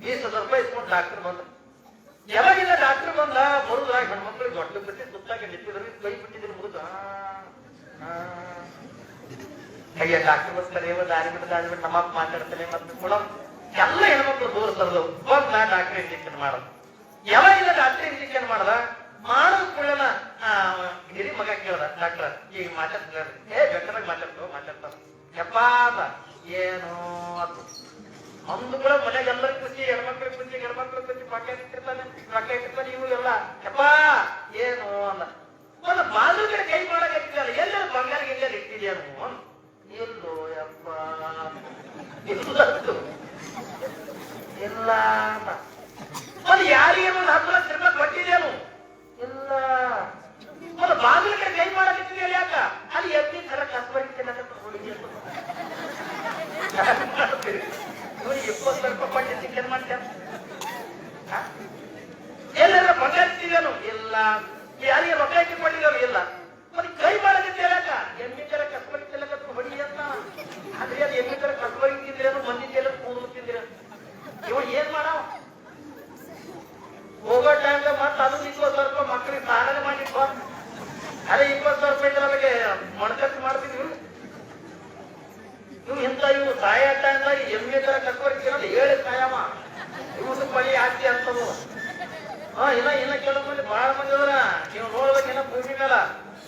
20,000 ರೂಪಾಯಿ ಇಸ್ಕೊಂಡು ಡಾಕ್ಟರ್ ಬಂದು ಯಾವಾಗಿಂದ ಡಾಕ್ಟರ್ ಬಂದ ಬರುದ ಹೆಣ್ಮಕ್ಳಿಗೆ ದೊಡ್ಡ ಬಿಟ್ಟು ಸುತ್ತಾಗಿ ನಿಂತಿದ್ರು ಕೈ ಬಿಟ್ಟಿದ್ರು ಮುಗಿದ ಅಯ್ಯ ಡಾಕ್ಟರ್ ಬರ್ತಾರೆ ದಾರಿ ಬಿಟ್ಟು ನಮ್ಮಪ್ಪ ಮಾತಾಡ್ತಾನೆ ಮತ್ತೆ ಕೊಡೋ ಎಲ್ಲ ಹೆಣ್ಮಕ್ಳು ದೂರ ತರದು ಬಂದ ಡಾಕ್ಟರ್ ಇಂಜೆಕ್ಷನ್ ಮಾಡೋದು ಯಾವಾಗಿಂದ ಡಾಕ್ಟರ್ ಇಂಜೆಕ್ಷನ್ ಮಾಡದ ಮಾಡೋದ್ ಕೂಡಲ ಹಿರಿ ಮಗ ಕೇಳ್ದ ಡಾಕ್ಟರ್ ಈಗ ಮಾತಾಡ್ತಾರೆ ಬೆಟ್ಟದಾಗ ಮಾತಾಡ್ತಾರ ಯಪ್ಪ ಅಂತ ಏನು ಅದು ಒಂದು ಕೂಡ ಮನೆಗೆ ಎಲ್ಲರಿಗೂ ಖುಷಿ ಹೆಣ್ಮಕ್ಳಿಗೆ ಖುಷಿ ಗಣ್ಮಕ್ಳು ಖುಷಿ ಪಕ್ಕ ಇಟ್ಟಿರ್ತಾನೆ ಇವು ಎಲ್ಲ ಯಪ್ಪ ಏನು ಅಲ್ಲ ಒಂದು ಬಾಗಿಲು ಕಡೆ ಕೈ ಮಾಡಕ್ಕಿಲ್ಲ ಎಲ್ಲರೂ ಬಂಗಾರಿಗೆ ಎಲ್ಲರೂ ಇಟ್ಟಿದ್ಯಾನು ಎಲ್ಲೋ ಯಪ್ಪ ಇಲ್ಲ ಅಂತ. ಅದು ಯಾರಿಗೆ ಒಂದು 10 ಲಕ್ಷ ರೂಪಾಯಿ ಕೊಟ್ಟಿದ್ದೇನು? ಇಲ್ಲ. ಒಂದು ಬಾಗಿಲಿಗೆ ಕೈ ಮಾಡಕತ್ತಿದೆಯಲ್ಲ ಯಾಕ? ಅಲ್ಲಿ ಎತ್ತಿ ತರ ಕಸ್ಬರಿತಿಲ್ಲ ಹುಡುಗಿ ನೋಡಿ 20 ರೂಪಾಯಿ ಕೊಟ್ಟು ಚಿಕನ್ ಮಾಡ್ತೇನೆ. ಎಲ್ಲಾರ ಬಂಗಾರಿಸಿದೇನು? ಇಲ್ಲ. ಯಾರಿಗೆ ರೊಕ್ಕ ಹಾಕಿ ಕೊಟ್ಟಿದ್ದೇನು? ಇಲ್ಲ. ಮತ್ತೆ ಕೈ ಮಾಡಕತ್ತಿಯಲ್ಲ ಯಾಕ? ಎಮ್ಮಿ ತರ ಕಸ್ಬರಿತಿಲ್ಲ ಹೊಡಿ ಅಂತ. ಆದ್ರೆ ಅದು ಎಮ್ಮಿ ತರ ಕಸ್ಬರಿತಿದ್ರೇನು ಮಂದಿ ಎಲ್ಲ ಕೂದಲು ತಿಂದಿರ ಇವ ಏನ್ ಮಾಡವ? ಹೋಗೋ ಟೈಮ್ಗೆ ಮತ್ತೆ ಅದು 20 ರೂಪಾಯಿ ಮಕ್ಕಳಿಗೆ ಸಾಧನೆ ಮಾಡಿಟ್ವ. ಅದೇ 20 ರೂಪಾಯಿ ನಮಗೆ ಮೊಣಕಟ್ಟು ಮಾಡ್ತಿದ್ವಿ. ಇವು ಇಂಥ ಇವು ಸಾಯ ಟೈಮ್ದಾಗ ಎಮ್ಮೆ ತರ ಕಸ್ಬರಿತಿರಲ್ಲ ಹೇಳಿ ಸಾಯಮ್ಮ ಇವ್ದು ಬಳಿ ಆಸ್ತಿ ಅಂತವು. ಇನ್ನ ಕೆಲವು ಮಂದಿ ಬಹಳ ಮಂದಿ ಅದ್ರ ನೀವು ನೋಡ್ಬೇಕು. ಇನ್ನ ಭೂಮಿ ಮೇಲ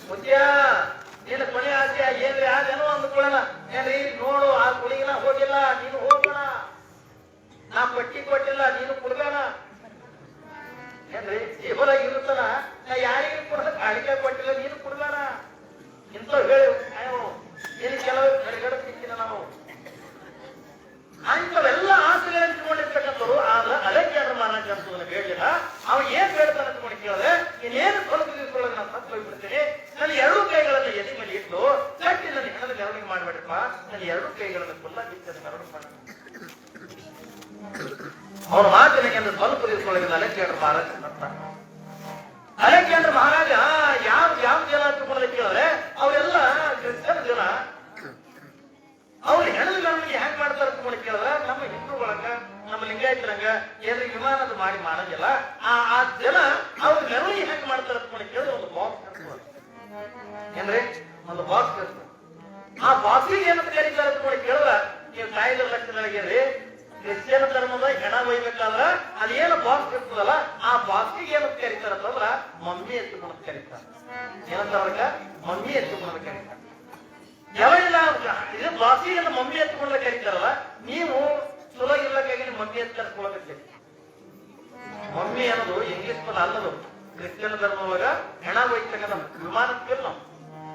ಮುದ್ಯ ನಿನ್ನ ಕೊನೆ ಆಸೆ ಏನ್ರಿ ಅದೇನೋ ಅಂದ್ಕೊಳ್ಳಲ್ಲ. ಏನ್ರಿ ನೋಡು ಆ ಕುಳಿಗಿನ ಹೋಗಿಲ್ಲ ನೀನು ಹೋಗೋಣ, ನಾ ಪಟ್ಟಿ ಕೊಟ್ಟಿಲ್ಲ ನೀನು ಕುಡ್ಬೇಡ ಏನ್ರಿ ಜೀವನ ಇರುತ್ತಲ್ಲ. ನಾ ಯಾರಿಗೂ ಕೂಡ ಕಾಣಿಕೆ ಕೊಟ್ಟಿಲ್ಲ ನೀನು ಕುಡ್ಬೇಡ ಇಂತ ಹೇಳಿ ಏನು ಕೆಲವು ಕಡೆಗಡೆ ಸಿಕ್ಕಿನ ನಾವು ಅಂಥವೆಲ್ಲ ಆಸೆಗಳು ಹಂಚಿಕೊಂಡಿರ್ತಕ್ಕಂಥವ್ರು. ಆದ್ರೆ ಅಲೆಕ್ಸಾಂಡರ್ ಮಹಾರಾಜ ಅಂತ ಹೇಳಿಲ್ಲ. ಅವ ಏನ್ ಹೇಳ್ತಾನೆ ಅಂದ್ಕೊಂಡು ಕೇಳಿದ್ರೆ ಇನ್ನೇನು ಸ್ವಲ್ಪ ದಿವಸದೊಳಗೆ ನಾನು ಸತ್ತು ಹೋಗ್ಬಿಡ್ತೀನಿ. ನನ್ನ 2 ಕೈಗಳನ್ನು ಎದೆ ಮೇಲೆ ಇಟ್ಟು ಕಟ್ಟಿ ನನ್ನ ಹೆಣದ ಮೆರವಣಿಗೆ ಮಾಡ್ಬೇಡಪ್ಪ. ನನ್ನ 2 ಕೈಗಳನ್ನು ಫುಲ್ಲ ಬಿಚ್ಚದ ಮೆರವಣಿಗೆ ಮಾಡ ಅವನ ಮಾತಿನಿಗೆ ಅಂದ್ರೆ ಸ್ವಲ್ಪ ದಿವಸದೊಳಗೆ ಅಲೆಕ್ಸಾಂಡರ್ ಮಹಾರಾಜ ಅಂತ. ಅಲೆಕ್ಸಾಂಡರ್ ಮಹಾರಾಜ ಯಾವ ಜನ ಹಚ್ಚಿಕೊಳ್ಳೋದಕ್ಕೆ ಕೇಳಿದ್ರೆ ಅವರೆಲ್ಲ ಕ್ರಿಶ್ಚಿಯನ್ ಜನ. ಅವ್ರು ಹೆಣದ ಮೆರವಣಿಗೆ ಹೆಂಗ್ ಮಾಡ್ತಾರೆ ಅಂತ ಕೇಳಿದ್ರೆ ನಮ್ಮ ಹಿಂದೂಗಳಂಗ ನಮ್ಮ ಲಿಂಗಾಯತರಂಗ ಏನ್ರಿ ವಿಮಾನದ ಮಾಡಿ ಮಾಡೋದಿಲ್ಲ. ಆ ಜನ ಅವ್ರ ಮೆರವಣಿಗೆ ಹೆಂಗ್ ಮಾಡ್ತಾರೆ ಅಂತ ಕೇಳಿದ್ರೆ ಒಂದು ಬಾಕ್ಸ್ ಕಟ್ತಾರೆ ಏನ್ರಿ, ಒಂದು ಬಾಕ್ಸ್ ಕಟ್ತಾರೆ. ಆ ಬಾಕ್ಸಿಗೆ ಏನಂತ ಕರೀತಾರೆ ಅಂತ ಕೇಳಿದ್ರ ನೀವು ಕಾಯ್ದ ಲಕ್ಷದೊಳಗೇರಿ ಕ್ರಿಶ್ಚಿಯನ್ ಧರ್ಮದ ಹೆಣ ಒಯ್ಬೇಕಾದ್ರ ಅದೇನು ಬಾಕ್ಸ್ ಇರ್ತದಲ್ಲ ಆ ಬಾಕ್ಸಿಗೆ ಏನಂತ ಕರೀತಾರ ಅಂತಂದ್ರ ಮಮ್ಮಿ ಎತ್ತುಕೊಂಡು ಕರೀತಾರೆ. ಏನಂತ ಅವ್ರಗ ಮಮ್ಮಿ ಎತ್ತುಕೊಂಡು ಕರೀತಾರೆ. ಯಾವಾಗಿಲ್ಲ ಇದು ಬಾಕ್ಸಿಗೆ ಮಮ್ಮಿ ಎತ್ಕೊಂಡ ಕರೀತಾರಲ್ಲ, ನೀವು ಚಲೋ ಇರ್ಲಕ್ಕಾಗಿ ಮಮ್ಮಿ ಎತ್ ಕರ್ಸ್ಕೊಳಕತ್ತೀರಿ. ಮಮ್ಮಿ ಅನ್ನೋದು ಇಂಗ್ಲಿಷ್ ಪದ ಅಲ್ಲದು. ಕ್ರಿಶ್ಚಿಯನ್ ಧರ್ಮವಾಗ ಹೆಣ ಒಯ್ತಕ್ಕಂಥ ವಿಮಾನಕ್ಕೆ ನಾವು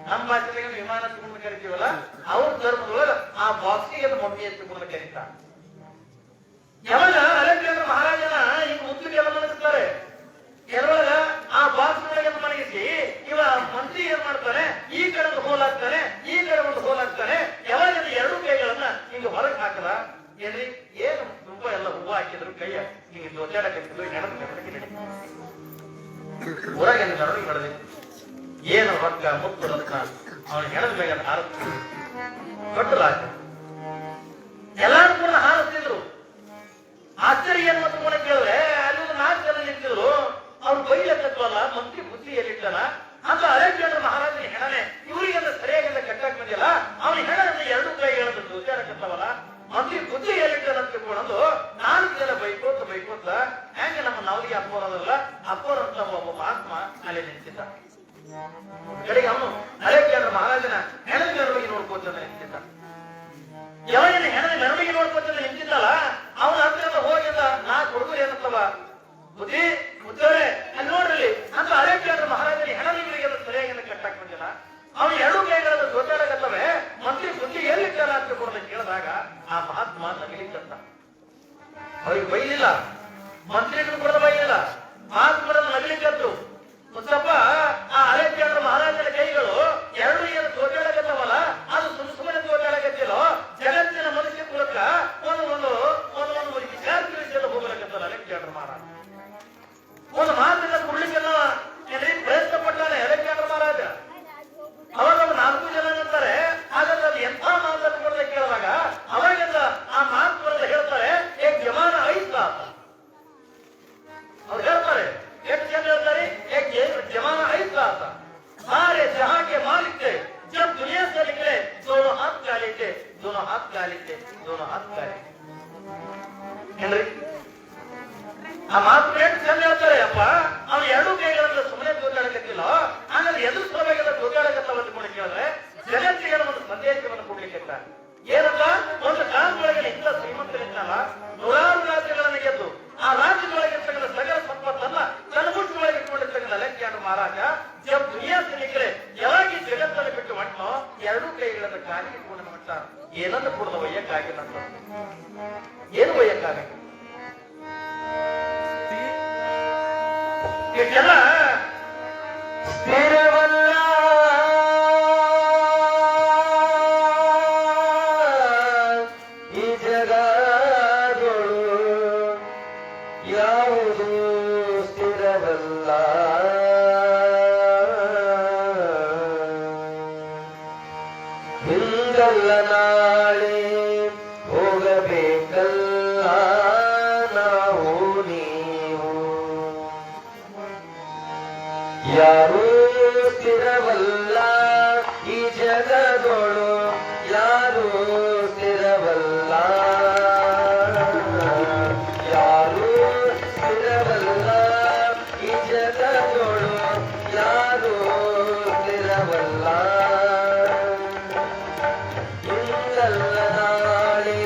ನಮ್ಮ ಭಾಷೆಗೆ ವಿಮಾನ ಎತ್ತುಕೊಂಡು ಕರಿತೀವಲ್ಲ, ಅವ್ರ ಧರ್ಮದೊಳಗ ಆ ಬಾಕ್ಸಿಗೆ ಮಮ್ಮಿ ಎತ್ತುಕೊಂಡು ಕರೀತಾರೆ. ಯಾವಾಗ ಅಲೆಕ್ಸಾಂಡರ್ ಮಹಾರಾಜನ ಈಗ ಮುದ್ಲಿಗೆಲ್ಲ ಮನಗಿಸ್ತಾರೆ. ಕೆಲವೊಳಗ ಆ ಬಾಕ್ಸ್ ಒಳಗೆ ಮನಗಿಸಿ ಇವ ಮಂತ್ರಿ ಏನ್ ಮಾಡ್ತಾನೆ, ಈ ಕಡೆ ಒಂದು ಹೋಲ್ ಹಾಕ್ತಾನೆ, ಈ ಕಡೆ ಒಂದು ಹೋಲ್ ಹಾಕ್ತಾನೆ. ಯಾವಾಗ 2 ಕೈಗಳನ್ನ ಹಿಂಗ ಹೊರಗೆ ಹಾಕದ ಏನ್ರಿ ಏನು ತುಂಬಾ ಎಲ್ಲ ಹೂವು ಹಾಕಿದ್ರು ಕೈಯ ಹಿಂಗೆ ದೋಚಾಡಕ್ಕಿದ್ರು ಹೆಣದ ಮೆರವಣಿಗೆ ನಡೀತು. ಊರಾಗ ಮೆರವಣಿಗೆ ನಡೆದಿ ಏನು ರೊಕ್ಕ ಮುತ್ತು ರತ್ನ ಅವನ ಹೆಣದ ಮೇಲೆ ಹಾರಿಸ್ತಿದ್ರು, ದೊಡ್ಡ ರಾಜ ಎಲ್ಲಾರು ಕೂಡ ಹಾರಿಸ್ತಿದ್ರು. ಆಶ್ಚರ್ಯ ಏನು ಅಂತ ಕೇಳಿದ್ರೆ ಅಲ್ಲಿ ಒಂದು 4 ಜನ ನಿಂತಿದ್ರು. ಅವ್ರು ಬೈಲಕ್ಕಲ್ಲ ಮಂತ್ರಿ ಬುದ್ಧಿ ಎಲ್ಲಿದ್ದಾನ ಅಂತ ಅಲೆಕ್ಸಾಂಡರ್ ಮಹಾರಾಜನ ಹೆಣನೆ ಇವರಿಗೆ ಸರಿಯಾಗಿ ಕಟ್ಟಾಕ್ ಬಂದಿಲ್ಲ. ಅವನ ಹೆಣದಿಂದ 2 ಕೈಗಳನ್ನು ದೋಚಾಡಕತ್ತವಲ್ಲ ಮಂತ್ರಿ ಬುದ್ಧಿ ಎಲ್ಲಿದ್ದಾನ ಅಂತ ತಿಳ್ಕೊಂಡು 4 ಜನ ಬೈಕೋತ ಹೆಂಗೆ ನಮ್ಮ ನಾವಿಗೆ ಅಪ್ಪೋರದಲ್ಲ ಅಪ್ಪೋರ್ ಅಂತ ಒಬ್ಬ ಮಹಾತ್ಮ ಅಲ್ಲಿ ನಿಂತಿದ್ದ. ಕಡೆಗೆ ಅವನು ಅಲೆಕ್ಸಾಂಡರ್ ಮಹಾರಾಜನ ಹೆಣದ ಮೆರವಣಿಗೆ ನೋಡ್ಕೋತ ನಿಂತಿದ್ದ. ಯಾವಾಗ ಹೆಣದ ಮೆರವಣಿಗೆ ನೋಡ್ಕೋತ ನಿಂತಿದ್ದಲ್ಲ ಅವನ ಹತ್ರ ಹೋಗಿಲ್ಲ 4 ಹುಡುಗರು ಏನತ್ತವ ಬುದ್ಧಿ ಮುದ್ದವ್ರೆ ಅಲ್ಲಿ ನೋಡ್ರಿ ಅಂತ ಅಲೆಕ್ಸಾಂಡರ್ ಮಹಾರಾಜನ ಹೆಣಲಿಗೆಲ್ಲ ಸರಿಯಾಗಿ ಕಟ್ಟಾಕ್ ಬಂದಿಲ್ಲ. ಅವನು 2 ಕೈಗಳನ್ನು ದೋಚಾಡಕತ್ತವೆ ಮಂತ್ರಿ ಬುದ್ಧಿ ಎಲ್ಲಿದ್ದಾನ ಅಂತ ಕೇಳಿದಾಗ ಆ ಮಹಾತ್ಮ ನಗಲಿಕ್ಕಂತ. ಅವ್ರಿಗೆ ಬೈಲಿಲ್ಲ, ಮಂತ್ರಿಗಳು ಕೂಡ ಬೈಲಿಲ್ಲ, ಮಹಾತ್ಮರನ್ನು ನಗಲಿಕ್ಕಂದ್ರು. ಮುತ್ತಪ್ಪ ಆ ಅಲೆಕ್ಸಾಂಡರ್ ಮಹಾರಾಜನ ಕೈಗಳು 2 ಏನು ದೋಚಾಡಕತ್ತವಲ್ಲ ಅದು ಸುಮ್ಮನೆ ದೋಚಾಡಕತ್ತಿಲ್ಲೋ ಜಗತ್ತಿನ ಮನುಷ್ಯ ಕುಲಕ್ಕ ಒಂದು ವಿಚಾರ ಹೋಗಲಕತ್ತಲ್ಲ ಅಲೆಕ್ಸಾಂಡರ್ ಮಹಾರಾಜ. ಒಂದು ಮಾತಿನ ಕುಡ್ಲಿಕ್ಕೆಲ್ಲ ಪ್ರಯತ್ನ ಪಟ್ಟಾನೆ ಅಲೆಕ್ಸಾಂಡರ್ ಮಹಾರಾಜ. ಅವಾಗ 4 ಜನ ಅಂತಾರೆ. ಹಾಗಾದ್ರೆ ಅದು ಎಂಥ ಮಾತನ್ನು ಕೊಡದೆ ಕೇಳಿದಾಗ ಅವಾಗೆಲ್ಲ ಆ ಮಾತುಗಳನ್ನು ಹೇಳ್ತಾರೆ ಏಕ್ ಜಮಾನ ಐತ ಅಂತ ಅವ್ರು ಹೇಳ್ತಾರೆ. ಎಷ್ಟು ಜನ ಹೇಳ್ತಾರೆ ಏಕ್ ಜಮಾನ ಐತ ಅಂತ. सारे जहां के मालिक थे जब दुनिया से निकले दोनों हाथ गाली थे, दोनों हाथ गाली थे, दोनों हाथ गाली ಏನ್ರಿ ಆ ಮಾತು ಎಷ್ಟು ಚಂದ ಹೇಳ್ತಾರೆ. ಅಪ್ಪ ಅವ್ನು 2 ಕೈಗಳನ್ನ ಸುಮ್ಮನೆ ದೋಚಾಡಕತ್ತಿಲ್ಲ, ಆಮೇಲೆ ಎದುರು ಸಲುವಾಗಿಲ್ಲ ದೋಚಾಡಕತ್ತವ ಅಂತ ಕೇಳಿದ್ರೆ ಜಗತ್ತಿಗೆ ಒಂದು ಸಂದೇಶವನ್ನು ಕೊಡ್ಲಿಕ್ಕೆ ಏನಪ್ಪ ಒಂದು ಕಾಲದೊಳಗೆ ಇಂಥ ಶ್ರೀಮಂತರಿದ್ದಲ್ಲ 100 ರಾಜ್ಯಗಳನ್ನು ಗೆದ್ದು ಆ ರಾಜ್ಯದೊಳಗಿರ್ತಕ್ಕಂಥ ಸಕಲ ಸಂಪತ್ತನ್ನ ತನ್ನ ಮುಟ್ಟಿನೊಳಗೆ ಇಟ್ಕೊಂಡಿರ್ತಕ್ಕಂಥ ಅಲೆಕ್ಸಾಂಡರ್ ಮಹಾರಾಜ ಜಬ್ ದುನಿಯಾ से निकले ಯಾವಾಗ ಈ ಜಗತ್ತನ್ನು ಬಿಟ್ಟು ಹೊಂಟನೋ 2 ಕೈಗಳನ್ನು ಕಾಲಿಗೆ ಇಟ್ಕೊಂಡು ಹೊಂಟ ಏನನ್ನು ಕೂಡ ಒಯ್ಯಕ್ಕಾಗಿಲ್ಲ ಅಂತ. ಏನು ಒಯ್ಯಕ್ಕಾಗ ಇಷ್ಟೆಲ್ಲ ಸ್ಥಿರವಲ್ಲ ಈ ಜಗದೊಳು ಯಾವುದು ಸ್ಥಿರವಲ್ಲ ಹಿಂದಲ್ಲ ನಾಳೆ ಹೋಗಬೇಕಲ್ಲ ನಾವು ನೀವು ಯಾರೂ ಸ್ಥಿರವಲ್ಲ ಈ ಜಗದೊಳು ಯಾರೂ ಸ್ಥಿರವಲ್ಲ ಯಾರೂ ಸ್ಥಿರವಲ್ಲ ಈ ಜಗದೊಳು ಯಾರೂ ಸ್ಥಿರವಲ್ಲ ಇಂದಲ್ಲ ನಾಳೆ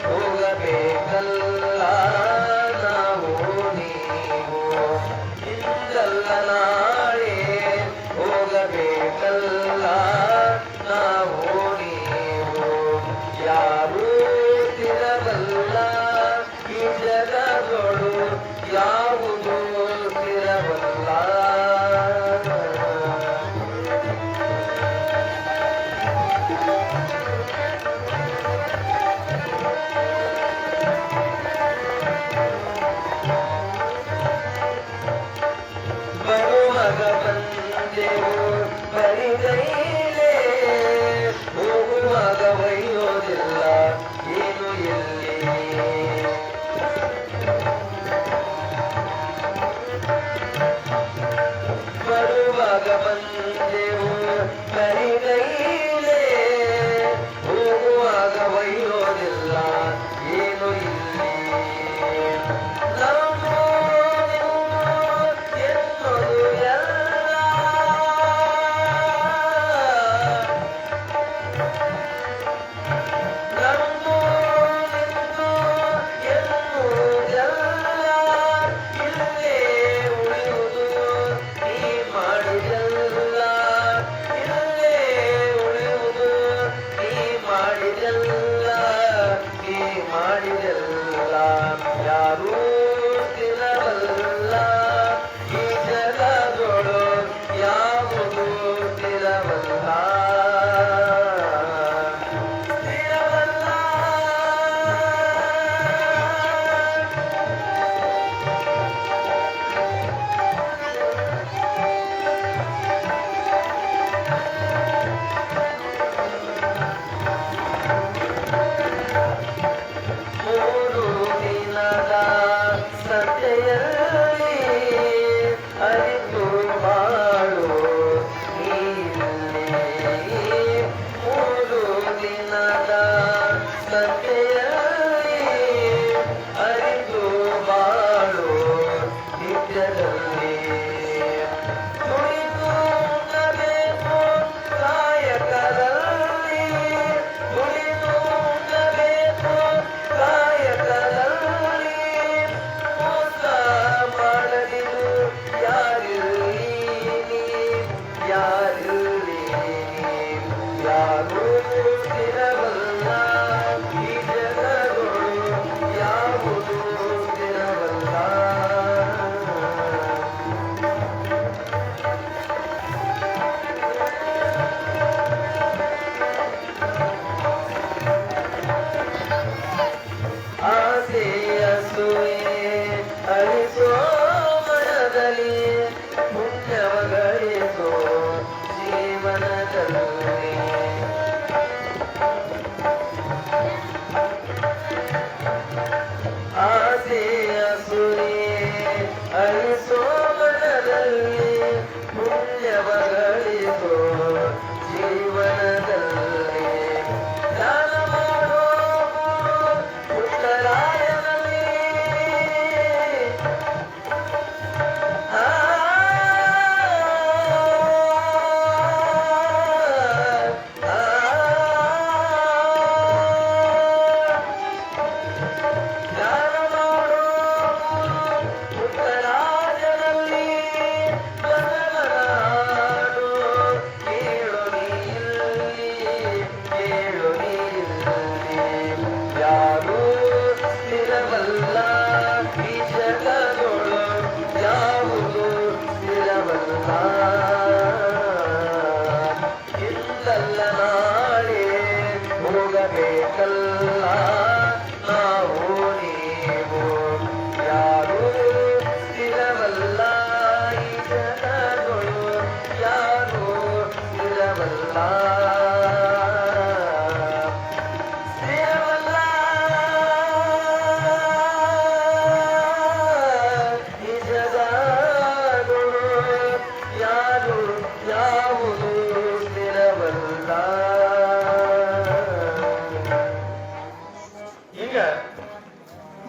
ಹೋಗಬೇಕಲ್ಲ ನಾವು ನೀವು ಇಂದಲ್ಲ ನಾಳೆ ಹೋಗಬೇಕಲ್ಲ ನಾವು ನೀವು ಯಾರೂ ಸ್ಥಿರವಲ್ಲ ಈ ಜಗದೊಳು ಯಾವುದು ಸ್ಥಿರವಲ್ಲ ಬರುವಾಗ ಬಂದೆವು ಬರಿಗೈಲೇ ಹೋಗುವಾಗ ಒಯ್ಯೋದಿಲ್ಲ ಏನು ಎಲ್ಲಿ ಬರುವಾಗ ಬಂದೆವು ಬರಿಗೈಲೇ ಹೋಗುವಾಗ ಒಯ್ಯೋದಿಲ್ಲ ಏನು ಇಲ್ಲಿ ನಾವು ಎನ್ನುವುದು ಎಲ್ಲ ನಮ್ಮದು ನಿಮ್ಮದು ಎನ್ನುವುದೆಲ್ಲ ಇಲ್ಲೇ ಉಳಿಯುವುದು ನೀ ಮಾಡಿದೆಲ್ಲ ಇಲ್ಲೇ ಉಳಿಯುವುದು ನೀ ಮಾಡಿದೆಲ್ಲ ನೀ ಮಾಡಿದೆಲ್ಲ ಯಾರೂ ಸ್ಥಿರವಲ್ಲ ಈ ಜಗದೊಳು ಯಾವುದು ಸ್ಥಿರವಲ್ಲ ಸ್ಥಿರವಲ್ಲ ಮೂರು ದಿನದ ಸಂತೆಯಲ್ಲಿ ಅರಿತು ಬಾಳು ನೀಲ್ಲಿ ಮೂರು ದಿನದ ಸಂತೆಯಲ್ಲಿ ಅರಿತು ಬಾಳು ನಿತ್ಯದಲ್ಲಿ ನುಡಿದು ಕಾಯಕದಲ್ಲಿ ನುಡಿದು ಕಾಯಕದಲ್ಲಿ ಮೋಸ ಮಾಡದಿರು ಯಾರಿರಲಿ ಯಾರಿರಲಿ ಯಾರೂ ಸ್ಥಿರವಲ್ಲ ಈ ಜಗದೊಳು ಯಾವುದು ಸ್ಥಿರವಲ್ಲ ಆಸೆ ಅಸೂಯೆ ಅಳಿಸೋ ಮನದಲ್ಲಿ ಪುಣ್ಯವ ಗಳಿಸೋ ಜೀವನದಲ್ಲಿ ಆಸೆ ಅಸೂಯೆ ಅಳಿಸೋ ಮನದಲ್ಲಿ ಪುಣ್ಯವ ಗಳಿಸೋ ಜೀವನದಲ್ಲಿ ದಾನ ಮಾಡೋ ಉತ್ತರಾಯಣದಲ್ಲಿ ಆ ದಾನ ಮಾಡೋ ಉತ್ತರಾಯಣದಲ್ಲಿ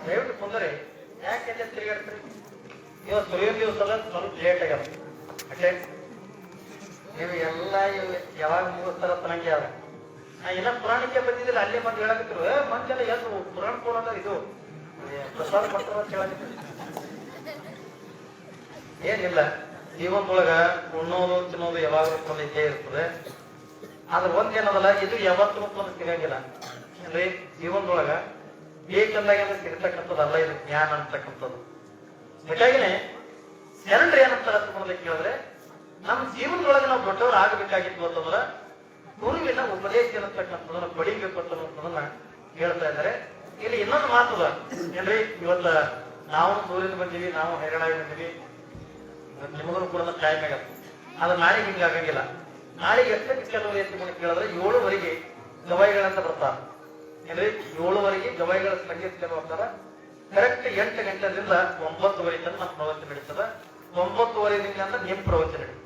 ದಯವಿಟ್ಟು ಕುಂದ್ರಿ. ಯಾಕೆ ತಿರುಗಾಡ್ತೀರಿ? ಇವತ್ತು ಸುರಿಯೋ ದಿವಸದ ಸ್ವಲ್ಪ ಲೇಟ್ ಆಗ್ಯಾವ. ಅಷ್ಟೇ ನೀವು ಎಲ್ಲ ಯಾವಾಗ ಮುಗಿಸ್ತಾರ ತನಗೆ ಅದ. ನಾ ಇನ್ನ ಪುರಾಣಕ್ಕೆ ಬಂದಿದ್ದಿಲ್ಲ, ಅಲ್ಲೇ ಬಂದು ಹೇಳಕತ್ತಿರು ಮಂದೆಲ್ಲ ಎಷ್ಟು ಪುರಾಣ ಪೂರ್ಣ ಇದು ಪ್ರಸಾದ ಕೊಟ್ಟರು ಅಂತ ಹೇಳಕತ್ತೀರಿ. ಏನಿಲ್ಲ, ಜೀವನದೊಳಗ ಉಣ್ಣೋದು ತಿನ್ನೋದು ಯಾವಾಗಲೂ ಒಂದು ಇದ್ದೇ ಇರ್ತದೆ. ಆದ್ರೆ ಒಂದೇನದಲ್ಲ, ಇದು ಯಾವತ್ತೂ ಒಂದು ಸಿಗಂಗಿಲ್ಲ ಏನ್ರಿ. ಜೀವನದೊಳಗ ಬೇಕಂದಾಗ ಸಿಗತಕ್ಕಂಥದ್ದಲ್ಲ, ಇದು ಜ್ಞಾನ ಅಂತಕ್ಕಂಥದ್ದು. ಹೀಗಾಗಿನೇ ಶರಣರು ಏನಂತಾರ ಅಂತ ಕೇಳಿದ್ರೆ, ನಮ್ಮ ಜೀವನದೊಳಗೆ ನಾವು ದೊಡ್ಡವರು ಆಗಬೇಕಾಗಿತ್ತು ಅಂತಂದ್ರ ಗುರುವಿನ ಉಪದೇಶ ಅನ್ನತಕ್ಕಂಥದನ್ನ ಪಡಿಬೇಕು ಅನ್ನೋದನ್ನ ಹೇಳ್ತಾ ಇದ್ದಾರೆ. ಇಲ್ಲಿ ಇನ್ನೊಂದು ಮಾತದ ಏನ್ರಿ, ಇವತ್ತ ನಾವು ದೂರಿಂದ ಬಂದೀವಿ, ನಾವು ಹೈರಾಣಾಗಿ ಬಂದೀವಿ, ನಿಮಗೂ ಕೂಡ ಟೈಮ್ ಆಗತ್ತೆ. ಅದು ನಾಳೆಗೆ ಹಿಂಗಾಗಂಗಿಲ್ಲ. ನಾಳೆಗೆ ಎಷ್ಟಕ್ಕೆ ಕೆಲವರು ಎತ್ತು ಕೇಳಿದ್ರೆ 7ವರೆಗೆ ಗವಾಯಿಗಳಂತ ಬರ್ತಾರ ಏನ್ರಿ. 7ವರೆಗೆ ಗವಾಯಿಗಳ ಸಂಗೀತ ಕೆಲವು ಹೋಗ್ತಾರ. ಕರೆಕ್ಟ್ 8 ಗಂಟೆದಿಂದ 9ವರೆ ತನಕ ನಮ್ಮ ಪ್ರವಚನ ನಡೀತದ. 9ವರೆದಿಂದ ಅಂದ್ರೆ ನಿಮ್ ಪ್ರವಚನ ನಡೀತದೆ.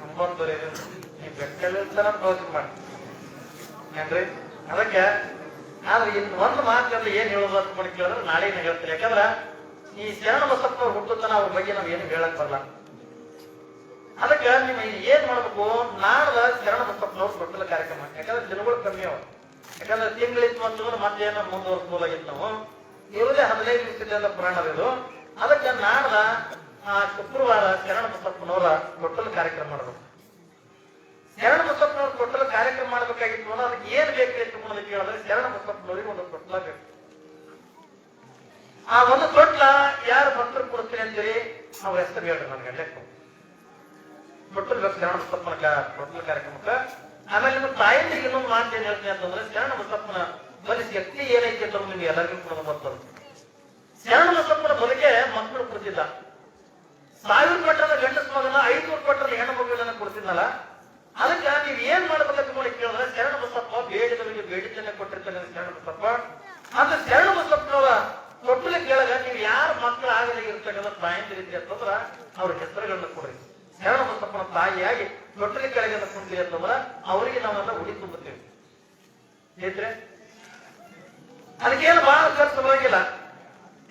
9ವರೆದಿಂದ ನೀವು ಬೆಟ್ಟಲ್ಲಿರ್ತಾರ ಪ್ರವಚನ ಮಾಡಿ ಏನ್ರಿ. ಅದಕ್ಕೆ ಆದ್ರೆ ಇನ್ನು ಒಂದು ಮಾತಲ್ಲ ಏನ್ ಹೇಳೋದು ಅಂತ ಕೇಳಿದ್ರೆ ನಾಳೆ ಹೇಳ್ತಾರೆ. ಯಾಕಂದ್ರ ಈ ಶರಣ ಬಸಪ್ಪನವ್ರು ಹುಟ್ಟುತ್ತಾನ, ಅವ್ರ ಬಗ್ಗೆ ನಾವ್ ಏನು ಹೇಳಕ್ ಬರಲ್ಲ. ಅದಕ್ಕೆ ನೀವು ಏನ್ ಮಾಡ್ಬೇಕು, ನಾಡ್ದ ಶರಣ ಬಸಪ್ಪನವ್ರು ದೊಡ್ಡ ಕಾರ್ಯಕ್ರಮ. ಯಾಕಂದ್ರೆ ದಿನಗಳು ಕಮ್ಮಿ ಅವ. ಯಾಕಂದ್ರೆ ತಿಂಗಳಿತ್ತು ಅಂತಂದ್ರೆ ಮತ್ತೇನೋ ಮುಂದುವರ್ಸ್ಬೋದಾಗಿತ್ತು. ನಾವು ಇರೋದೇ 15 ದಿವಸದಿಂದ ಪುರಾಣದಿದು. ಅದಕ್ಕೆ ನಾಡ್ದ ಶುಕ್ರವಾರ ಶರಣ ಬಸಪ್ಪನವರ ದೊಡ್ಡ ಕಾರ್ಯಕ್ರಮ ಮಾಡಬೇಕು. ಶರಣ ಬಸಪ್ಪನವ್ರ ದೊಡ್ಡ ಕಾರ್ಯಕ್ರಮ ಮಾಡ್ಬೇಕಾಗಿತ್ತು ಅನ್ನೋ ಅದಕ್ಕೆ ಏನ್ ಬೇಕು ಅಂತ ಕೇಳಿದ್ರೆ ಶರಣ ಬಸಪ್ಪನವ್ರಿಗೆ ಒಂದು ತೊಟ್ಲ ಬೇಕು. ಆ ಒಂದು ತೊಟ್ಲ ಯಾರು ಭಕ್ತರು ಕೊಡ್ತೀನಿ ಅಂತೇಳಿ ಅವ್ರ ಹೆಸರು ಹೇಳ್ರಿ ನನಗೆ ಲೆಕ್ಕ. ತೊಟ್ಟಲ್ ಬೇಕು ಶರಣ ಬಸಪ್ಪನ ತೊಟ್ಲ ಕಾರ್ಯಕ್ರಮಕ್ಕೆ. ಆಮೇಲೆ ನಿಮ್ಮ ತಾಯಂದಿರಿಗೆ ಇನ್ನೊಂದು ಮಾತು ಏನ್ ಹೇಳ್ತೀನಿ ಅಂತಂದ್ರೆ, ಶರಣ ಬಸಪ್ಪನ ಬಲಿ ಶಕ್ತಿ ಏನೈತಿ ಅಂತ ನಿಮ್ಗೆ ಎಲ್ಲರಿಗೂ ಕೂಡ ಬರ್ತದೆ. ಶರಣ ಬಸಪ್ಪನ ಬಲಿಗೆ ಮಕ್ಕಳು ಕೊಡ್ತಿದ್ದ. 1000 ಕೊಟ್ಟರ ಗಂಡಸ ಮಗನ 500 ಕೊಟ್ಟರ ಹೆಣ್ಣು ಮಗುಗಳನ್ನ ಕೊಡ್ತಿದ್ನಲ್ಲ. ಅದಕ್ಕೆ ನೀವ್ ಏನ್ ಮಾಡ್ಬೇಕಂತ ಕೇಳಿದ್ರೆ, ಶರಣ ಬಸಪ್ಪ ಬೇಡಿದವರಿಗೆ ಬೇಡಿದ್ದನ್ನೇ ಕೊಟ್ಟಿರ್ತಾನೆ ಶರಣ ಬಸಪ್ಪ. ಅಂದ್ರೆ ಶರಣ ಬಸಪ್ಪನವರ ತೊಟ್ಟಲ ಕೇಳಗ ನೀವು ಯಾರು ಮಕ್ಕಳು ಆಗದೆ ಇರ್ತಕ್ಕಂಥ ತಾಯಂದಿರಿದ್ರಿ ಅಂತಂದ್ರ ಅವ್ರ ಹೆಸರುಗಳನ್ನ ಕೊಡ್ರಿ. ಶರಣ ಬಸಪ್ಪನ ತಾಯಿಯಾಗಿ ತೊಟ್ಟಲ ಕೆಳಗೆ ಕುಂದ್ರಿ ಅಂತಂದ್ರ ಅವರಿಗೆ ನಾವೆಲ್ಲ ಉಡಿ ತುಂಬುತ್ತೇವೆ. ಹೇಳ್ರಿ, ಅದಕ್ಕೇನು ಬಹಳ ಖರ್ಚು ಬರಂಗಿಲ್ಲ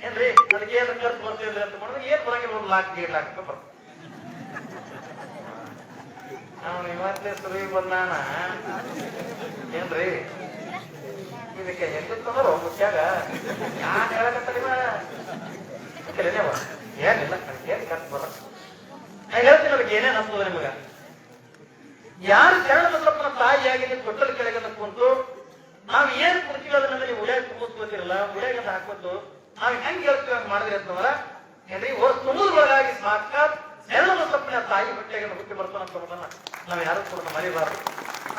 ಏನ್ರಿ. ಅದಕ್ಕೇನು ಖರ್ಚು ಬರ್ತೇವೆ ಅಂತ ಮಾಡಿದ್ರೆ ಏನ್ ಬರಂಗಿಲ್ಲ, 1 ಲಾಖ 1.5 ಲಾಖ ರೂಪಾಯಿ ಬರ್ತದೆ. ಅವನು ಇವತ್ತೇ ಸುರುವಿ ಬಂದಾನ ಏನ್ರಿ. ಇದಕ್ಕೆ ಹೆಂಗಿತ್ತಂದ್ರು ಮುಖ್ಯಾಗ ನಾನ್ ಹೇಳಕತ್ತೇವ ಏನಿಲ್ಲ, ಏನ್ ಖರ್ಚು ಬರ. ನಾನು ಹೇಳ್ತೀನಿ ಅದಕ್ಕೆ ಏನೇನ್ ಅನ್ಸೋದ ನಿಮಗ. ಯಾರು ಶರಣ ಬಸಪ್ಪನ ತಾಯಿಯಾಗಿ ನೀವು ತೊಟ್ಟಲ ಕೆಳಗೆ ಕುಂತು ನಾವ್ ಏನ್ ಕೊಡ್ತೀವಿ ಅದನ್ನ ನೀವು ಉಡ್ಯಾಗ ತುಂಬಿಸ್ಕೋತಿರಲ್ಲ, ಉಡ್ಯಾಗ ಹಾಕೋದು ನಾವ್ ಹೆಂಗ್ ಹೇಳ್ತೀವಿ ಹಂಗ್ ಮಾಡಿದ್ರಿ ಅಂತಂದ್ರ ಏನ್ರಿ, ತುಂಬುದೊಳಗಾಗಿ ಸಾಕ್ಷಾತ್ ಶರಣ ಬಸಪ್ಪನ ತಾಯಿ ಹೊಟ್ಟೆಗೆ ಹುಟ್ಟಿ ಬರ್ತಾನ ಅಂತ ನಾವ್ ಯಾರು ಕೂಡ ಮರಿಬಾರ್ದು.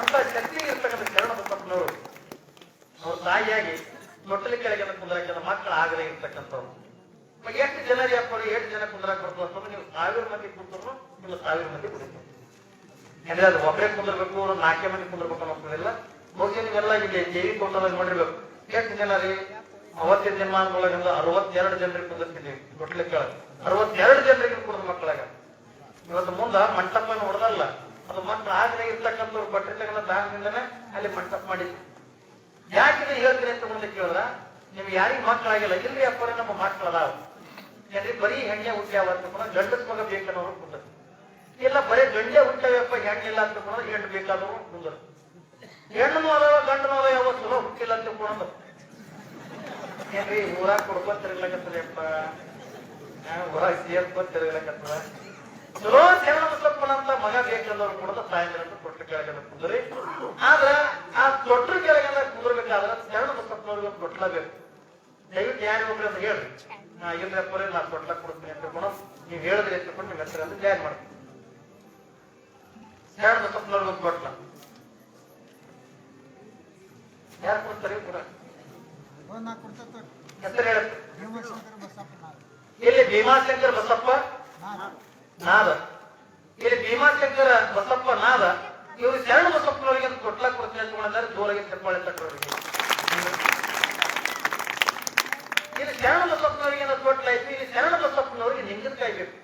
ಅಂತ ಶಕ್ತಿ ಇರ್ತಕ್ಕಂಥ ಶರಣ ಬಸಪ್ಪನವರು ಅವ್ರ ತಾಯಿಯಾಗಿ ತೊಟ್ಟಲ ಕೆಳಗೆ ಕುಂದ್ರಾಕ ಮಕ್ಕಳು ಆಗದೆ ಇರ್ತಕ್ಕಂಥವ್ರು. ಎಷ್ಟು ಜನ ಯಾಪರು 8 ಜನ ಕುಂದ್ರಾಕ ಬರ್ತದೆ ಅಂತಂದ್ರೆ ನೀವು 1000 ಮಂದಿ ಕುಂತರು ನೀವು 1000 ಮಂದಿ ಕುಡಿತೀವಿ. ಅಂದ್ರೆ ಅದು ಒಬ್ಬರೇ ಕುಂದಿರ್ಬೇಕು, 4 ಮಂದಿ ಕುಂದಿರ್ಬೇಕು ಅನ್ನೋದಿಲ್ಲ. ಬಹುಶಃ ನೀವೆಲ್ಲ ಇಲ್ಲಿ ದೇವಿ ತೋಟದಾಗ ನೋಡಿರ್ಬೇಕು. ಎಷ್ಟು ಜನ ರೀ, ಅವತ್ತಿನ ದಿನಮಾನದೊಳಗಿಂದ 62 ಜನರಿಗೆ ಕುಂದಿರ್ತಿದ್ದೀವಿ ತೊಟ್ಲ ಕೆಳಗೆ. 62 ಜನರಿಗೆ ಕುಡಿದ ಮಕ್ಕಳಾಗ. ಇವತ್ತು ಮುಂದ ಮಂಟಪ ಹೊಡೆದಲ್ಲ, ಅದು ಮಕ್ಕಳು ಆಗದೆ ಇರ್ತಕ್ಕಂಥವ್ರು ಬಟ್ಟೆ ತಗೊಂಡ ದಾನದಿಂದನೇ ಅಲ್ಲಿ ಮಂಟಪ ಮಾಡಿದ್ವಿ. ಯಾಕೆ ಹೇಳ್ತೀನಿ ಅಂತ ಮುಂದೆ ಕೇಳಿದ್ರ, ನಿಮ್ಗೆ ಯಾರಿಗ ಮಕ್ಕಳಾಗಿಲ್ಲ ಇಲ್ರಿ ಅಪ್ಪರೇ ನಮ್ಮ ಮಕ್ಕಳು ಅದಾವ ಏನ್ರಿ. ಬರೀ ಹೆಣ್ಣೆ ಹುಟ್ಟ್ಯಾವ ಅಂತ ಗಂಡಸ್ ಮಗ ಬೇಕನ್ನೋರು ಕುಂದ ಇಲ್ಲ, ಬರೀ ಗಂಡೆ ಹುಟ್ಟವ್ಯಪ್ಪ ಹೆಣ್ಣಿಲ್ಲ ಅಂತ ಹೆಣ್ಣು ಬೇಕಾದವರು ಕುಂದರು. ಹೆಣ್ಣು ಅದಾವ ಗಂಡನೂ ಅದಾವ, ಯಾವ ಚಲೋ ಹುಟ್ಟಿಲ್ಲ ಅಂತ ಕೊಡೋದು ಏನ್ರಿ. ಊರಾಗ ಕೊಡ್ಕೊಂಡ್ ತಿರ್ಗ್ಲಕತ್ತದಪ್ಪ, ಊರಾಗ ಸೇರ್ಕೊಂಡ್ ತಿರ್ಗ್ಲಕತ್ತದ. ಚಲೋ ಶರಣ ಬಸಪ್ಪನಂತ ಮಗ ಬೇಕಂದವ್ರು ಕೊಡದ ತಾಯಂದಿರಂತ ತೊಟ್ಟ ಕೆಳಗೆ ಕುಂದ್ರಿ. ಆದ್ರ ಆ ತೊಟ್ರ ಕೆಳಗೆಲ್ಲ ಕುಂದ್ರಬೇಕಾದ್ರೆ ಶರಣ ಬಸಪ್ಪನವ್ರಿಗೆ ಒಂದು ತೊಟ್ಲ ಬೇಕು. ದಯವಿಟ್ಟು ಯಾರು ಹೋಗ್ರಿ ಅಂತ ಹೇಳ್ರಿ. ಇಲ್ರಿ ಅಪ್ಪರೇ ನಾ ತೊಟ್ಲ ಕೊಡ್ತೀನಿ ಅಂತ ತಿಳ್ಕೊಂಡು ನೀವ್ ಹೇಳಿದ್ರಿ ತಿಳ್ಕೊಂಡು ನಿಮ್ ಹೆಸರು ಅಂತ ಜಾರಿ ಮಾಡ್ತೀನಿ. ಶರಣ ಬಸಪ್ಪನವ್ರಿಗೆ ಒಂದು ತೊಟ್ಲ ಯಾರು ಕೊಡ್ತಾರೆ ಕೂಡ ಹೆಸರು ಹೇಳುತ್ತೆ. ಇಲ್ಲಿ ಭೀಮಾಶಂಕರ ಬಸಪ್ಪ ನಾದ, ಇಲ್ಲಿ ಭೀಮಾಶಂಕರ ಬಸಪ್ಪ ನಾದ. ಇವರು ಶರಣ ಬಸಪ್ಪನವರಿಗೆ ಒಂದು ತೊಟ್ಲ ಕೊಡ್ತೀನಿ ಅಂತ ಜೋರಾಗಿ ಚಪ್ಪಾಳೆ ತಟ್ಟೋರಿಗೆ. ಇಲ್ಲಿ ಶರಣ ಬಸಪ್ಪನವರಿಗೆ ತೊಟ್ಲ ಐತಿ. ಇಲ್ಲಿ ಶರಣ ಬಸಪ್ಪನವರಿಗೆ ನಿಂಗರ್ಕಾಯಿ ಬೇಕು,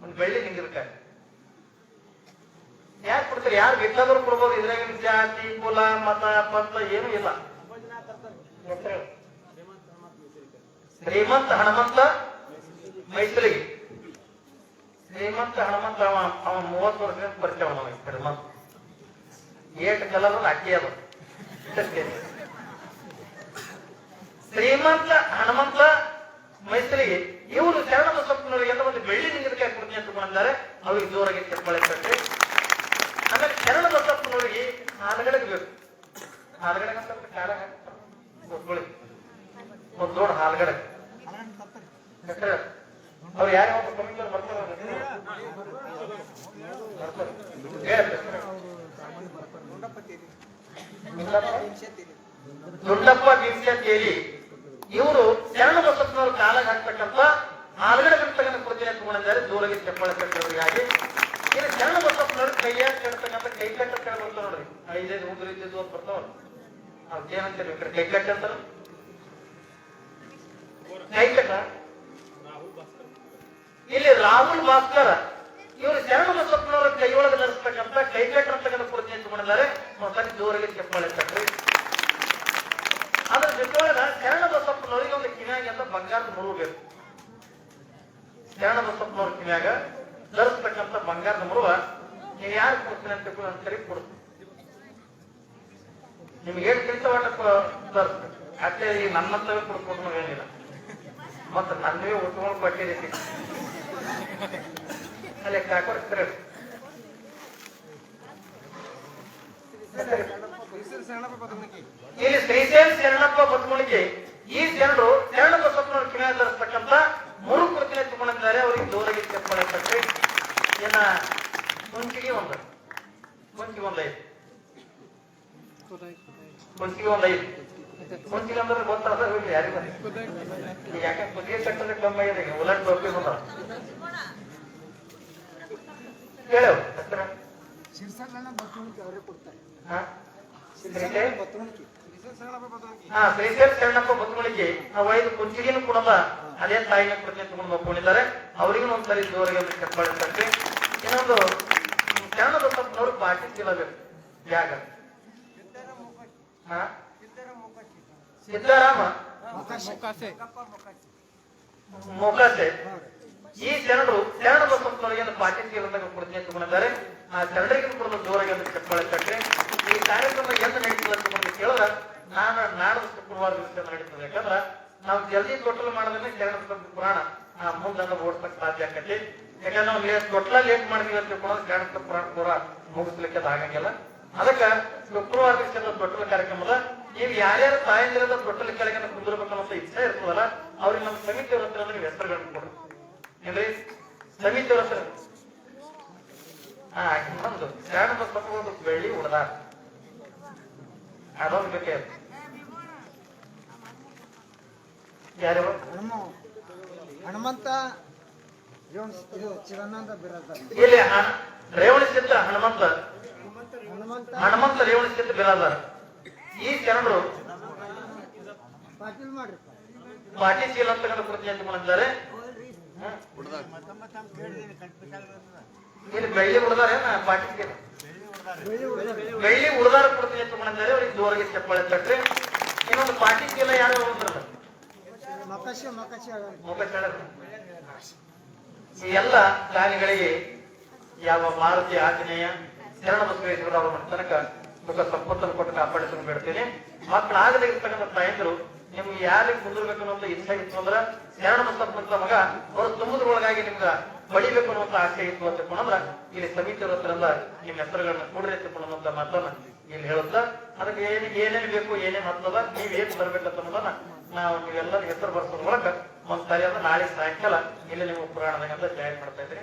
ಒಂದು ಬೆಳ್ಳಿ ನಿಂಗರ್ಕಾಯಿ. ಯಾರು ಕೊಡ್ತಾರೆ? ಯಾರು ಬೇಕಾದ್ರೂ ಕೊಡ್ಬೋದು. ಇದ್ರಾಗ ಜಾತಿ ಕುಲ ಮತ ಪಂಥ ಏನೂ ಇಲ್ಲ. ಶ್ರೀಮಂತ ಹನುಮಂತ ಮೈಸೂರಿಗೆ. ಶ್ರೀಮಂತ ಹನುಮಂತ ಅವ 30 ವರ್ಷದಿಂದ ಪರಿಚಯ ಅವನ ಶ್ರೀಮಂತ. ಏಟ್ ಕಲರ್ ಅಕ್ಕಿ ಅದು. ಶ್ರೀಮಂತ ಹನುಮಂತ ಮೈಸೂರಿಗೆ ಇವರು ಶರಣ ಬಸಪ್ಪನವರಿಗೆ ಒಂದು ಬೆಳ್ಳಿ ನಿಂಗನಕಾಯಿ ಕೊಡ್ತೀನಿ ಅಂತ ತಗೊಂಡಿದ್ದಾರೆ. ಅವ್ರಿಗೆ ಜೋರಾಗಿ ಚಪ್ಪಾಳೆ ಕಟ್ಟಿ. ಆಮೇಲೆ ಶರಣ ಬಸಪ್ಪನವರಿಗೆ ಹಾಲಗಡೆಗೆ ಬೇಕು. ಹಾಲಗಡೆ ಅಂತ ಕಾಲ ಒಂದು ದೊಡ್ಡ ಹಾಲಗಡೆ ಅವ್ರು ಯಾರ್ಯಾವ ಕಮಿಟಿ ಬರ್ತಾರೆ ದುಂಡಪ್ಪ ಭೀಮಶೇರಿ ಇವರು ಶರಣ ಬಸಪ್ಪನವರು ಕಾಲಾಗ ಹಾಕ್ತಕ್ಕಂಥ ಹಾಲಗಡೆ ಗಂಟೆಗಳನ್ನು ಕೊಡ್ತೀನಿ ತಗೊಂಡಿದ್ದಾರೆ. ಜೋರಾಗಿ ಚಪ್ಪಾಳೆ ಕಟ್ಟಿದವರಿಗಾಗಿ ಇದು ಶರಣ ಬಸಪ್ಪನವ್ರು ಕೈಯಾಗ ಕಟ್ತಕ್ಕಂಥ ಕೈ ಕಟ್ಟ ಕೆಳ ಬರ್ತಾವ ನೋಡ್ರಿ. 5 ಉಂಗುರ ಇದ್ದಿದ್ದು ಅಂತ ಬರ್ತಾವ. ಅವ್ರು ಏನಂತೀರಿ ಕೈ ಕಟ್ಟ ಅಂತಾರ. ಕೈ ಕಟ್ಟ ಇಲ್ಲಿ ರಾಹುಲ್ ಭಾಸ್ಕರ್ ಇವರು ಶರಣ ಬಸಪ್ಪನವರ ಕೈಯೊಳಗೆ ನಡೆಸ್ತಕ್ಕಂಥ ಕೈ ಕಟ್ಟ ಅಂತಕ್ಕಂಥ ಕೊಡ್ತೀನಿ ತಗೊಂಡಿದ್ದಾರೆ. ಒಂದ್ಸರಿ ಜೋರಾಗಿ ಚಪ್ಪಾಳೆ ಕಟ್ರಿ. ಅದ್ರ ಜೊತೆಯೊಳಗ ಶರಣ ಬಸಪ್ಪನವರಿಗೆ ಒಂದು ಕಿವಿಯಾಗ ಅಂತ ಬಂಗಾರದ ಮುರುವು ಬೇಕು. ಶರಣ ಬಸಪ್ಪನವ್ರ ಕಿವಿಯಾಗ ಧರಿಸ್ತಕ್ಕಂಥ ಬಂಗಾರದ ಮುರುವ ನೀವು ಯಾರು ಕೊಡ್ತೀನಿ ಅಂತ ಒಂದ್ಸರಿ ಕೊಡ್ತೀನಿ. ನಿಮ್ಗೆ ಏನ್ ಕೆಲಸವಾಟ ಧರಿಸ್ಬೇಕು. ಅಷ್ಟೇ ಈ ನನ್ನಂತವೇ ಕೊಡ್ಕೊಂಡು ಏನಿಲ್ಲ. ಮತ್ತ ನನ್ನವೇ ಉಟ್ಕೊಂಡು ಕೊಟ್ಟಿದ್ದೀವಿ ಅಲ್ಲೇ ಕಾಕೊಡ್ತಾರೆ. ಇಲ್ಲಿ ಶ್ರೀಶೈಲ ಶರಣಪ್ಪ ಬತ್ಮುಣಿಗೆ ಈ ಜನರು ಶರಣ ಬಸಪ್ಪನವ್ರ ಕಿವಿಯಾಗ ಧರಿಸ್ತಕ್ಕಂಥ 3 ಕೊಡ್ತೀನಿ ತಗೊಂಡಿದ್ದಾರೆ. ಅವ್ರಿಗೆ ಜೋರಾಗಿ ಚಪ್ಪಾಳೆ ಕಟ್ಟಿ. ಏನ ಕುಂಚಿಗೆ ಒಂದು ಐದು ಕುಂಚಿಗೆ ಅಂದ್ರೆ ಗೊತ್ತಾದ ಯಾರಿಗ ಯಾಕೆ ಕುದಿಗೆ ಕಟ್ಟದ್ರೆ ಕಮ್ಮಿ ಆಗಿದೆ. ಉಲಟ್ ಟೋಪಿ ಬಂದ ಹೇಳವ್ ಶ್ರೀಶೈಲ ಶರಣಪ್ಪ ಬತ್ಮುಣಿಗೆ ನಾವು 5 ಕುಂಚಿಗೆನೂ ಕೊಡಲ್ಲ. ಅದೇ ತಾಯಿನ ಕೊಡ್ತೀನಿ ತಗೊಂಡು ಒಪ್ಕೊಂಡಿದ್ದಾರೆ. ಅವ್ರಿಗೂ ಒಂದ್ಸರಿ ಜೋರಿಗೆ ಒಂದು ಚಪ್ಪಾಳೆ ಕಟ್ಟಿ. ಇನ್ನೊಂದು ಶರಣ ಬಸಪ್ಪನವರು ಪಾಟಿ ಬೇಕು. ಯಾಗ ಸಿದ್ದಾರಾಮ ಮೊಕಾಸೆ ಈ ಶರಣರು ಶರಣ ಬಸಪ್ಪನವರಿಗೆ ಒಂದು ಪಾಟಿ ಚೀಲದಾಗ ಕೊಡ್ತೀನಿ ತಗೊಂಡಿದ್ದಾರೆ. ಆ ಶರಣರಿಗೆ ಕೊಡಲು ಜೋರಾಗಿ ಒಂದು ಚಪ್ಪಾಳೆ ಕಟ್ಟಿ. ಈ ಕಾರ್ಯಕ್ರಮ ಎಂದು ನಡೀತದೆ ಅಂತ ಕೇಳಿದ್ರ ನಾನು ನಾಡದ ಶುಕ್ರವಾರ ದಿವಸ ನಡೀತದೆ. ಯಾಕಂದ್ರ ನಾವು ಜಲ್ದಿ ತೊಟ್ಟಲು ಮಾಡೋದನ್ನ ಶರಣ ಬಸಪ್ಪ ಪುರಾಣ ಮುಂದೆ ಓಡ್ಸಕ್ ಸಾಧ್ಯ ಆಕತಿ. ಯಾಕಂದ್ರೆ ನಾವು ತೊಟ್ಲ ಲೇಟ್ ಮಾಡಿದೀವಿ ಅಂತ ತಿಳ್ಕೊಳ್ಳೋದು ಶರಣ ಬಸಪ್ಪ ಪುರಾಣ ಪೂರ ಮುಗಿಸ್ಲಿಕ್ಕೆ ಅದು ಆಗಂಗಿಲ್ಲ. ಅದಕ್ಕ ಶುಕ್ರವಾರ ದಿವಸದ ತೊಟ್ಟಲ ಕಾರ್ಯಕ್ರಮದ ನೀವು ಯಾರ್ಯಾರು ತಾಯಂದಿರದ ತೊಟ್ಟಲ ಕೆಳಗೆ ಕುಂದಿರ್ಬೇಕನ್ನೋ ಇಚ್ಛೆ ಇರ್ತದಲ್ಲ ಅವ್ರಿಗೆ ನಮ್ಮ ಸಮಿತಿಯವ್ರ ಹತ್ರ ನೀವು ಹೆಸರುಗಳನ್ನು ಕೊಡ್ರಿ. ಏನ್ರಿ ಸಮಿತಿಯವ್ರ ಹತ್ರ ಇನ್ನೊಂದು ಶರಣ ಬಸಪ್ಪ ಒಂದು ಬೆಳ್ಳಿ ಉಡ್ದಾರ ಅದೊಂದು ಬೇಕೇ. ಯಾರು ಹನುಮಂತ ಚಿದಾನಂದ ಬಿರಾದರ್ ಇಲ್ಲಿ ರೇವಣಿಸಿದ್ದ ಹನುಮಂತ ರೇವಣಿಸಿದ್ದ ಬಿರಾದರ್ ಈ ಶರಣರು ಪಾಟಿ ಚೀಲ ಅಂತ ಕೊಡ್ತೀನಿ ಅಂತ ಮಾಡಿದ್ದಾರೆ. ಇಲ್ಲಿ ಬೆಳ್ಳಿ ಉಳಿದಾರೆ ಪಾಟಿ ಚೀಲ ಬೆಳ್ಳಿ ಉಳಿದಾರ ಕೊಡ್ತೀನಿ ಅಂತ ಮಾಡಿದ್ದಾರೆ. ಅವ್ರಿಗೆ ಜೋರಾಗಿ ಚಪ್ಪಾಳೆ ತಟ್ರಿ. ಇನ್ನೊಂದು ಪಾಟಿ ಚೀಲ ಯಾರು ಹೋಗ್ತಾರಲ್ಲ ಈ ಎಲ್ಲ ದಾನಿಗಳಿಗೆ ಯಾವ ಮಾರುತಿ ಆಂಜನೇಯ ಶರಣ ಬಸವೇಶ್ವರ ಅವರ ತನಕ ಸುಖ ಸಂಪತ್ತನ್ನು ಕೊಟ್ಟು ಕಾಪಾಡಿಸಲು ಬೇಡ್ತೇನೆ. ಮಕ್ಕಳಾಗದೇ ಇರ್ತಕ್ಕಂಥ ತಾಯಂದರು ನಿಮ್ಗೆ ಯಾರಿಗೆ ಕುಂದಿರ್ಬೇಕು ಅನ್ನೋ ಇಚ್ಛೆ ಇತ್ತು ಅಂದ್ರ ಶರಣ ಬಸಪ್ಪನಂತ ಮಗ ಅವರು ತುಂಬುದ್ರೊಳಗಾಗಿ ನಿಮ್ಗ ಪಡಿಬೇಕು ಅನ್ನುವಂತ ಆಸೆ ಇತ್ತು ಅಂತ ತಿಳ್ಕೊಂಡ್ರ ಇಲ್ಲಿ ಸಮಿತಿಯವ್ರ ಹತ್ರಿಂದ ನಿಮ್ಮ ಹೆಸರುಗಳನ್ನ ಕೂಡಲೇ ತಿಳ್ಕೊಳ್ಳುವಂತ ಮಾತನ್ನ ಇಲ್ಲಿ ಹೇಳುತ್ತ ಅದಕ್ಕೆ ಏನೇನು ಬೇಕು ಏನೇನು ಹತ್ತದ ನೀವ್ ಏನ್ ಬರ್ಬೇಕಂತ ಅನ್ನೋದನ್ನ ನಾವು ನೀವೆಲ್ಲರೂ ಹೆಸರು ಬರ್ಸೋದ್ ಮೂಲಕ ಒಂದ್ ಸರಿಯಾದ ನಾಳೆ ಸಾಯಂಕಾಲ ಇಲ್ಲಿ ನೀವು ಪುರಾಣದಾಗ ಜಾರಿ ಮಾಡ್ತಾ ಇದ್ರಿ.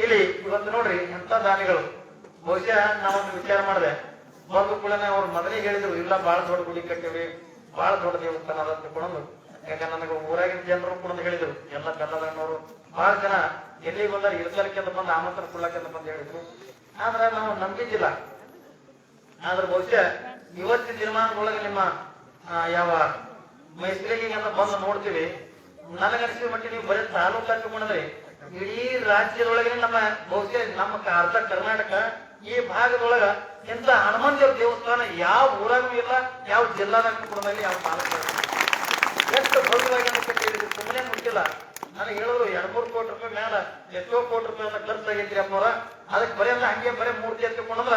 ಇಲ್ಲಿ ಇವತ್ತು ನೋಡ್ರಿ ಎಂತ ದಾನಿಗಳು ಬಹುಶಃ ನಾವೊಂದು ವಿಚಾರ ಮಾಡಿದೆ. ಬಂದು ಕೂಡ ಅವ್ರು ಮೊದಲಿಗೆ ಹೇಳಿದ್ರು ಇಲ್ಲ ಬಹಳ ದೊಡ್ಡ ಗುಡಿ ಕಟ್ಟಿವಿ ಬಹಳ ದೊಡ್ಡ ದೇವಸ್ಥಾನ ಅದ ತಿಳ್ಕೊಂಡು. ಯಾಕಂದ್ರೆ ನನಗೆ ಊರಾಗಿನ ಜನರು ಕೂಡ ಹೇಳಿದ್ರು ಎಲ್ಲ ಬೆಲ್ಲದಣ್ಣವರು ಬಹಳ ಜನ ಎಲ್ಲಿ ಬಂದಾರ ಇರ್ಸಲಿಕ್ಕೆಂದು ಬಂದು ಆಮಂತ್ರಣ ಕೊಡ್ಲಕ್ಕೆಂದು ಬಂದು ಹೇಳಿದ್ರು. ಆದ್ರೆ ನಾವು ನಂಬಿದ್ದಿಲ್ಲ. ಆದ್ರೆ ಬಹುಶಃ ಇವತ್ತಿನ ದಿನಮಾನದೊಳಗೆ ನಿಮ್ಮ ಯಾವ ಮೈಸೂರಿಗೆ ಅಂತ ಬಂದು ನೋಡ್ತೀವಿ. ನನಗನ್ಸಿದ ಮಟ್ಟಿಗೆ ನೀವು ಬರೀ ತಾಲೂಕು ಹಾಕಿಕೊಂಡ್ರೆ ಇಡೀ ರಾಜ್ಯದೊಳಗೆ ನಮ್ಮ ಬಹುಶಃ ನಮ್ಮ ಅರ್ಧ ಕರ್ನಾಟಕ ಈ ಭಾಗದೊಳಗ ಇಂತ ಹನುಮಂತ ದೇವಸ್ಥಾನ ಯಾವ ಊರಾಗೂ ಇಲ್ಲ, ಯಾವ ಜಿಲ್ಲಾದಾಗ ಕೂಡ ಯಾವ ತಾಲೂಕು ಎಷ್ಟು ಭವ್ಯವಾಗಿ ಇಲ್ಲ. ನನಗೆ ಹೇಳಿದ್ರು 2-3 ಕೋಟಿ ರೂಪಾಯಿ ಮೇಲೆ ಎಷ್ಟೋ ಕೋಟಿ ರೂಪಾಯಿ ಖರ್ಚಾಗೈತ್ರಿ ಅಪ್ಪವ್ರ, ಅದಕ್ಕೆ ಬರೀ ಅಂದ್ರೆ ಹಂಗೆ ಬರೀ ಮೂರ್ತಿ ಎತ್ತಿಕೊಂಡ್ರ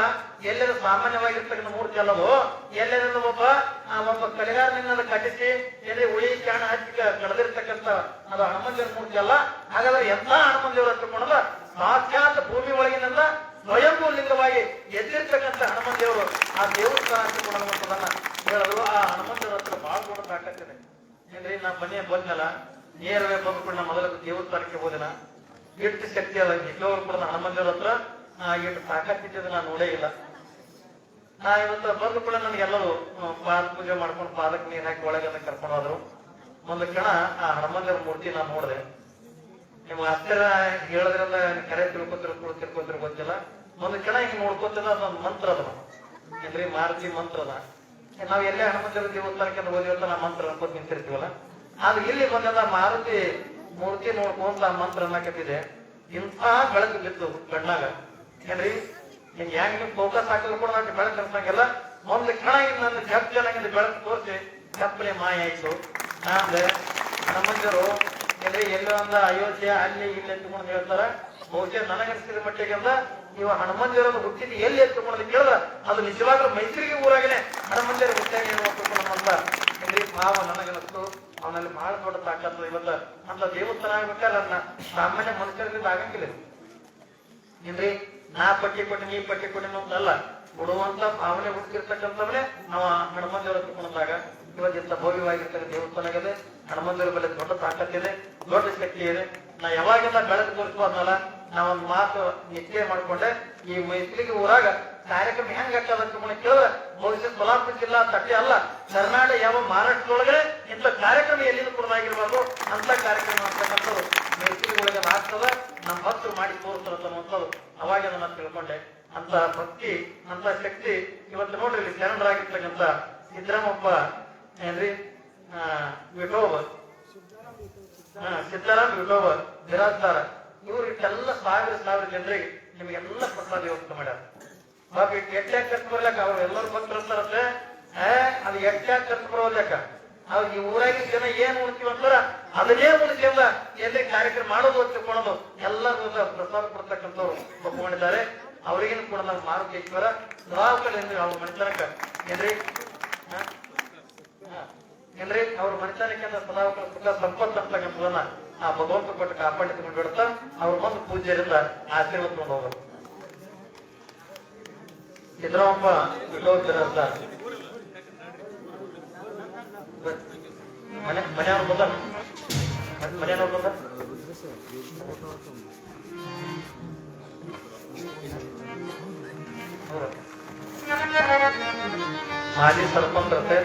ಎಲ್ಲರೂ ಸಾಮಾನ್ಯವಾಗಿರ್ತಕ್ಕಂಥ ಮೂರ್ತಿ ಅಲ್ಲದು, ಎಲ್ಲೆಲ್ಲ ಒಬ್ಬ ಕಲೆಗಾರನಿಂದ ಕಟ್ಟಿಸಿ ಎಲ್ಲಿ ಉಳಿ ಚಾಣ ಹಚ್ಚಿ ಕಳೆದಿರ್ತಕ್ಕಂಥ ಅದು ಹನುಮಂತೇವ್ರ ಮೂರ್ತಿ ಅಲ್ಲ. ಹಾಗಾದ್ರೆ ಎಂತ ಹನುಮಂತೇವ್ರು ಹಚ್ಚಿಕೊಂಡ್ರ ಸಾಕ್ಷಾತ್ ಭೂಮಿ ಒಳಗಿನಿಂದ ಸ್ವಯಂಭೂ ಲಿಂಗವಾಗಿ ಎದ್ದಿರ್ತಕ್ಕಂಥ ಹನುಮಂತೇವರು ಆ ದೇವಸ್ಥಾನ ಹಚ್ಚಿಕೊಳ್ಳುವಂಥದನ್ನ ಹೇಳಿದ್ರು. ಆ ಹನುಮಂತೇವ್ರ ಹತ್ರ ಬಹಳ ಕೂಡ ತಾಕತ್ತಿದೆ ಏನ್ರಿ. ನಾ ಮನೆ ಬಂದ್ನಲ್ಲ ನೇರವೇ ಬಂದ್ಕೊಂಡು ನಾ ಮೊದಲ ದೇವಸ್ಥಾನಕ್ಕೆ ಹೋದಿನ ಎಷ್ಟು ಶಕ್ತಿ ಅದ ನಿಜವಾಗ್ಲೂ ಕೂಡ ಹನುಮಂತೇವ್ರ ಹತ್ರ ಎಷ್ಟು ತಾಕತ್ತಿದ್ದ ನಾನು ನೋಡೇ ಇಲ್ಲ. ನಾ ಇವತ್ತು ಬಂದು ಕೂಡ ನನಗೆಲ್ಲರೂ ಪಾದ ಪೂಜೆ ಮಾಡ್ಕೊಂಡು ಪಾದಕ್ಕೆ ನೀರ್ ಹಾಕಿ ಒಳಗೆಲ್ಲ ಕರ್ಕೊಂಡು ಹೋದ್ರು. ಒಂದು ಕ್ಷಣ ಆ ಹನುಮಂತೇವ್ರ ಮೂರ್ತಿ ನಾನು ನೋಡಿದೆ. ನಿಮ್ಗೆ ಆಶ್ಚರ್ಯ ಹೇಳೋದ್ರಿಂದ ಕರೆ ತಿಳ್ಕೊತಿರ್ ಗೊತ್ತಿಲ್ಲ. ಒಂದು ಕ್ಷಣ ಹಿಂಗ್ ನೋಡ್ಕೊತಿಲ್ಲ, ಅದೊಂದು ಮಂತ್ರ ಅದ ಏನ್ರಿ, ಮಾರುತಿ ಮಂತ್ರ ಅದ. ನಾವ್ ಎಲ್ಲೇ ಹನುಮಂತೇವ್ರ ದೇವಸ್ಥಾನಕ್ಕೆ ಹೋದಿವತ್ತ ನಾ ಮಂತ್ರ ಅನ್ಕೋತ ನಿಂತಿರ್ತೀವಲ್ಲ, ಆದ್ರೆ ಇಲ್ಲಿ ಬಂದೆಲ್ಲ ಮಾರುತಿ ಮೂರ್ತಿ ನೋಡ್ಕೊಂತ ಮಂತ್ರ ಅನ್ನಕತ್ತಿದೆ. ಇಂಥ ಬೆಳಕು ಬಿತ್ತು ಕಣ್ಣಾಗ ಏನ್ರಿ. ಹಿಂಗ್ ಹೆಂಗ್ ನಿಮ್ ಫೋಕಸ್ ಹಾಕಿದ್ರು ಕೂಡ ನನಗೆ ಬೆಳಕು ಅನ್ಸಂಗಿಲ್ಲ. ಒಂದು ಕ್ಷಣ ಹಿಂಗ್ ನನ್ನ ಜಗ್ ಚೆನ್ನಾಗಿಂದ ಬೆಳಕು ತೋರಿಸಿ ಕಪ್ಪಲೆ ಮಾಯ ಆಯ್ತು. ಅಂದ್ರೆ ಹನುಮಂತರು ಏನ್ರಿ ಎಲ್ಲೋ ಒಂದ ಅಯೋಧ್ಯೆ ಅಲ್ಲಿ ಇಲ್ಲಿ ಎತ್ಕೊಂಡು ಹೇಳ್ತಾರ. ಬಹುಶಃ ನನಗನ್ಸಿದ ಮಟ್ಟಿಗೆ ಅಂದ ಇವ ಹನುಮಂತರನ್ನು ಹುಟ್ಟಿದ್ದು ಎಲ್ಲಿ ಎತ್ಕೊಂಡು ಕೇಳಿದ್ರ ಅದು ನಿಜವಾಗ್ಲೂ ಮೈಸೂರಿಗೆ ಊರಾಗನೆ ಹನುಮಂತರ ಹುಟ್ಟಾಗಿ ಅಂತ ಏನ್ರಿ ಭಾವ ನನಗನ್ನಿಸ್ತು. ಅವನಲ್ಲಿ ಬಹಳ ದೊಡ್ಡ ತಾಕತ್ತು. ಇವತ್ತ ಅಂತ ದೇವಸ್ಥಾನ ಆಗ್ಬೇಕಾದ್ರೆ ನನ್ನ ಸಾಮಾನ್ಯ ಮನುಷ್ಯರಿಂದ ಆಗಂಗಿಲ್ಲ ಏನ್ರಿ. ನಾ ಪಟ್ಟಿ ಕೊಟ್ಟಿ ನೀ ಪಟ್ಟಿ ಕೊಟ್ಟಿ ಅಂತಲ್ಲ, ಕೊಡುವಂತ ಭಾವನೆ ಹುಟ್ಟಿರ್ತಕ್ಕಂಥವನೇ ನಾವು ಹನುಮಂತೇವ್ರ ಹತ್ಕೊಂಡಾಗ ಇವತ್ತಿಂತ ಭವ್ಯವಾಗಿರ್ತಕ್ಕ ದೇವಸ್ಥಾನ ಆಗಿದೆ. ಹನುಮಂತೇವ್ರ ಬೆಲೆ ದೊಡ್ಡ ತಾಕತ್ತಿದೆ, ದೊಡ್ಡ ಶಕ್ತಿ ಇದೆ. ನಾ ಯಾವಾಗೆಲ್ಲ ಬೆಳಕು ತೋರಿಸ್ಬೋದಲ್ಲ, ನಾವೊಂದು ಮಾತು ನಿಶ್ಚಯ ಮಾಡ್ಕೊಂಡೆ, ಈ ಮೈಸೂರಿಗೆ ಊರಾಗ ಕಾರ್ಯಕ್ರಮ ಹೆಂಗ್ ಆಗ್ತದ ಕೇಳಿದ್ರೆ ಬಹುಶಃ ಸೋಲಾಪುರ ಜಿಲ್ಲಾ ತಟ್ಟೆ ಅಲ್ಲ, ಕರ್ನಾಟಕ ಯಾವ ಮಹಾರಾಷ್ಟ್ರದೊಳಗಡೆ ಇಂಥ ಕಾರ್ಯಕ್ರಮ ಎಲ್ಲಿಂದ ಕೊಡಲಾಗಿರ್ಬಾರ್ದು ಅಂತ ಕಾರ್ಯಕ್ರಮ ಅಂತಕ್ಕಂಥದ್ದು ಮೈಸೂರಿಗೆ ಒಳಗೆ ಆಗ್ತದ. ನಮ್ಮ ಭಕ್ತರು ಮಾಡಿ ತೋರಿಸ್ತಾರ ಅನ್ನುವಂಥದ್ದು ಅವಾಗ ನಾನು ತಿಳ್ಕೊಂಡೆ. ಅಂತ ಭಕ್ತಿ, ಅಂತ ಶಕ್ತಿ ಇವತ್ತು ನೋಡ್ರಿ ಇಲ್ಲಿ ಶರಣರಾಗಿರ್ತಕ್ಕಂಥ ಸಿದ್ದರಾಮಪ್ಪ ಏನ್ರಿ ವಿಠೋಬ, ಸಿದ್ದರಾಮ್ ವಿಠೋಬ ಬಿರಾಜ್ದಾರ, ಇವ್ರು ಇಟ್ಟೆಲ್ಲ ಸಾವಿರ ಜನರಿಗೆ ನಿಮಗೆಲ್ಲ ಪ್ರಸಾದ ವ್ಯವಸ್ಥೆ ಮಾಡ್ಯಾರ. ಬಾಬ ಇಟ್ಟು ಎಟ್ಟ್ಯಾಗ ಖರ್ಚು ಬರ್ಲಕ್ಕ ಅವ್ರು ಎಲ್ಲರೂ ಭಕ್ತರು ಅಂತಾರಂತೆ. ಅದು ಎಟ್ಟ್ಯಾಗ ಖರ್ಚು ಬರೋದ್ಯಾಕ ಅವ್ರು ಈ ಊರಾಗಿನ ಜನ ಏನ್ ಉಣ್ತೀವಿ ಅಂತಾರ ಅದನ್ನೇ ಉಣ್ತೀವಲ್ಲ ಎಲ್ಲಿ ಕಾರ್ಯಕ್ರಮ ಮಾಡೋದು ಹಚ್ಚಿಕೊಳ್ಳೋದು ಎಲ್ಲರೂ ಪ್ರಸಾದ ಕೊಡ್ತಕ್ಕಂಥವ್ರು ಒಪ್ಕೊಂಡಿದ್ದಾರೆ. ಅವ್ರಿಗೇನು ಕೂಡ ನಾವು ಮಾರುಕೇಶ್ವರ ದ್ರಾವಕದಿಂದ ಅವ್ರ ಮನೆತನಕ ಏನ್ರಿ ಏನ್ರಿ ಅವ್ರ ಮನೆತನಕ್ಕೆ ಸದಾವಕರ ಸುಖ ಸಂಪತ್ತು ಅಂತಕ್ಕಂಥದನ್ನ ಆ ಭಗವಂತ ಕೊಟ್ಟು ಕಾಪಾಡಿಕೊಂಡು ಬಿಡ್ತಾ ಅವ್ರ ಬಂದು ಪೂಜ್ಯರಿಂದ ಆಶೀರ್ವಾದ ತಗೊಂಡು ಹೋಗೋದು. ಸಿದ್ದರಾಮಪ್ಪ ಬಿಟ್ಟೋಗ್ತಿರಂತ ಮನೆಯವ್ರು ಬಂದ ಮನೆಯವ್ರು ಬಂದ ಮಾಜಿ ಸರ್ಪಂಚರತೆ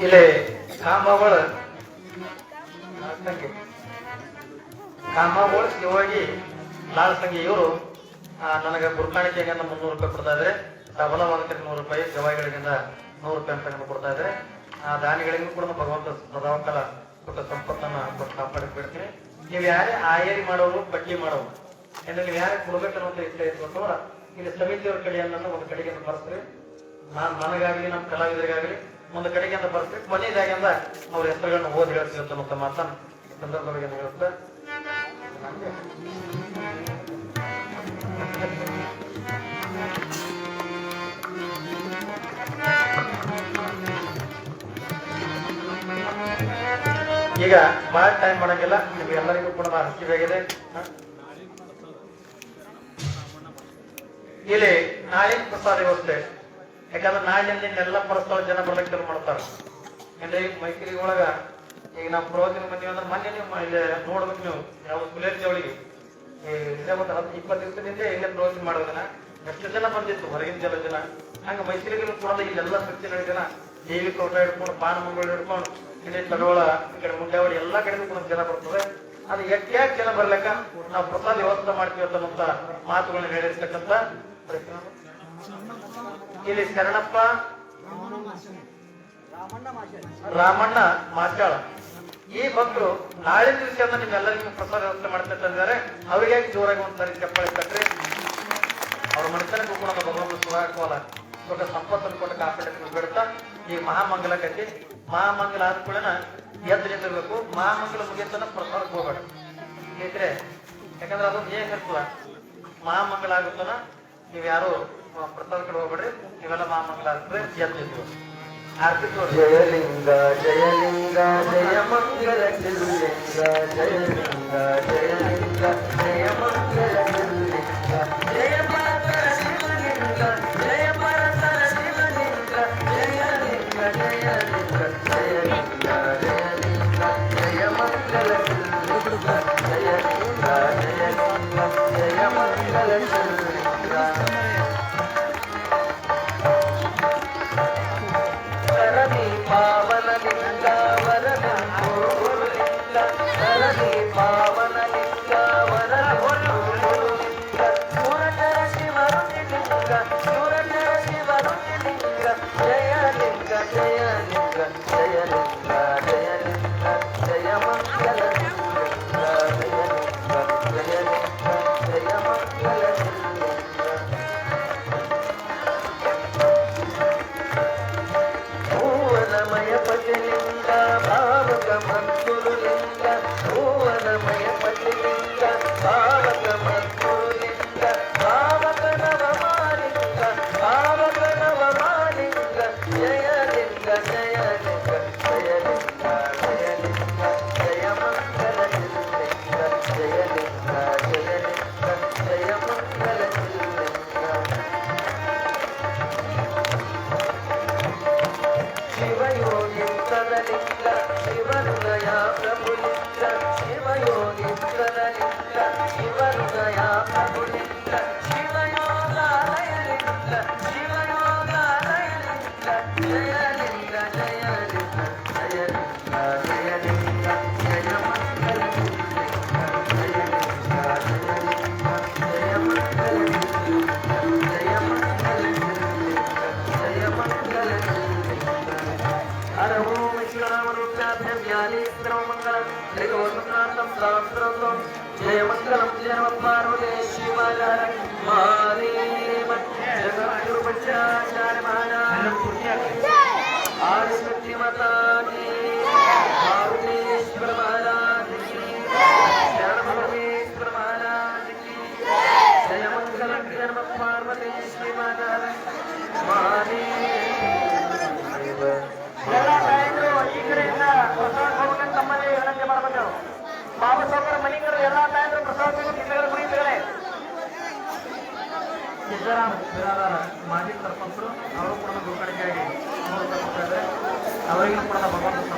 ಇಲ್ಲಿ ಕಾಮಾವಳ ಶಿವಾಗಿ ಲಾಲ್ ಸಂಗಿ ಇವರು ನನಗೆ ಗುರುಕಾಣಿಕೆಗೆ 300 ರೂಪಾಯಿ ಕೊಡ್ತಾ ಇದ್ರೆ, ಸಬಲವಾದಕರಿಗೆ 100 ರೂಪಾಯಿ, ಗವಾಯಿಗಳಿಂದ 100 ರೂಪಾಯಿ ಅಂತ ಕೊಡ್ತಾ ಇದ್ರೆ, ಆ ದಾನಿಗಳಿಗೂ ಕೂಡ ಭಗವಂತ ಸದಾವಕಾಲ ಕೊಟ್ಟ ಸಂಪತ್ತನ್ನ ಕೊಟ್ಟು ಕಾಪಾಡಿ ಬಿಡ್ತೀನಿ. ನೀವು ಯಾರೇ ಆಯರಿ ಮಾಡೋರು ಪಟ್ಟಿ ಮಾಡೋರು ಅಂದ್ರೆ ನೀವು ಯಾರೇ ಕೊಡ್ಬೇಕನ್ನೋಂತ ಇಷ್ಟ ಇಟ್ಕೊಂಡವ್ರ ಇಲ್ಲಿ ಸಮಿತಿಯವ್ರ ಕಡೆಯನ್ನ ಒಂದು ಕಡೆಗೆ ಬರ್ಸ್ರಿ. ನನಗಾಗ್ಲಿ ನಮ್ಮ ಕಲಾವಿದರಿಗಾಗ್ಲಿ ಒಂದು ಕಡೆಗೆ ಅಂತ ಬರ್ತೀವಿ. ಕೊನೆಯದಾಗಿಂದ ಅವ್ರ ಹೆಸರುಗಳನ್ನ ಓದಿ ಹೇಳ್ತೀವಿ ಅಂತ ಮಾತನ್ನ ಸಂದರ್ಭಗಳಿಗೆ ಹೇಳುತ್ತೆ. ಈಗ ಬಹಳ ಟೈಮ್ ಮಾಡಂಗಿಲ್ಲ, ನಿಮ್ಗೆ ಎಲ್ಲರಿಗೂ ಕೂಡ ಹಸಿವಾಗಿದೆ. ಇಲ್ಲಿ ನಾಳಿನ ಪ್ರಸಾದ ವ್ಯವಸ್ಥೆ, ಯಾಕಂದ್ರೆ ನಾಳಿನಿಂದ ಇನ್ನೆಲ್ಲ ಪರಸ್ಪರ ಜನ ಬರ್ಲಿಕ್ಕೆ ಶುರು ಮಾಡ್ತಾರೆ. ಅಂದ್ರೆ ಮೈಸೂರಿ ಒಳಗ ಈಗ ನಾವು ಪ್ರವಚನ ಬಂದೀವಿ ಅಂದ್ರೆ ಮೊನ್ನೆ ನೀವು ಇಲ್ಲಿ ನೋಡ್ಬೇಕು, ನೀವು ಯಾವ ಸುಲೇರ್ ಜವಳಿಗೆ ಇದೇ ಒಂದು 10-20 ದಿವಸದಿಂದ ಇಲ್ಲೇ ಪ್ರವಚನ ಮಾಡೋದನ್ನ ಎಷ್ಟು ಜನ ಬಂದಿತ್ತು ಹೊರಗಿನ ಜನ. ಹಂಗ ಮೈಸೂರಿಗೆ ಕೂಡ ಇಲ್ಲೆಲ್ಲ ಸೃಷ್ಟಿ ಜನ ದೇವಿ ತೋಟ ಹಿಡ್ಕೊಂಡು ಪಾನ ಮಂಗಳು ಹಿಡ್ಕೊಂಡು ಇಲ್ಲಿ ತಡೋಳ ಈ ಕಡೆ ಮುಂಡಾವಳಿ ಎಲ್ಲಾ ಕಡೆಗೂ ಕೂಡ ಜನ ಬರ್ತದೆ. ಅದು ಯಾಕೆ ಜನ ಬರ್ಲಿಕ್ಕ ನಾವು ಪ್ರಸಾದ ವ್ಯವಸ್ಥೆ ಮಾಡ್ತೀವಿ ಅಂತಂತ ಮಾತುಗಳನ್ನ ಹೇಳಿರ್ತಕ್ಕಂಥ ಇಲ್ಲಿ ಶರಣಪ್ಪ ರಾಮಣ್ಣ ಮಾಚಾಳ ಈ ಭಕ್ತರು ನಾಳೆ ದಿವಸ ನಿಮ್ಮೆಲ್ಲರಿಗೂ ಪ್ರಸಾದ ವ್ಯವಸ್ಥೆ ಮಾಡ್ತಿದ್ದಾರೆ. ಅವರಿಗೆ ಜೋರಾಗಿ ಒಂದ್ಸರಿ ಚಪ್ಪಾಳೆ ತಟ್ರಿ. ಅವ್ರ ಮನುಷ್ಯನಿಗೂ ಕೂಡ ಭಗವಂತ ಸುಧಾರಿಸೋಲ್ಲ ದೊಡ್ಡ ಸಂಪತ್ತನ್ನು ಕೊಟ್ಟು ಕಾಪಾಡಕ್ಕೆ ಬಿಡುತ್ತಾ ಈ ಮಹಾಮಂಗಲ ಕಟ್ಟಿ ಮಹಾಮಂಗಲ ಆದ ಕೂಡ ಎದ್ದು ನಿಂತಿರ್ಬೇಕು. ಮಹಾಮಂಗಲ ಮುಗಿಯತನ ಪ್ರಸಾದಕ್ಕೆ ಹೋಗ್ಬೇಡ ಏಕ್ರೆ, ಯಾಕಂದ್ರೆ ಅದೊಂದು ಏನ್ ಇರ್ತದ ಮಹಾಮಂಗಲ ಆಗುತ್ತನ ನೀವ್ ಯಾರು ಪ್ರಸಾದ ಕಡೆ ಹೋಗ್ಬೇಡ್ರಿ. ನೀವೆಲ್ಲ ಮಹಾಮಂಗಲ ಆಗ್ತದೆ ಎದ್ದು ನಿಂತು ಆರ್ತಿ ಜಯಲಿಂಗ ಜಯಲಿಂಗ ಜಯ ಮಂಗಲ ಲಿಂಗ ಜಯಲಿಂಗ ಜಯಲಿಂಗ ಜಯ ಮಂಗಲ ಲಿಂಗ ಜಯ ಪರತರ ಶಿವಲಿಂಗ ಜಯ ಪರತರ ಶಿವಲಿಂಗ ಜಯಲಿಂಗ ಜಯಲಿಂಗ ಜಯಲಿಂಗ ಜಯಲಿಂಗ ಜಯ ಮಂಗಲ ಲಿಂಗ ಜಯಲಿಂಗ ಜಯಲಿಂಗ ಜಯ ಮಂಗಲ ಲಿಂಗ ಪಾವನ ಲಿಂಗ ವರದ ಲಿಂಗ ಸರದಿ ಪಾವನ ಲಿಂಗ ವರದ ಲಿಂಗ ಸುರತರ ಶಿವರುಲಿಂಗ ಸುರತರ ಶಿವರುಲಿಂಗ ಜಯಲಿಂಗ ಜಯಲಿಂಗ ಜಯಲಿಂಗ ಜಯಲಿಂಗ ಜಯ ಮಂಗಲ ಲಿಂಗ ಜಯಲಿಂಗ ಜಯಲಿಂಗ ಜಯ ಮಂಗಲ ಲಿಂಗ ಭುವನಮಯ ಪತಿಲಿಂಗ ಭಾವಕ ಮತ್ತುರುಲಿಂಗ ಭುವನಮಯ ಪತಿಲಿಂಗ ಭಾವಕ ಮತ್ತುರುಲಿಂಗ ಭಾವಕ ನವಮಾಲಿಂಗ ಭಾವಕ ನವಮಾಲಿಂಗ ಜಯಲಿಂಗ ಜಯಲಿಂಗ ಜಯಲಿಂಗ ಜಯಲಿಂಗ ಜಯ ಮಂಗಲ ಲಿಂಗ ಜಯಲಿಂಗ ಜಯಲಿಂಗ ಜಯ ಮಂಗಲ ಲಿಂಗ ಶಿವಯೋಗೀಂದ್ರಲಿಂಗ ಶಿವಹೃದಯ ಪ್ರಭುಲಿಂಗ ಶಿವಯೋಗೀಂದ್ರಲಿಂಗ ಶಿವಹೃದಯ ಪ್ರಭುಲಿಂಗ ಶಿವಯೋಗಾಲಯಲಿಂಗ ಶಿವಯೋಗಾಲಯಲಿಂಗ ಜಯಲಿಂಗ ಜಯಲಿಂಗ ಜಯಲಿಂಗ ಜಯಲಿಂಗ ಜಯ ಮಂಗಲ ಲಿಂಗ ಜಯಲಿಂಗ ಜಯಲಿಂಗ ಜಯ ಮಂಗಲ ಲಿಂಗ ಜಯ ಮಂಗಲ ಲಿಂಗ ಜಯ ಮಂಗಲ ಹರ ಓಂ ವಿಷ್ಣುರಾಮರುದ್ರಾಭ್ಯಂ ವ್ಯಾಲೀಶ್ವರಂ ಮಂಗಲಂ ತ್ರಿಗೋತ್ರನಾಥಂ ಸಹಸ್ರಂ ಜಯ ಮಂಗಲಂ ಜಯ ಪಾರ್ವತಿ ಶಿವಾಯ ಮಹಾದೇವ ಜಗದ್ಗುರು ಪಂಚಾಚಾರ್ಯ ಮಹಾರಾಜ ಆದಿಶಕ್ತಿ ಮಾತಾ ಕೀ ಪಾರ್ವತೀಶ್ವರ ಮಹಾರಾಜ ಕೀ ಶರಣ ಪರಮೇಶ್ವರ ಮಹಾರಾಜ ಕೀ ಜಯ ಮಂಗಲಂ ಜಯ ಪಾರ್ವತಿ ಶಿವಾಯ ಮಹಾದೇವ ಎಲ್ಲ ತಾಯಂದಿರು ಈ ಕಡೆಯಿಂದ ಪ್ರಸಾದ ಹೋಗಕ್ಕೆ ತಮ್ಮಲ್ಲಿ ವಿನಂತಿ ಮಾಡಬೇಕು. ಬಾಬಾ ಸಾಹೇಬರ ಮನೆಗಳು ಎಲ್ಲಾ ತಾಯಂದಿರು ಪ್ರಸಾದ ತಿಂಗಳ ಮುಗಿತಾರೆ. ಸಿದ್ದರಾಮ ಬಿರಾದಾರ ಮಾಜಿ ಸರ್ಪಂಚರು ಅವರು ಕೂಡ ಗುರುಕಡೆಗಾಗಿ ಅವರಿಗೂ ಕೂಡ ಭಗವಂತ